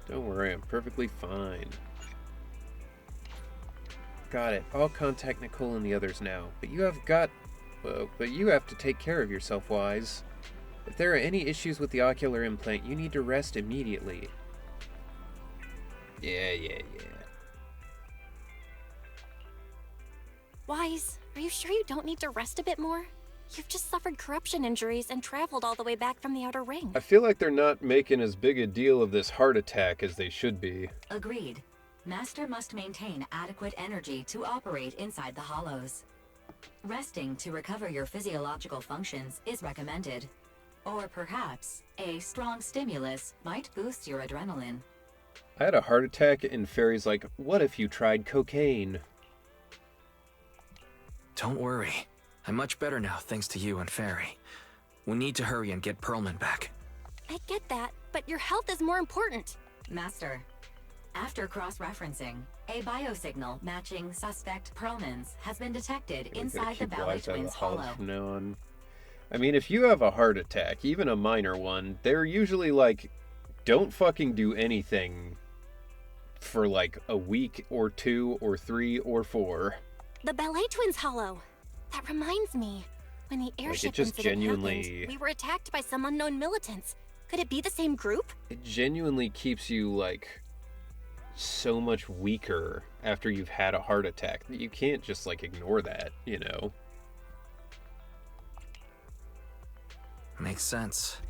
Don't worry, I'm perfectly fine. Got it. I'll contact Nicole and the others now. But you have to take care of yourself, Wise. If there are any issues with the ocular implant, you need to rest immediately. Yeah. Wise, are you sure you don't need to rest a bit more? You've just suffered corruption injuries and traveled all the way back from the Outer Ring. I feel like they're not making as big a deal of this heart attack as they should be. Agreed. Master must maintain adequate energy to operate inside the hollows. Resting to recover your physiological functions is recommended. Or perhaps, a strong stimulus might boost your adrenaline. I had a heart attack and Fairy's like, what if you tried cocaine? Don't worry. I'm much better now, thanks to you and Fairy. We need to hurry and get Perlman back. I get that, but your health is more important. Master, after cross-referencing, a biosignal matching suspect Perlman's has been detected inside the Ballet Twins hollow. From now on. I mean, if you have a heart attack, even a minor one, they're usually like, don't fucking do anything for like a week or 2 or 3 or 4. The Ballet Twins hollow. That reminds me. When the airship just incident genuinely... happened, we were attacked by some unknown militants. Could it be the same group? It genuinely keeps you, like, so much weaker after you've had a heart attack. You can't just, like, ignore that, you know? Makes sense.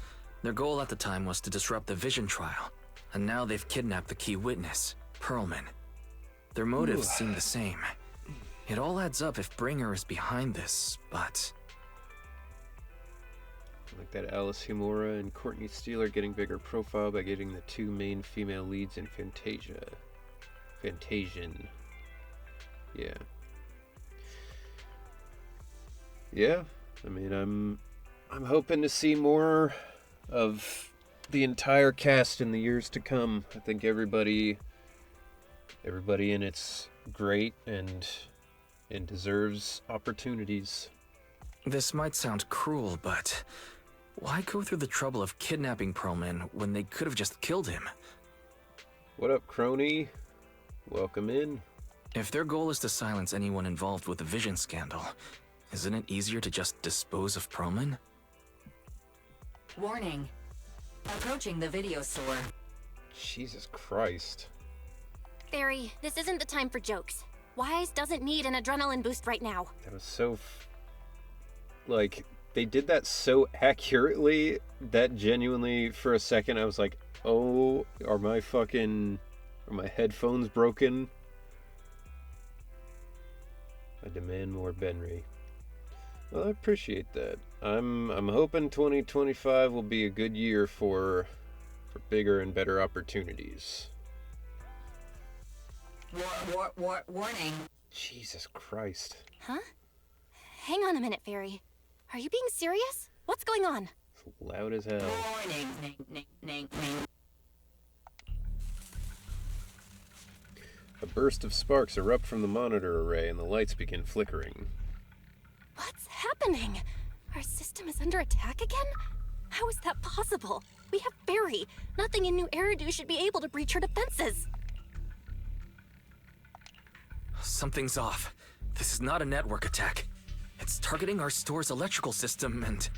Their goal at the time was to disrupt the Vision trial, and now they've kidnapped the key witness, Perlman. Their motives seem the same. It all adds up if Bringer is behind this, but... Like that Alice Humora and Courtney Steele are getting bigger profile by getting the 2 main female leads in Fantasian. Yeah. Yeah, I mean, I'm hoping to see more of the entire cast in the years to come. I think everybody in it's great and deserves opportunities. This might sound cruel, but why go through the trouble of kidnapping Perlman when they could have just killed him? What up, crony? Welcome in. If their goal is to silence anyone involved with the Vision scandal, isn't it easier to just dispose of Perlman? Warning. Approaching the video store. Jesus Christ. Fairy, this isn't the time for jokes. Wise doesn't need an adrenaline boost right now. That was so... like, they did that so accurately that genuinely, for a second, I was like, oh, are my headphones broken? I demand more Benry. Well, I appreciate that. I'm hoping 2025 will be a good year for bigger and better opportunities. Warning. Jesus Christ. Huh? Hang on a minute, Fairy. Are you being serious? What's going on? It's loud as hell. Warning. A burst of sparks erupt from the monitor array and the lights begin flickering. What's happening? Our system is under attack again? How is that possible? We have Barry. Nothing in New Eridu should be able to breach her defenses. Something's off. This is not a network attack. It's targeting our store's electrical system and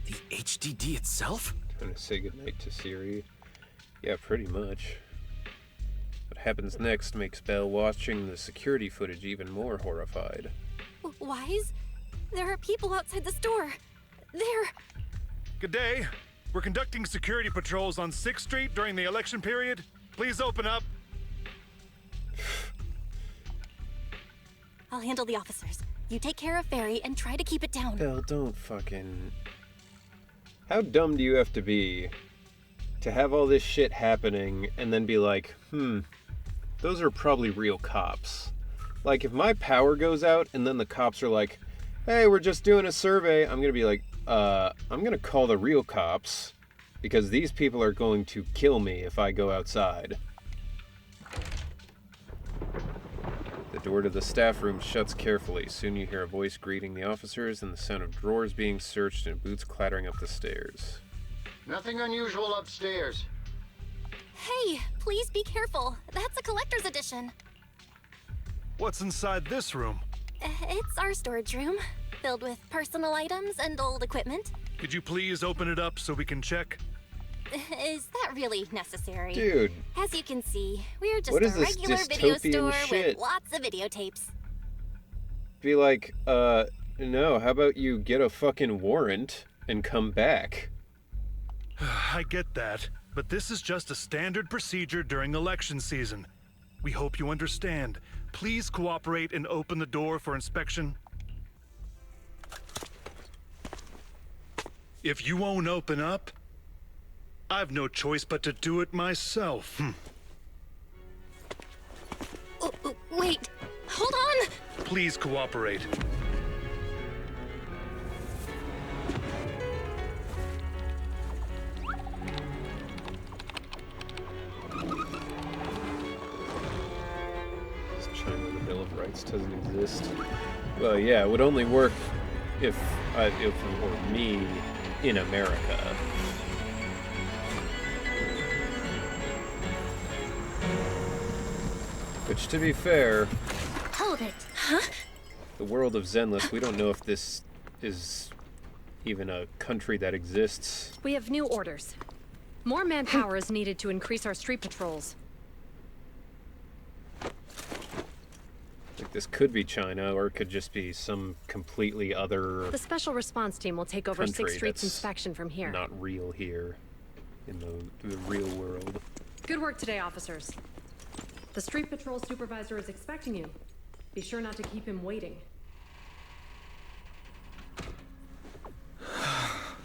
the HDD itself? Trying to say goodnight to Siri. Yeah, pretty much. What happens next makes Belle watching the security footage even more horrified. Wise? There are people outside the store. They're... Good day. We're conducting security patrols on 6th Street during the election period. Please open up. I'll handle the officers. You take care of Fairy and try to keep it down. Belle, don't fucking... How dumb do you have to be to have all this shit happening and then be like, those are probably real cops. Like, if my power goes out and then the cops are like, hey, we're just doing a survey, I'm gonna be like, I'm gonna call the real cops Because these people are going to kill me if I go outside. The door to the staff room shuts carefully. Soon you hear a voice greeting the officers and the sound of drawers being searched and boots clattering up the stairs. Nothing unusual upstairs. Hey, please be careful. That's a collector's edition. What's inside this room? It's our storage room, filled with personal items and old equipment. Could you please open it up so we can check? Is that really necessary? Dude. As you can see, we're just What a is this regular video dystopian store shit? with lots of videotapes. Be like, no, how about you get a fucking warrant and come back? I get that, but this is just a standard procedure during election season. We hope you understand. Please cooperate and open the door for inspection. If you won't open up, I've no choice but to do it myself. Wait, hold on! Please cooperate. China, the Bill of Rights doesn't exist. Well, yeah, it would only work if it were me in America. Which, to be fair, Hold it. Huh? the world of Zenless, we don't know if this is even a country that exists. We have new orders. More manpower is needed to increase our street patrols. Like, this could be China, or it could just be some completely other The special response team will take over country 6th Street's that's inspection from here. not real here in the real world. Good work today, officers. The street patrol supervisor is expecting you. Be sure not to keep him waiting.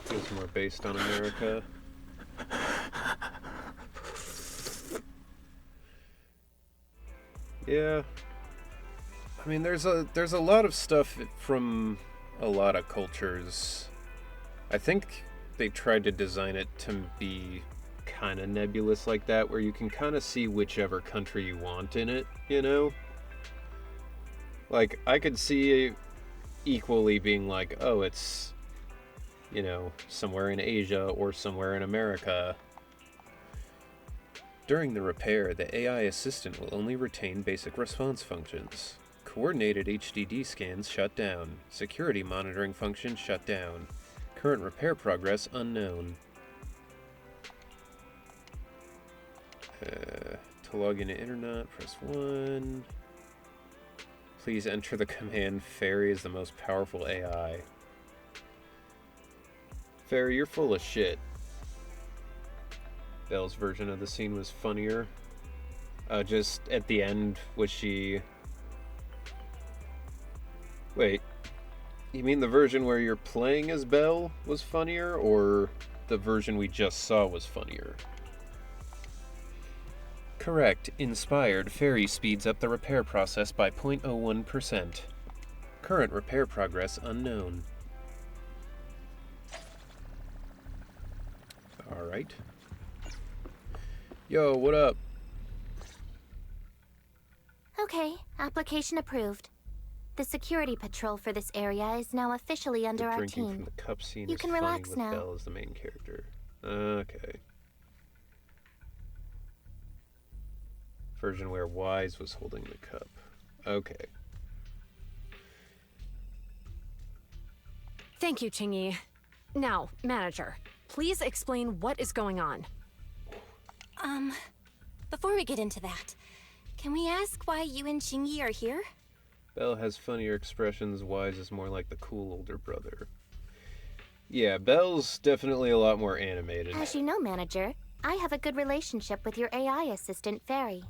Feels more based on America. Yeah. I mean, there's a lot of stuff from a lot of cultures. I think they tried to design it to be kind of nebulous like that, where you can kind of see whichever country you want in it, you know? Like, I could see equally being like, oh, it's, you know, somewhere in Asia or somewhere in America. During the repair, the AI assistant will only retain basic response functions. Coordinated HDD scans shut down. Security monitoring function shut down. Current repair progress unknown. To log into internet, press 1. Please enter the command Fairy is the most powerful AI. Fairy, you're full of shit. Belle's version of the scene was funnier. Just at the end, was she... Wait, you mean the version where you're playing as Belle was funnier, or the version we just saw was funnier? Correct. Inspired. Fairy speeds up the repair process by 0.01%. Current repair progress unknown. Alright. Yo, what up? Okay, application approved. The security patrol for this area is now officially under our Drinking team. from the cup scene You is can funny relax with now. Belle as the main character. Okay. Version where Wise was holding the cup. Okay. Thank you, Qingyi. Now, manager, please explain what is going on. Before we get into that, can we ask why you and Qingyi are here? Belle has funnier expressions. Wise is more like the cool older brother. Yeah, Belle's definitely a lot more animated. As you know, manager, I have a good relationship with your AI assistant, Fairy.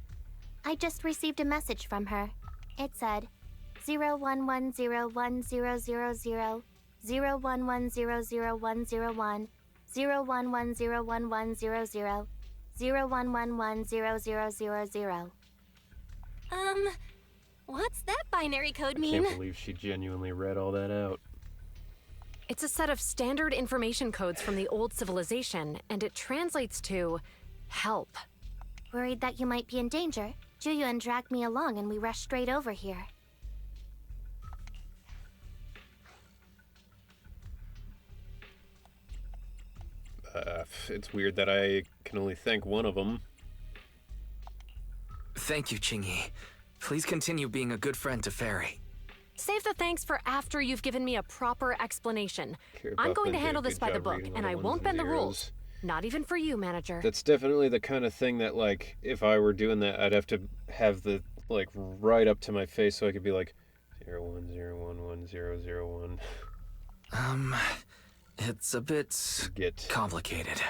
I just received a message from her. It said, 01101000, 01100101, 01101100, 01110000. What's that binary code I mean? can't believe she genuinely read all that out. It's a set of standard information codes from the old civilization, and it translates to help. Worried that you might be in danger, Juyuan dragged me along and we rushed straight over here. It's weird that I can only thank one of them. Thank you, Qingyi. Please continue being a good friend to Fairy. Save the thanks for after you've given me a proper explanation. I'm going to handle this by the book, and I won't bend the rules. Not even for you, manager. That's definitely the kind of thing that, like, if I were doing that, I'd have to have the, like, right up to my face so I could be like, 01011001. It's a bit complicated.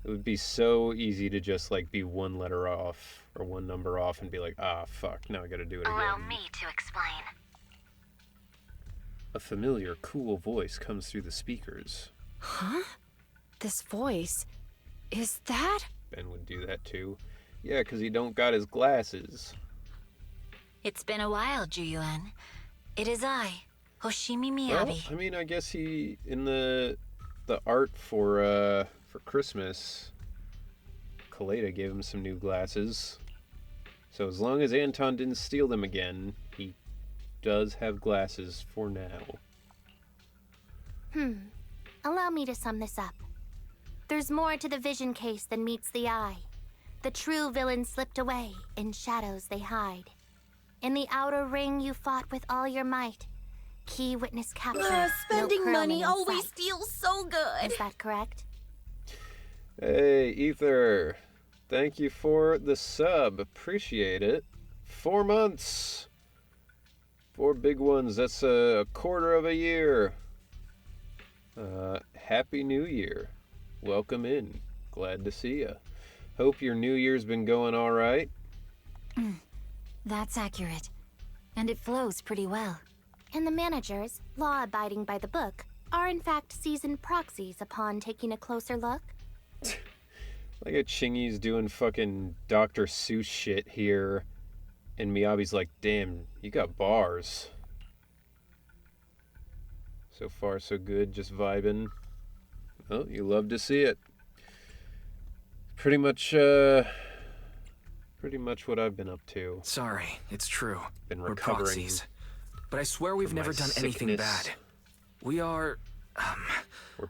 It would be so easy to just, like, be one letter off or one number off and be like, ah, fuck, now I gotta do it again. Allow me to explain. A familiar, cool voice comes through the speakers. Huh? This voice? Is that? Ben would do that too. Yeah, 'cause he don't got his glasses. It's been a while, Juyuan. It is I, Hoshimi Miyabi. Well, I mean, I guess he, in the art for Christmas, Kaleda gave him some new glasses. So as long as Anton didn't steal them again, he does have glasses for now. Allow me to sum this up. There's more to the vision case than meets the eye. The true villain slipped away, in shadows they hide. In the outer ring you fought with all your might. Key witness capture. Spending no money in always sight. feels so good. Is that correct? Hey, Ether. Thank you for the sub. Appreciate it. 4 months. 4 big ones. That's a quarter of a year. Happy New Year. Welcome in. Glad to see ya. Hope your New Year's been going all right. That's accurate. And it flows pretty well. And the managers, law abiding by the book, are in fact seasoned proxies upon taking a closer look. Like a Chingy's doing fucking Dr. Seuss shit here. And Miyabi's like, damn, you got bars. So far, so good, just vibing. Well, you love to see it. Pretty much what I've been up to. Sorry, it's true. Been We're recovering. proxies. But I swear we've never done anything bad. We are,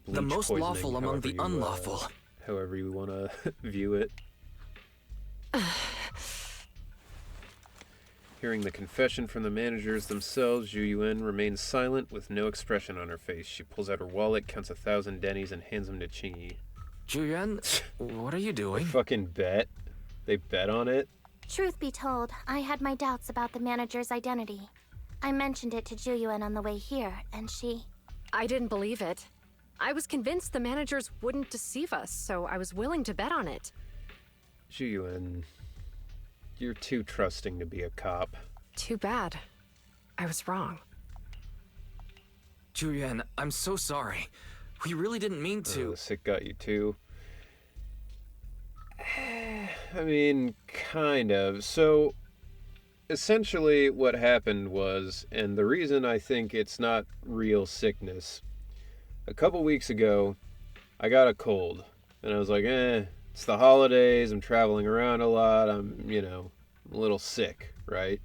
the most poisoning, lawful among the unlawful. However you want to view it. Hearing the confession from the managers themselves, Zhu Yuan remains silent with no expression on her face. She pulls out her wallet, counts 1,000 dennies, and hands them to Qingyi. Zhu Yuan, what are you doing? They fucking bet. They bet on it. Truth be told, I had my doubts about the manager's identity. I mentioned it to Juyuan on the way here, and she... I didn't believe it. I was convinced the managers wouldn't deceive us, so I was willing to bet on it. Zhu Yuan, you're too trusting to be a cop. Too bad. I was wrong. Zhu Yuan, I'm so sorry. We really didn't mean to. The sick got you too. I mean, kind of. So, essentially what happened was, and the reason I think it's not real sickness, a couple weeks ago, I got a cold. And I was like, it's the holidays, I'm traveling around a lot, I'm a little sick, right?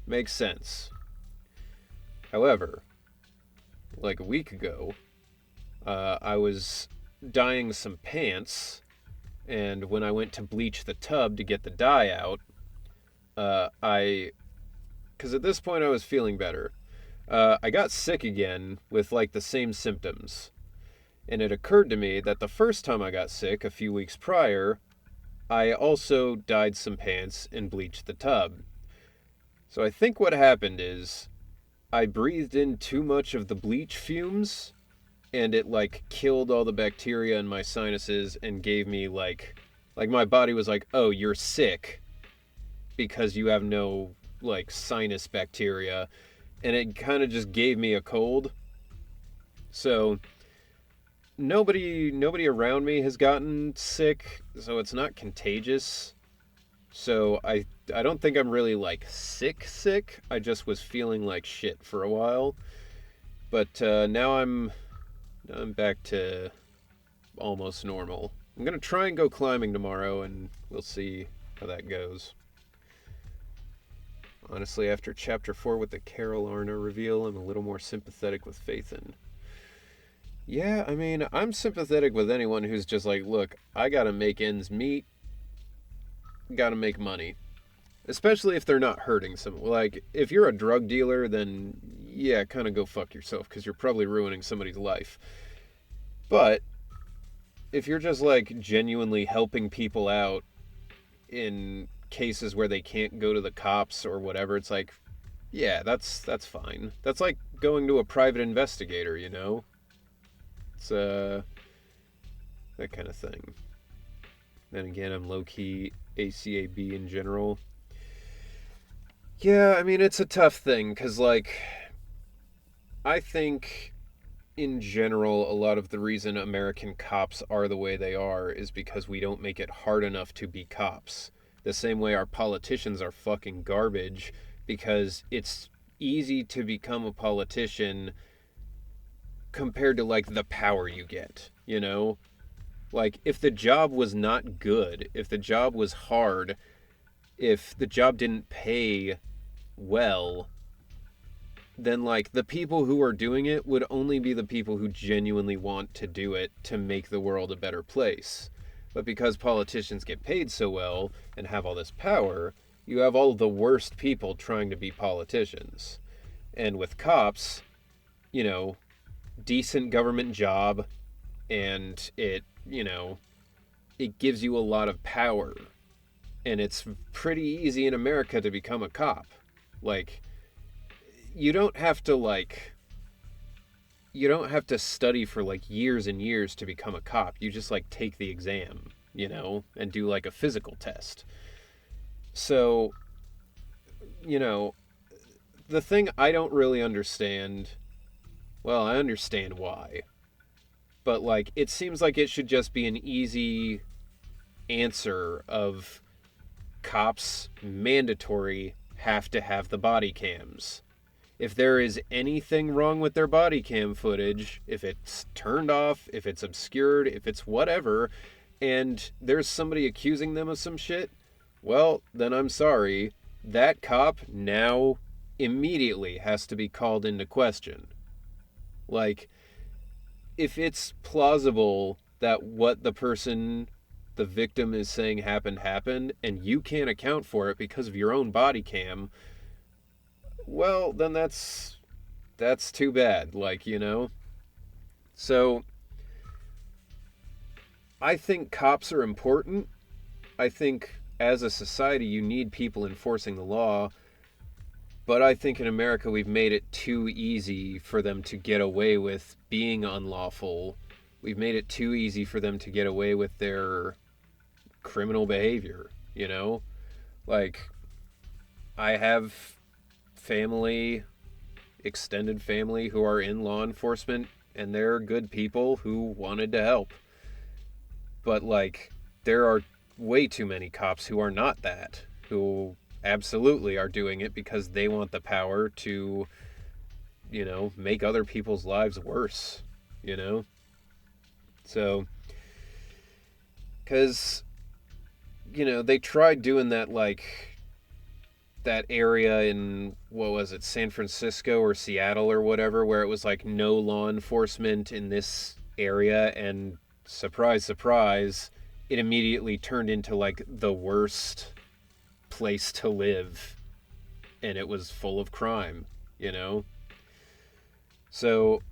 Makes sense. However, like a week ago, I was dyeing some pants, and when I went to bleach the tub to get the dye out, because at this point I was feeling better, I got sick again with like the same symptoms. And it occurred to me that the first time I got sick, a few weeks prior, I also dyed some pants and bleached the tub. So I think what happened is I breathed in too much of the bleach fumes, and it like killed all the bacteria in my sinuses and gave me like my body was like, oh, you're sick because you have no like sinus bacteria, and it kind of just gave me a cold. So nobody around me has gotten sick, so it's not contagious. So I don't think I'm really like sick. I just was feeling like shit for a while. But now I'm back to almost normal. I'm gonna try and go climbing tomorrow, and we'll see how that goes. Honestly, after Chapter 4 with the Carol Arna reveal, I'm a little more sympathetic with Phaethon. Yeah, I mean, I'm sympathetic with anyone who's just like, look, I gotta make ends meet, gotta make money. Especially if they're not hurting someone. Like, if you're a drug dealer, then yeah, kind of go fuck yourself, because you're probably ruining somebody's life. But if you're just like genuinely helping people out in cases where they can't go to the cops or whatever, it's like, yeah, that's fine. That's like going to a private investigator, you know? It's that kind of thing. Then again, I'm low-key ACAB in general. Yeah, I mean, it's a tough thing, because, like, I think, in general, a lot of the reason American cops are the way they are is because we don't make it hard enough to be cops. The same way our politicians are fucking garbage, because it's easy to become a politician compared to, like, the power you get, you know? Like, if the job was not good, if the job was hard, if the job didn't pay well, then, like, the people who are doing it would only be the people who genuinely want to do it to make the world a better place. But because politicians get paid so well and have all this power, you have all the worst people trying to be politicians. And with cops, you know, decent government job, and it, you know, it gives you a lot of power. And it's pretty easy in America to become a cop. Like, you don't have to study for, like, years and years to become a cop. You just, like, take the exam, you know, and do, like, a physical test. So, you know, the thing I don't really understand, well, I understand why. But, like, it seems like it should just be an easy answer of cops mandatory have to have the body cams. If there is anything wrong with their body cam footage, if it's turned off, if it's obscured, if it's whatever, and there's somebody accusing them of some shit, well, then I'm sorry. That cop now immediately has to be called into question. Like, if it's plausible that what the victim is saying happened, and you can't account for it because of your own body cam, well, then that's too bad, like, you know? So, I think cops are important. I think, as a society, you need people enforcing the law. But I think in America we've made it too easy for them to get away with being unlawful. We've made it too easy for them to get away with their criminal behavior, you know? Like, I have family, extended family, who are in law enforcement, and they're good people who wanted to help. But, like, there are way too many cops who are not that, who absolutely are doing it because they want the power to, you know, make other people's lives worse, you know? So, because, you know, they tried doing that, like, that area in, what was it, San Francisco or Seattle or whatever, where it was like no law enforcement in this area, and surprise, surprise, it immediately turned into like the worst place to live, and it was full of crime, you know? So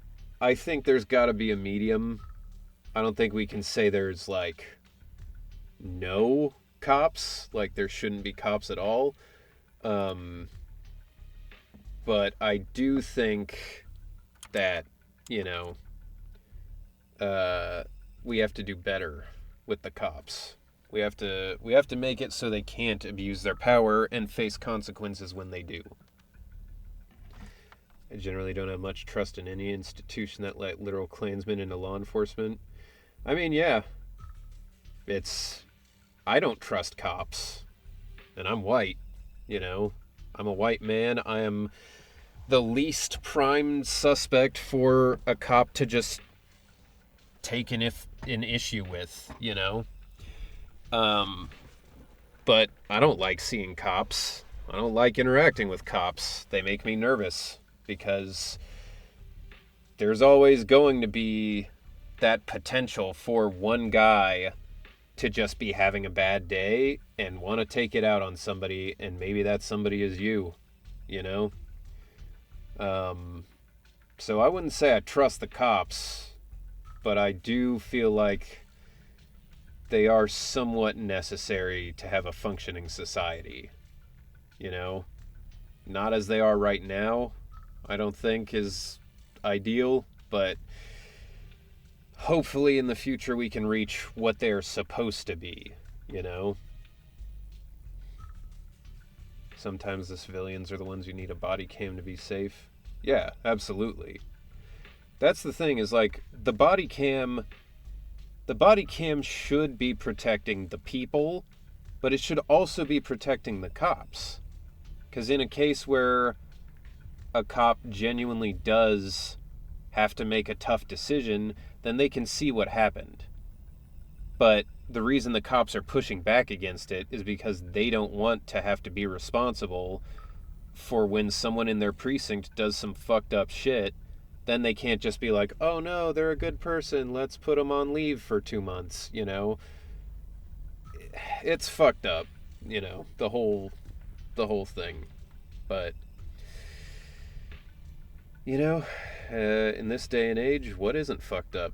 I think there's got to be a medium. I don't think we can say there's like no cops, like there shouldn't be cops at all. But I do think that, you know, we have to do better with the cops. We have to make it so they can't abuse their power and face consequences when they do. I generally don't have much trust in any institution that let literal Klansmen into law enforcement. I mean, yeah, I don't trust cops, and I'm white. You know, I'm a white man. I am the least prime suspect for a cop to just take an issue with, you know? But I don't like seeing cops. I don't like interacting with cops. They make me nervous because there's always going to be that potential for one guy to just be having a bad day and want to take it out on somebody, and maybe that somebody is you, you know? So I wouldn't say I trust the cops, but I do feel like they are somewhat necessary to have a functioning society, you know? Not as they are right now, I don't think is ideal, but hopefully in the future we can reach what they're supposed to be, you know? Sometimes the civilians are the ones who need a body cam to be safe. Yeah, absolutely. That's the thing, is like, the body cam should be protecting the people, but it should also be protecting the cops. Because in a case where a cop genuinely does have to make a tough decision, then they can see what happened. But the reason the cops are pushing back against it is because they don't want to have to be responsible for when someone in their precinct does some fucked up shit. Then they can't just be like, oh no, they're a good person, let's put them on leave for 2 months, you know? It's fucked up, you know, the whole thing. But, you know, in this day and age, what isn't fucked up?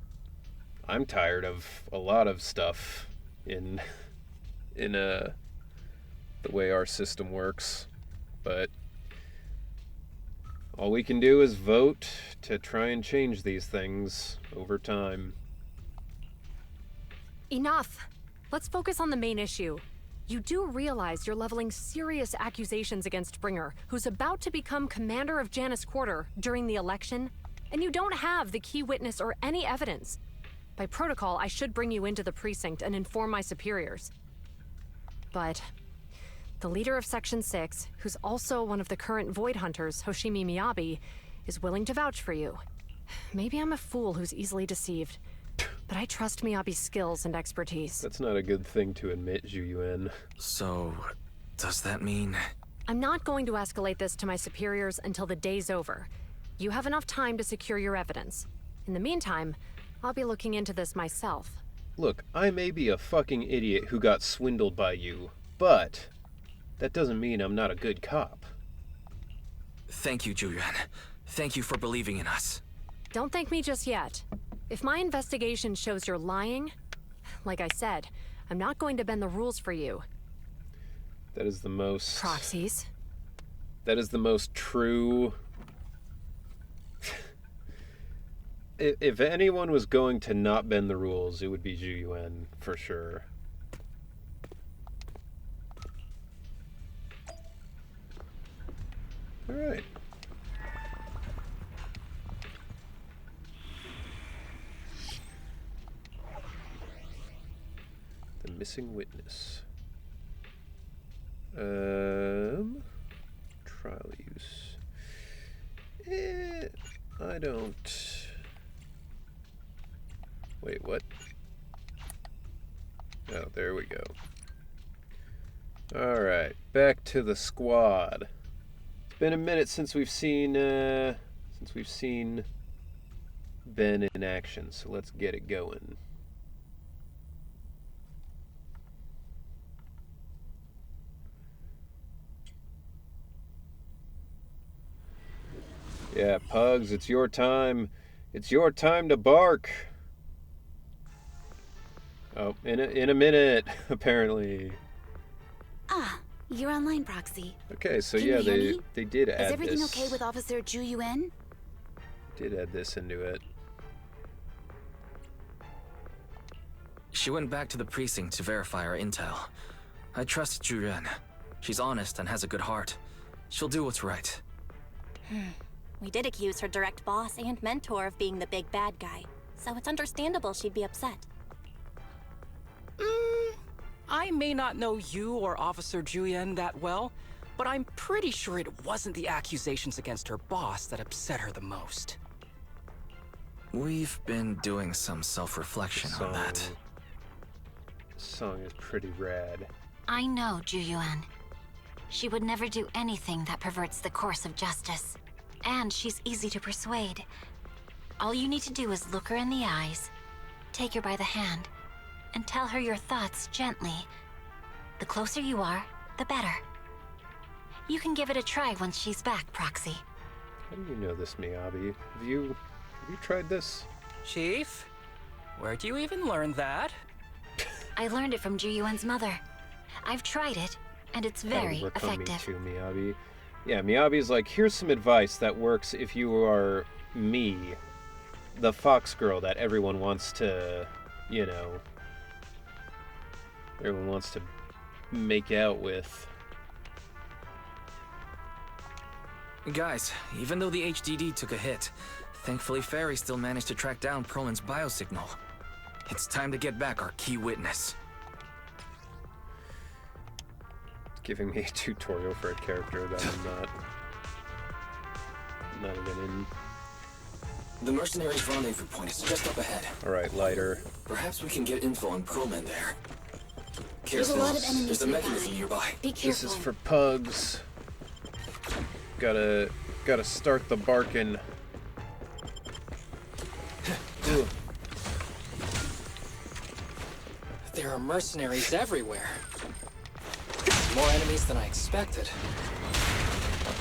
I'm tired of a lot of stuff in the way our system works, but all we can do is vote to try and change these things over time. Enough! Let's focus on the main issue. You do realize you're leveling serious accusations against Bringer, who's about to become commander of Janus Quarter during the election, and you don't have the key witness or any evidence. By protocol, I should bring you into the precinct and inform my superiors. But the leader of Section 6, who's also one of the current Void Hunters, Hoshimi Miyabi, is willing to vouch for you. Maybe I'm a fool who's easily deceived, but I trust Miyabi's skills and expertise. That's not a good thing to admit, Zhu. So, does that mean... I'm not going to escalate this to my superiors until the day's over. You have enough time to secure your evidence. In the meantime, I'll be looking into this myself. Look, I may be a fucking idiot who got swindled by you, but that doesn't mean I'm not a good cop. Thank you, Zhu. Thank you for believing in us. Don't thank me just yet. If my investigation shows you're lying, like I said, I'm not going to bend the rules for you. That is the most... Proxies. That is the most true... If anyone was going to not bend the rules, it would be Zhu, for sure. Alright. The missing witness. Trial use. I don't... Wait, what? Oh, there we go. Alright, back to the squad. It's been a minute since we've seen Ben in action, so let's get it going. Yeah, Pugs, it's your time. It's your time to bark. Oh, in a minute, apparently. Ah, you're online, Proxy. Okay, so Can yeah, you hear me? they did add this. Is everything okay with Officer Zhu? Did add this into it. She went back to the precinct to verify our intel. I trust Zhu. She's honest and has a good heart. She'll do what's right. We did accuse her direct boss and mentor of being the big bad guy, so it's understandable she'd be upset. I may not know you or Officer Zhu that well, but I'm pretty sure it wasn't the accusations against her boss that upset her the most. We've been doing some self-reflection on that. This song is pretty rad. I know Ju-Yuan. She would never do anything that perverts the course of justice. And she's easy to persuade. All you need to do is look her in the eyes, take her by the hand, and tell her your thoughts gently. The closer you are, the better. You can give it a try once she's back, Proxy. How do you know this, Miyabi? Have you tried this? Chief? Where'd you even learn that? I learned it from Ju-Yuan's mother. I've tried it, and it's very effective. Me too, Miyabi. Yeah, Miyabi's like, here's some advice that works if you are me, the fox girl that everyone wants to, everyone wants to make out with. Guys, even though the HDD took a hit, thankfully Fairy still managed to track down Perlin's biosignal. It's time to get back our key witness. Giving me a tutorial for a character that I'm not even in. The mercenaries' rendezvous point is just up ahead. Alright, lighter. Perhaps we can get info on Perlin there. There's a lot of enemies. There's a mechanism nearby. Be careful. This is for pugs. Gotta start the barking. There are mercenaries everywhere. More enemies than I expected.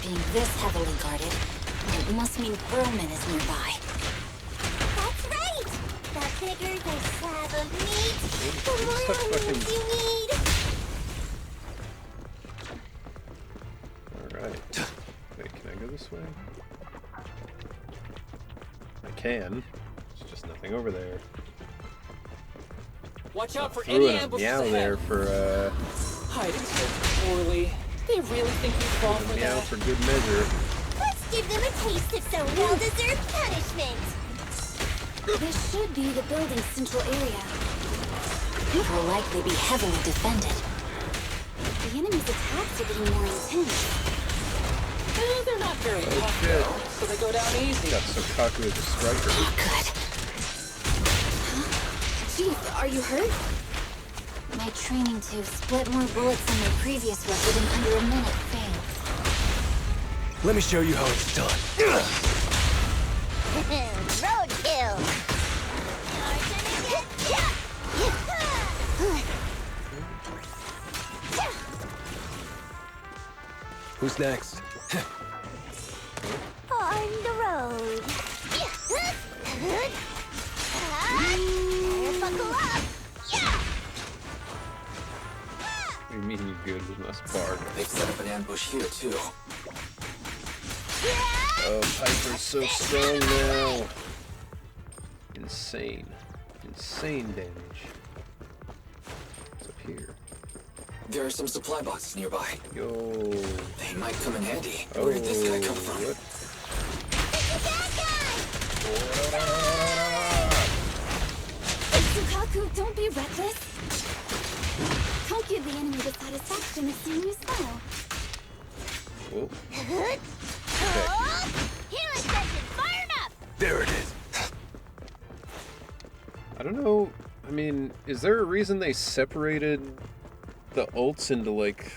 Being this heavily guarded, it must mean Perlman is nearby. That's right! The bigger the slab of meat, the more enemies you need! Alright. Wait, can I go this way? I can. There's just nothing over there. Watch out for Threw any in a ambushes meow ahead. there for, Hiding so poorly. They really think you fall for meow that? for good measure. Let's give them a taste of some well-deserved punishment! This should be the building's central area. It will likely be heavily defended. The enemy's attacks are getting more intense. They're not very tough though, so they go down easy. Got Sokaku as a striker. Good. Chief, are you hurt? My training to split more bullets than my previous record in under a minute failed. Let me show you how it's done. Roadkill! Who's next? On the road. Buckle up! What do you mean you good? We must bark. They've set up an ambush here too. Oh, Piper's so strong now. Insane. Insane damage. What's up here? There are some supply boxes nearby. Yo. They might come in handy. Oh, Where did this guy come from? What? Sukaku, don't be reckless. Don't give the enemy the satisfaction of seeing you smile. Oh. Healing session fired up! There it is. I don't know. I mean, is there a reason they separated the ults into, like,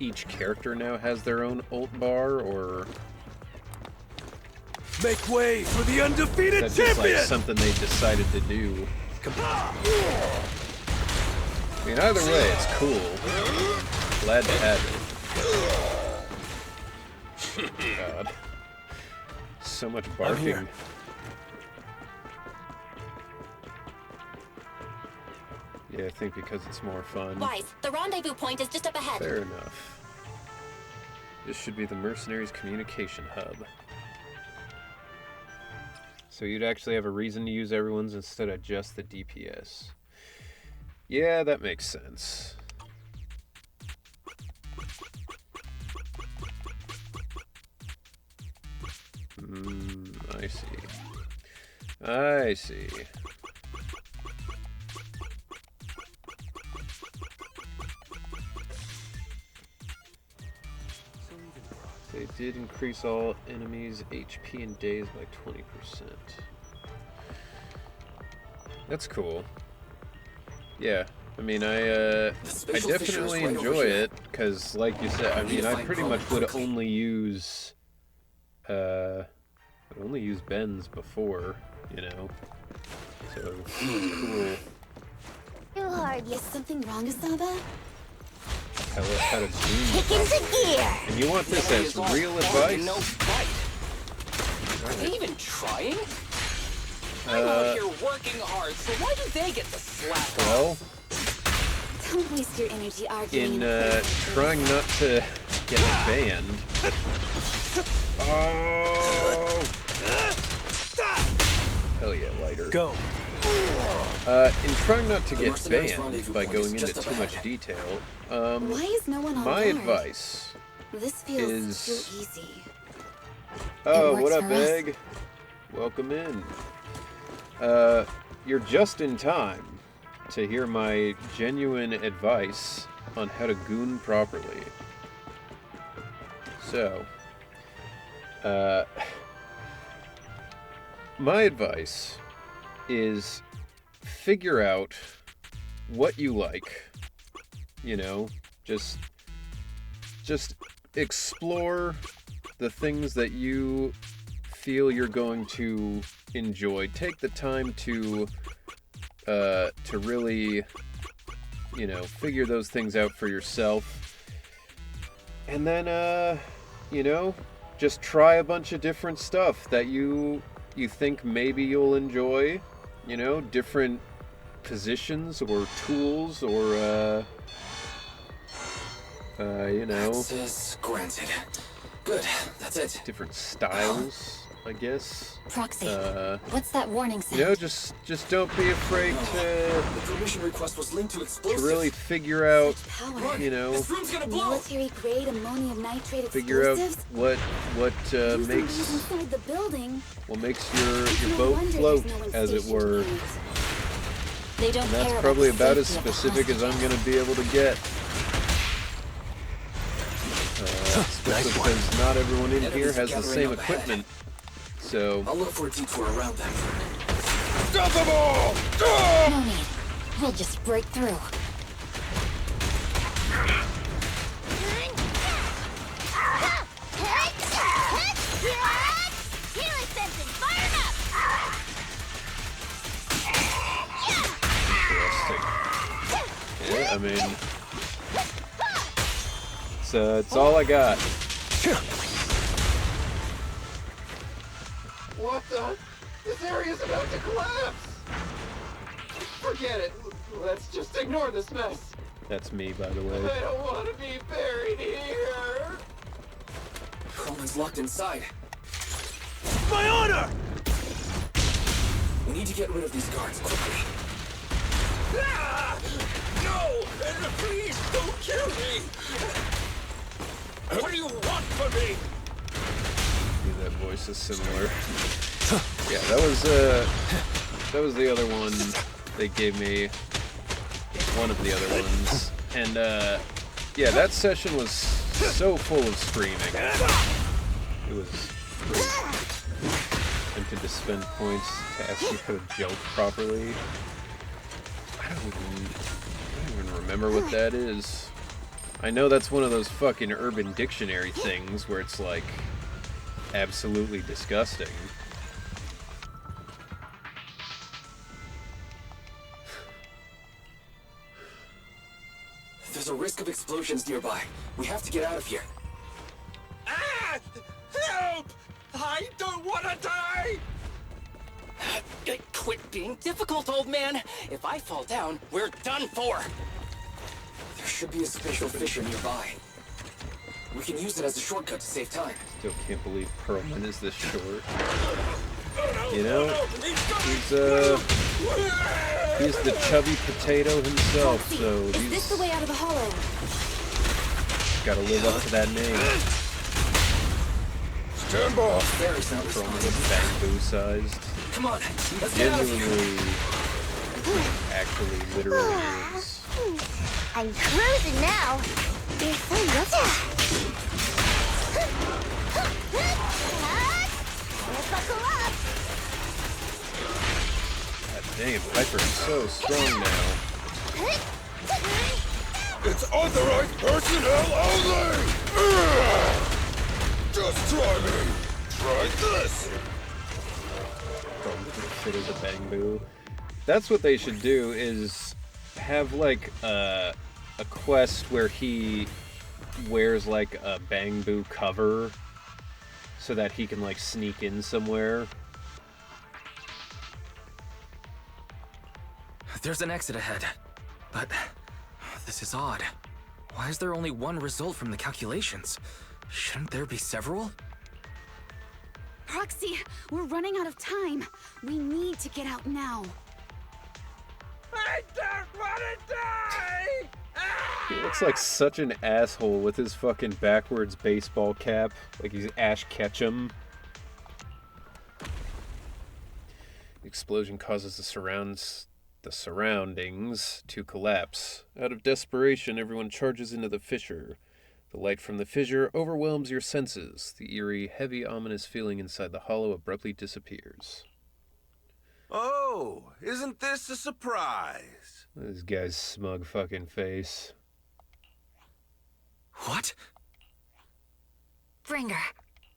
each character now has their own ult bar, or... Make way for the undefeated that's champion! just, like, something they decided to do. I mean, either way, it's cool. Glad to have it. God. So much barking. Yeah, I think because it's more fun. Wise, the rendezvous point is just up ahead. Fair enough. This should be the Mercenaries' communication hub. So you'd actually have a reason to use everyone's instead of just the DPS. Yeah, that makes sense. I see. I see. did increase all enemies' HP and days by 20%. That's cool. Yeah, I mean, I definitely enjoy it, because, like you said, I mean, I pretty much would only use, Ben's before, you know, so it's cool. Too hard. Is something wrong, Asaba? How to Kick into gear. And you want this as real advice? Are they even trying? I'm out here working hard, so why do they get the slap? Well, Don't waste your energy arguing. in trying not to get banned. Oh! Hell yeah, lighter. Go. In trying not to get banned by going into too much detail, Why is no one on my guard? advice This feels is... too easy. Oh, It what works up, for us. Egg? Welcome in. You're just in time to hear my genuine advice on how to goon properly. So, my advice is figure out what you like. You know, just explore the things that you feel you're going to enjoy. Take the time to really, you know, figure those things out for yourself. And then, you know, just try a bunch of different stuff that you think maybe you'll enjoy. You know, different positions or tools or, you know... Access granted. Good, that's it. Different styles, I guess. Proxy. What's that warning sound? You know, just don't be afraid The permission request was linked to to explosives. really figure out, Power. you know, Military-grade ammonium nitrate figure out explosives? what Use them makes inside the building. what makes your boat float, as it were. They don't And that's care probably about the about as safety of the specific as I'm going to be able to get. Especially because not everyone in here has the same equipment. So... I'll look for a detour around them. Stop them all! No need. We'll just break through. Yeah, I mean... it's all I got. What the? This area's about to collapse! Forget it. Let's just ignore this mess. That's me, by the way. I don't want to be buried here! Coleman's locked inside. My honor! We need to get rid of these guards quickly. Ah! No! Please don't kill me! What do you want from me? Yeah, that voice is similar. Yeah, that was the other one they gave me. One of the other ones. And, yeah, that session was so full of screaming. It was great. Tempted to spend points to ask you how to joke properly. I don't even remember what that is. I know that's one of those fucking Urban Dictionary things where it's like absolutely disgusting. There's a risk of explosions nearby. We have to get out of here. Ah! Help! I don't want to die! Quit being difficult, old man. If I fall down, we're done for. There should be a spatial fissure nearby. We can use it as a shortcut to save time. Still can't believe Perlman is this short. You know, he's the chubby potato himself, so Is this the way out of the hollow? gotta live up to that name. Stand by. Perlman is bamboo sized. Come on, He let's get out of here. genuinely, actually, literally is. I'm cruising now. You're so lucky. Damn, Piper's so strong now. It's authorized personnel only! Just try me! Try this! From the fit of the bamboo. That's what they should do, is have like a quest where he wears like a bamboo cover so that he can like sneak in somewhere. There's an exit ahead, but this is odd. Why is there only one result from the calculations? Shouldn't there be several? Proxy, we're running out of time. We need to get out now. I don't want to die! He looks like such an asshole with his fucking backwards baseball cap, like he's Ash Ketchum. The explosion causes the surroundings to collapse. Out of desperation, everyone charges into the fissure. The light from the fissure overwhelms your senses. The eerie, heavy, ominous feeling inside the hollow abruptly disappears. Oh, isn't this a surprise? This guy's smug fucking face. What? Bringer.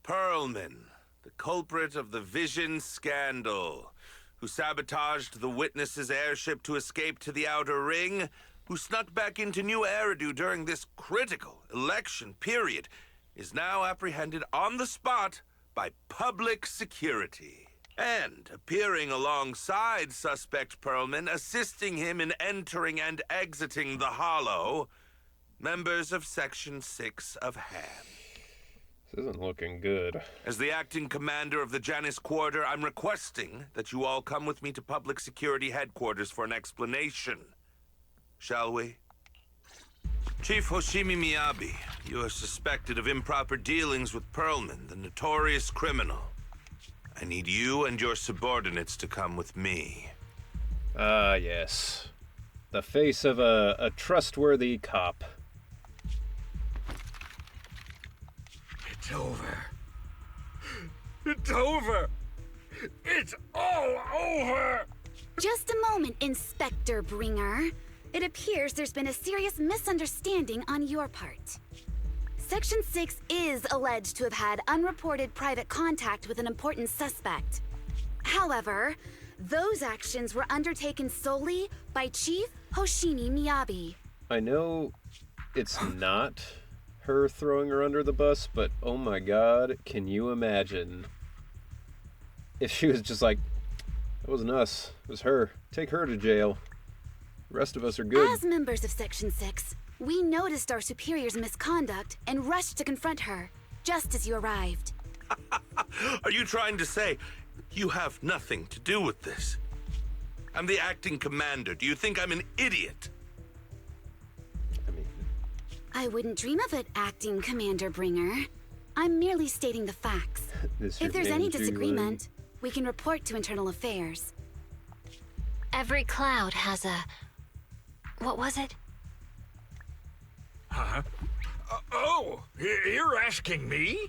Perlman, the culprit of the Vision scandal, who sabotaged the Witness's airship to escape to the Outer Ring, who snuck back into New Eridu during this critical election period, is now apprehended on the spot by public security. And appearing alongside suspect Perlman, assisting him in entering and exiting the Hollow, members of Section 6 of HAM. This isn't looking good. As the acting commander of the Janus Quarter, I'm requesting that you all come with me to Public Security Headquarters for an explanation. Shall we? Chief Hoshimi Miyabi, you are suspected of improper dealings with Perlman, the notorious criminal. I need you and your subordinates to come with me. Ah, yes. The face of a trustworthy cop. It's over. It's over. It's all over. Just a moment, Inspector Bringer. It appears there's been a serious misunderstanding on your part. Section 6 is alleged to have had unreported private contact with an important suspect. However, those actions were undertaken solely by Chief Hoshimi Miyabi. I know it's not her throwing her under the bus, but oh my god, can you imagine if she was just like, it wasn't us, it was her. Take her to jail. The rest of us are good. As members of Section 6, we noticed our superior's misconduct and rushed to confront her, just as you arrived. Are you trying to say you have nothing to do with this? I'm the acting commander. Do you think I'm an idiot? I wouldn't dream of it, Acting Commander Bringer. I'm merely stating the facts. If there's any disagreement, we can report to Internal Affairs. Every cloud has a... What was it? Huh? You're asking me?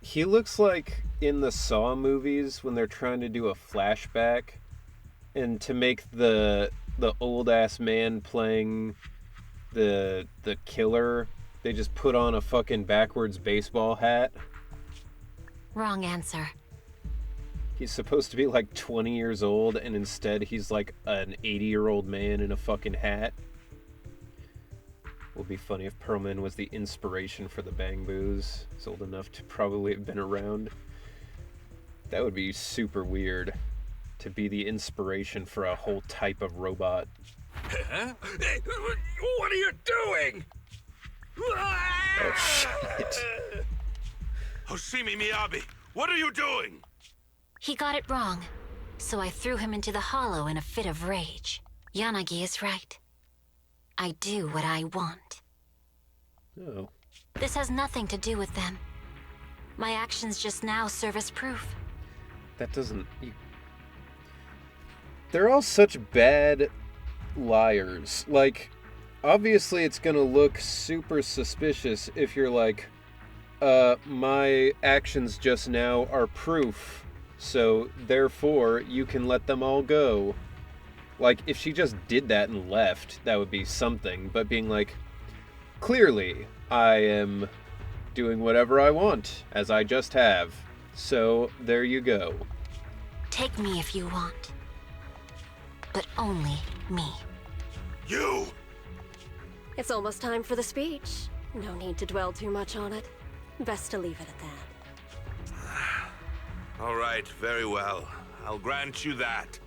He looks like in the Saw movies when they're trying to do a flashback and to make the old ass man playing the killer, they just put on a fucking backwards baseball hat. Wrong answer. He's supposed to be like 20 years old, and instead he's like an 80-year-old man in a fucking hat. Would be funny if Perlman was the inspiration for the bangboos. He's old enough to probably have been around. That would be super weird, to be the inspiration for a whole type of robot. Huh? What are you doing? Oh, shit. Hoshimi Miyabi, what are you doing? He got it wrong, so I threw him into the hollow in a fit of rage. Yanagi is right. I do what I want. Oh. This has nothing to do with them. My actions just now serve as proof. That doesn't... They're all such bad liars. Like, obviously it's gonna look super suspicious if you're like, my actions just now are proof, so therefore you can let them all go. Like, if she just did that and left, that would be something. But being like, clearly, I am doing whatever I want, as I just have. So, there you go. Take me if you want. But only me. You! It's almost time for the speech. No need to dwell too much on it. Best to leave it at that. All right, very well. I'll grant you that.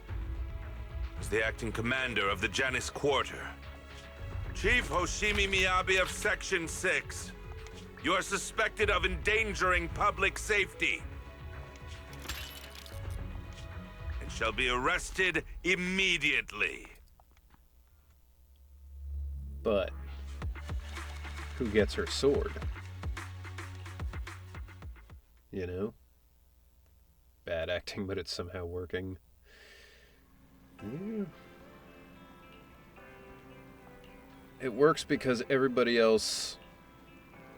As the acting commander of the Janus Quarter, Chief Hoshimi Miyabi of Section 6, you are suspected of endangering public safety and shall be arrested immediately. But who gets her sword? You know? Bad acting, but it's somehow working. Yeah. It works because everybody else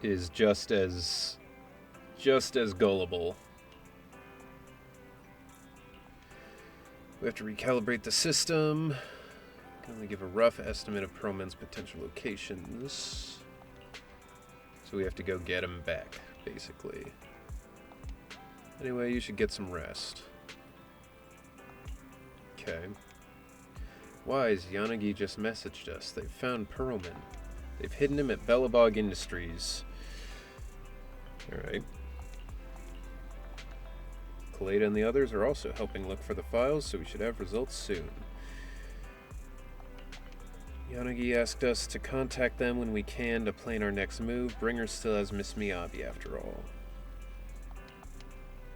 is just as gullible. We have to recalibrate the system. Can only give a rough estimate of Promen's potential locations. So we have to go get him back, basically. Anyway, you should get some rest. Okay. Wise, Yanagi just messaged us. They've found Perlman. They've hidden him at Bellabog Industries. Alright. Kaleda and the others are also helping look for the files, so we should have results soon. Yanagi asked us to contact them when we can to plan our next move. Bringer still has Miss Miyabi after all.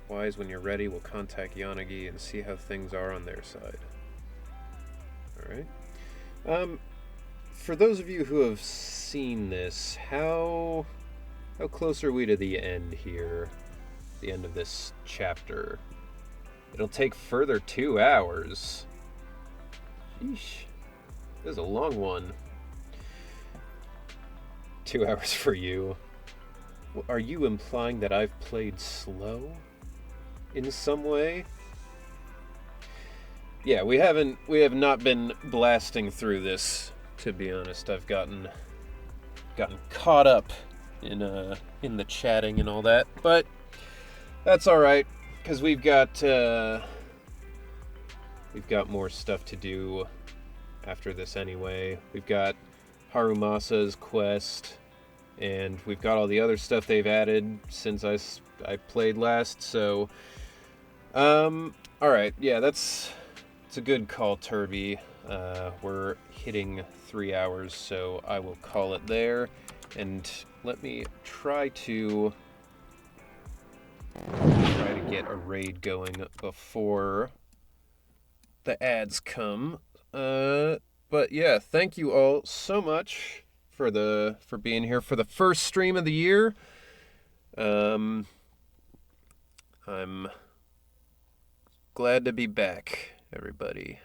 Wise, when you're ready, we'll contact Yanagi and see how things are on their side. Alright. For those of you who have seen this, how close are we to the end here? The end of this chapter. It'll take further 2 hours. Sheesh. This is a long one. 2 hours for you. Are you implying that I've played slow? In some way? Yeah, we have not been blasting through this, to be honest. I've gotten caught up in the chatting and all that, but that's all right, because we've got more stuff to do after this anyway. We've got Harumasa's quest, and we've got all the other stuff they've added since I played last, so alright, yeah, it's a good call, Turby. We're hitting 3 hours, so I will call it there, and let me try to get a raid going before the ads come. But yeah, thank you all so much for being here for the first stream of the year. I'm glad to be back, everybody.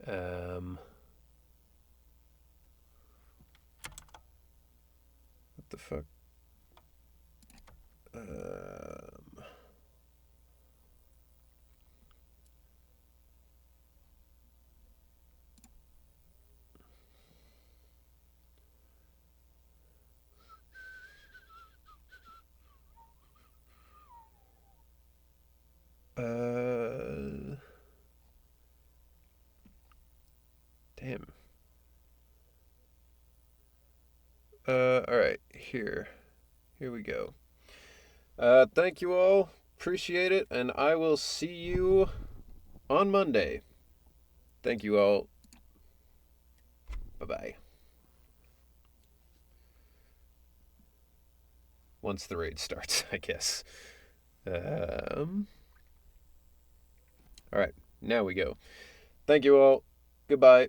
What the fuck? Damn. Alright, here we go. Thank you all, appreciate it, and I will see you on Monday. Thank you all. Bye-bye. Once the raid starts, I guess. Alright, now we go. Thank you all. Goodbye.